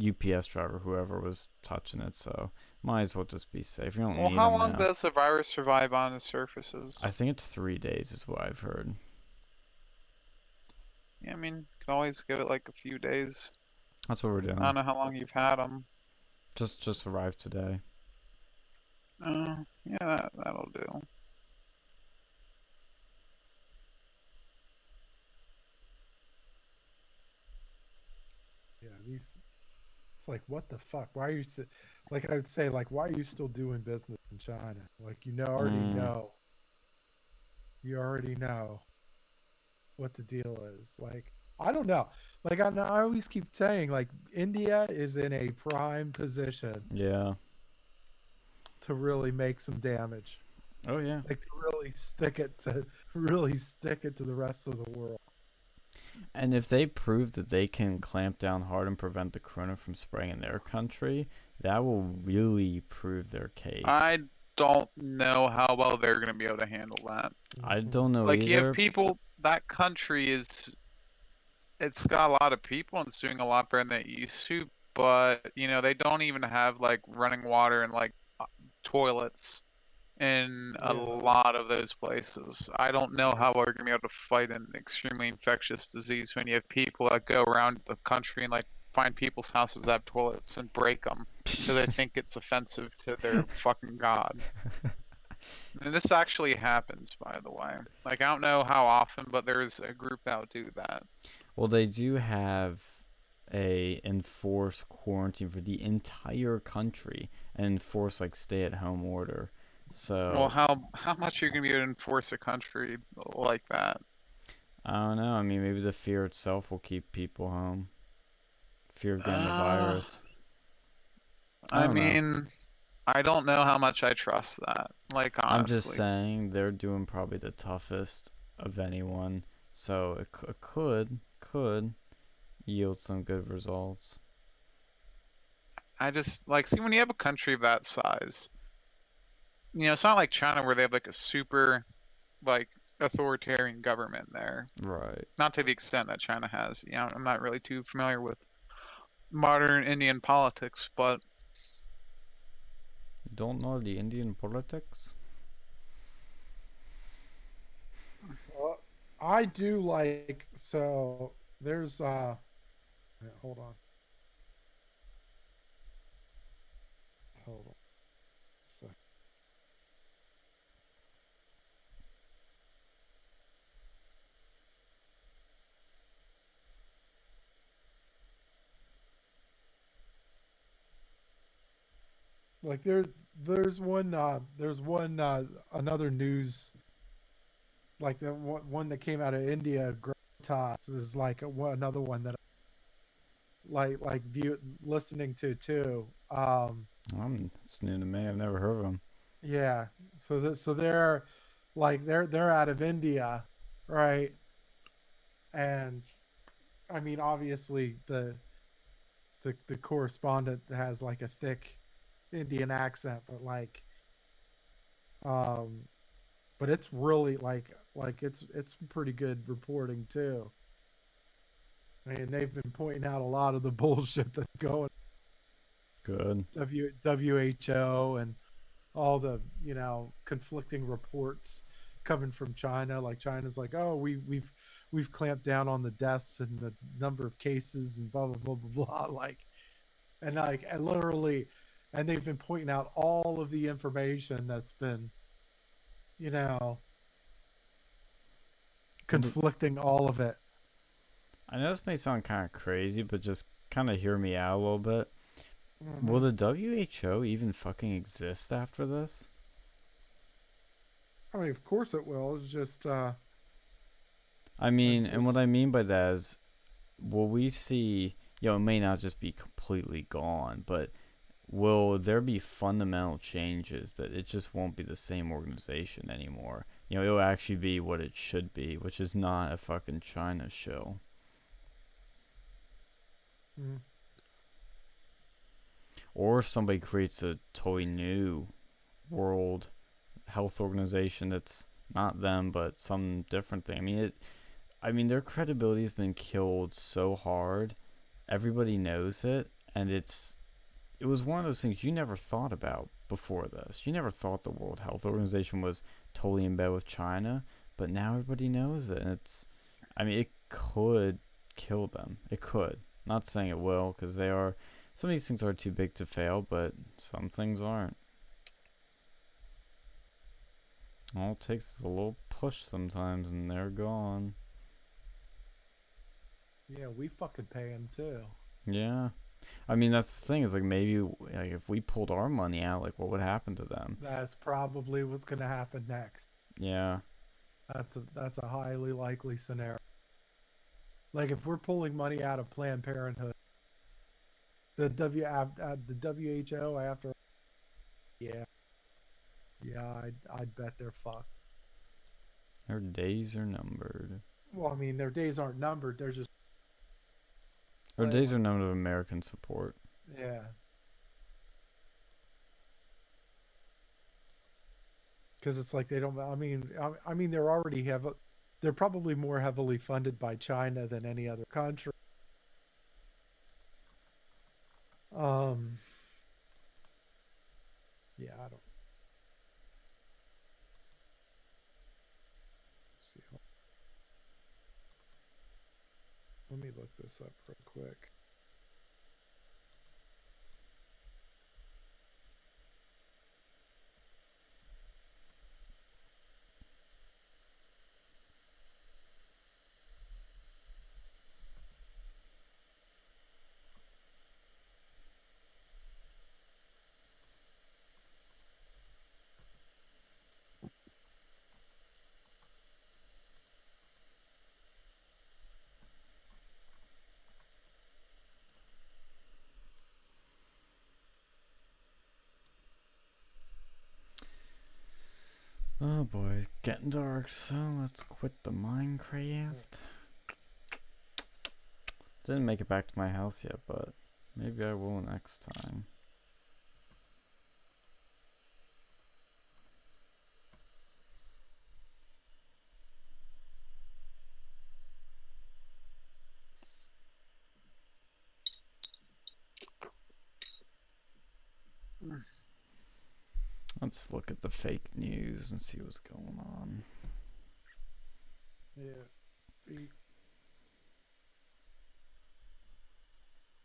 UPS driver, whoever was touching it, so might as well just be safe. You don't Well, need how them long now. does the virus survive on the surfaces? I think it's 3 days, is what I've heard. Yeah, I mean, you can always give it like a few days. That's what we're I doing. don't know how long you've had them. Just arrived today. Yeah, that'll do. yeah. These, it's like, what the fuck? Why are you, like, I would say, like, why are you still doing business in China? Like, Mm, you already know what the deal is. Like, I don't know. Like, I always keep saying, like, India is in a prime position yeah. to really make some damage. Oh yeah. Like, to really stick it to the rest of the world. And if they prove that they can clamp down hard and prevent the corona from spreading in their country, that will really prove their case. I don't know how well they're gonna be able to handle that. I Mhm. don't know Like, you have either. people. That country it's got a lot of people and it's doing a lot better than it used to. But they don't even have like running water and like toilets in a Yeah. lot of those places. I don't know how we're gonna be able to fight an extremely infectious disease when you have people that go around the country and like find people's houses that have toilets and break them because they think it's offensive to their fucking god. And this actually happens, by the way. Like, I don't know how often, but there's a group that will do that. Well, they do have a enforced quarantine for the entire country and enforce like stay-at-home order. Well, So how much are you gonna be able to enforce a country like that? I don't know. I mean, maybe the fear itself will keep people home. Fear of getting the Uh, virus. I I don't know. mean, I don't know how much I trust that. Like, I'm just honestly. saying they're doing probably the toughest of anyone, so it could yield some good results. I just like see when you have a country of that size, it's not like China where they have like a super like authoritarian government there. Right. Not to the extent that China has. I'm not really too familiar with modern Indian politics, but Don't know the Indian politics? I do like, so there's hold on. Hold on. So like there's one another news, like the one that came out of India, Gravitas, is like another one that like view listening to too. It's new to me. I've never heard of them. Yeah. So they're like they're out of India, right? And I mean, obviously the correspondent has like a thick Indian accent, but like but it's really like it's pretty good reporting too. I mean, they've been pointing out a lot of the bullshit that's going Good. WHO and all the, you know, conflicting reports coming from China. Like China's like, oh, we've clamped down on the deaths and the number of cases and blah blah blah blah blah. Like and literally, and they've been pointing out all of the information that's been, you know, conflicting all of it. I know this may sound kind of crazy, but just kind of hear me out a little bit. Mm-hmm. Will the WHO even fucking exist after this? I mean, of course it will. It's just I mean, and what I mean by that is, will we see, it may not just be completely gone, but will there be fundamental changes that it just won't be the same organization anymore? It'll actually be what it should be, which is not a fucking China show. mm-hmm. Or somebody creates a totally new world health organization that's not them, but some different thing. I mean, their credibility has been killed so hard. Everybody knows it, and it was one of those things you never thought about before this. You never thought the World Health Organization was totally in bed with China, but now everybody knows it, and it could kill them. It could. Not saying it will, because some of these things are too big to fail, but some things aren't. All it takes is a little push sometimes, and they're gone. Yeah, we fucking pay them too. Yeah. I mean, that's the thing, is like maybe like if we pulled our money out, like what would happen to them? That's probably what's going to happen next. Yeah. That's a highly likely scenario. Like if we're pulling money out of Planned Parenthood, the WHO after, yeah, I'd bet they're fucked. Their days are numbered. Well, I mean, their days aren't numbered. They're just Their days are numbered of American support. Yeah. Because it's like they don't. I mean, they're probably more heavily funded by China than any other country. Yeah, I don't see. Let me look this up real quick. Oh boy, getting dark, so let's quit the Minecraft. Didn't make it back to my house yet, but maybe I will next time. Let's look at the fake news and see what's going on. Yeah.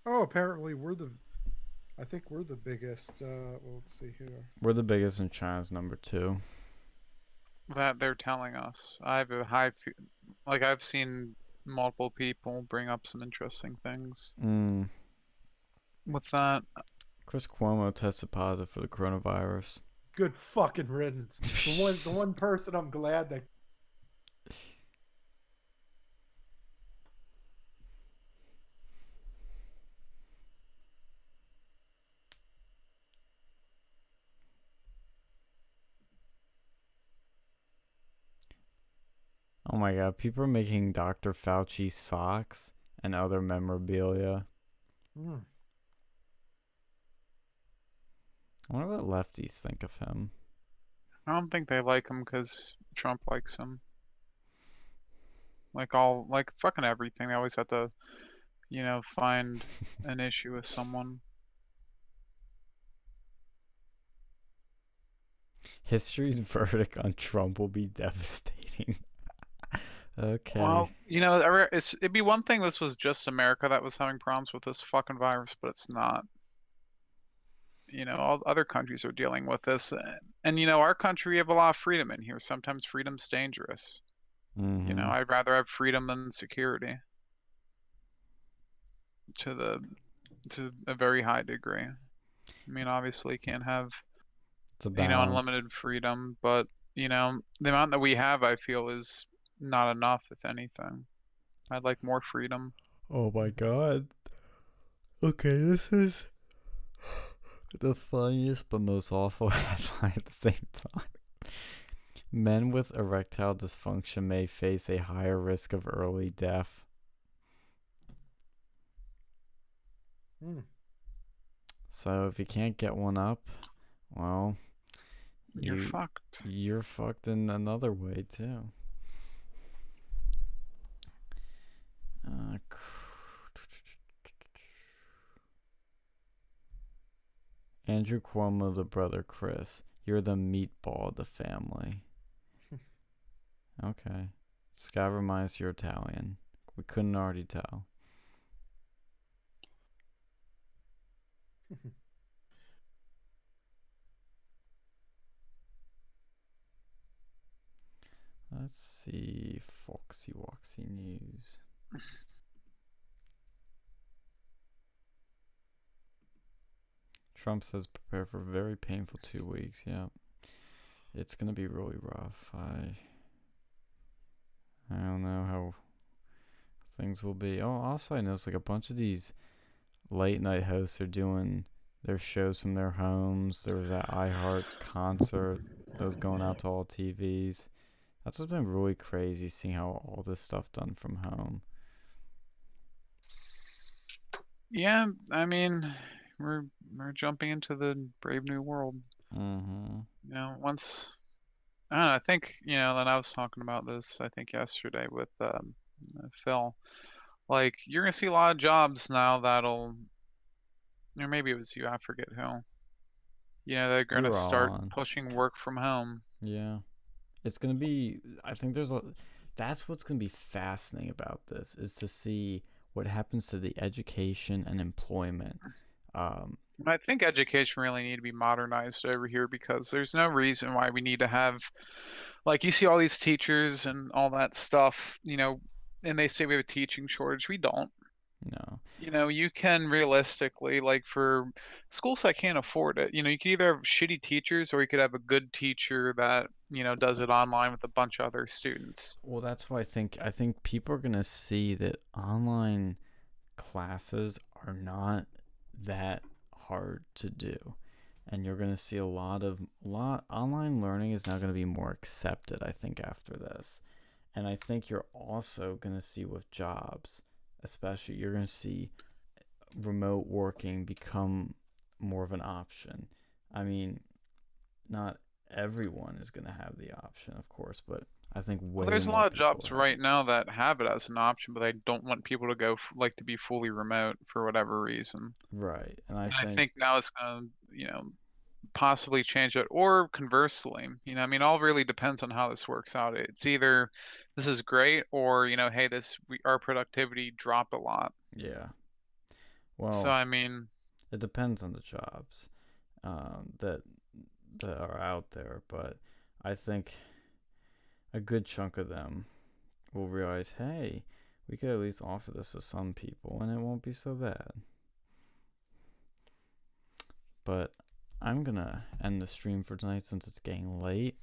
Oh, apparently I think we're the biggest. Well, let's see here. We're the biggest and China's number 2. That they're telling us. I have a high, like I've seen multiple people bring up some interesting things with that. Chris Cuomo tested positive for the coronavirus. Good fucking riddance. The one person I'm glad that. Oh my god, people are making Dr. Fauci socks and other memorabilia. Mm. Hmm. I wonder what lefties think of him. I don't think they like him because Trump likes him. Like fucking everything. They always have to, find an issue with someone. History's verdict on Trump will be devastating. Okay. Well, it'd be one thing this was just America that was having problems with this fucking virus, but it's not. All other countries are dealing with this. And our country, we have a lot of freedom in here. Sometimes freedom's dangerous. I'd rather have freedom than security. To a very high degree. I mean, obviously you can't have, unlimited freedom, but, the amount that we have, I feel, is not enough, if anything. I'd like more freedom. Oh my god. Okay, this is the funniest but most awful headline at the same time. Men with erectile dysfunction may face a higher risk of early death. So if you can't get one up, well, you're fucked. You're fucked in another way too. Andrew Cuomo, the brother Chris. You're the meatball of the family. Okay. Scott reminds you're Italian. We couldn't already tell. Let's see. Foxy Woxy News. Trump says prepare for a very painful 2 weeks. Yeah. It's going to be really rough. I don't know how things will be. Oh, also I noticed like a bunch of these late night hosts are doing their shows from their homes. There was that iHeart concert that was going out to all TVs. That's what's been really crazy, seeing how all this stuff done from home. Yeah, I mean, we're jumping into the brave new world. Once I don't know, I think then I was talking about this I think yesterday with Phil. Like you're gonna see a lot of jobs now that'll, or maybe it was you, I forget who. They're gonna start pushing work from home. Yeah, it's gonna be. I think that's what's gonna be fascinating about this, is to see what happens to the education and employment. I think education really need to be modernized over here, because there's no reason why we need to have, like, you see all these teachers and all that stuff, and they say we have a teaching shortage. We don't. No. You can realistically, like, for schools that can't afford it, you can either have shitty teachers or you could have a good teacher that, does it online with a bunch of other students. Well, that's why I think people are gonna see that online classes are not that hard to do, and you're going to see a lot online learning is now going to be more accepted, I think, after this. And I think you're also going to see with jobs, especially, you're going to see remote working become more of an option. I mean, not everyone is going to have the option, of course, but I think there's a lot of jobs right now that have it as an option, but they don't want people to go to be fully remote for whatever reason. Right, and I think now it's gonna possibly change it, or conversely, you know, I mean, all really depends on how this works out. It's either this is great, or you know, hey, our productivity dropped a lot. Yeah. So Well, I mean, it depends on the jobs that are out there, but I think a good chunk of them will realize, hey, we could at least offer this to some people, and it won't be so bad. But I'm gonna end the stream for tonight since it's getting late.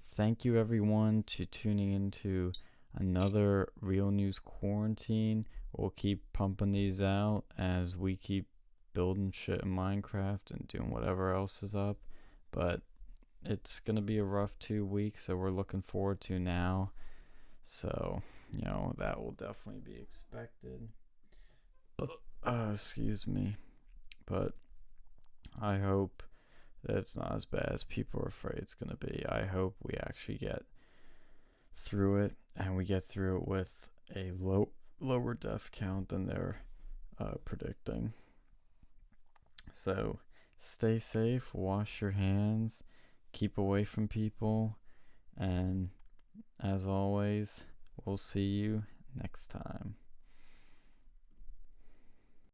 Thank you everyone to tuning into another Real News Quarantine. We'll keep pumping these out as we keep building shit in Minecraft and doing whatever else is up. But it's gonna be a rough 2 weeks, so we're looking forward to now. So, you know, that will definitely be expected. Excuse me. But I hope that it's not as bad as people are afraid it's going to be. I hope we actually get through it, and we get through it with a lower death count than they're predicting. So stay safe, wash your hands, keep away from people, and as always, we'll see you next time.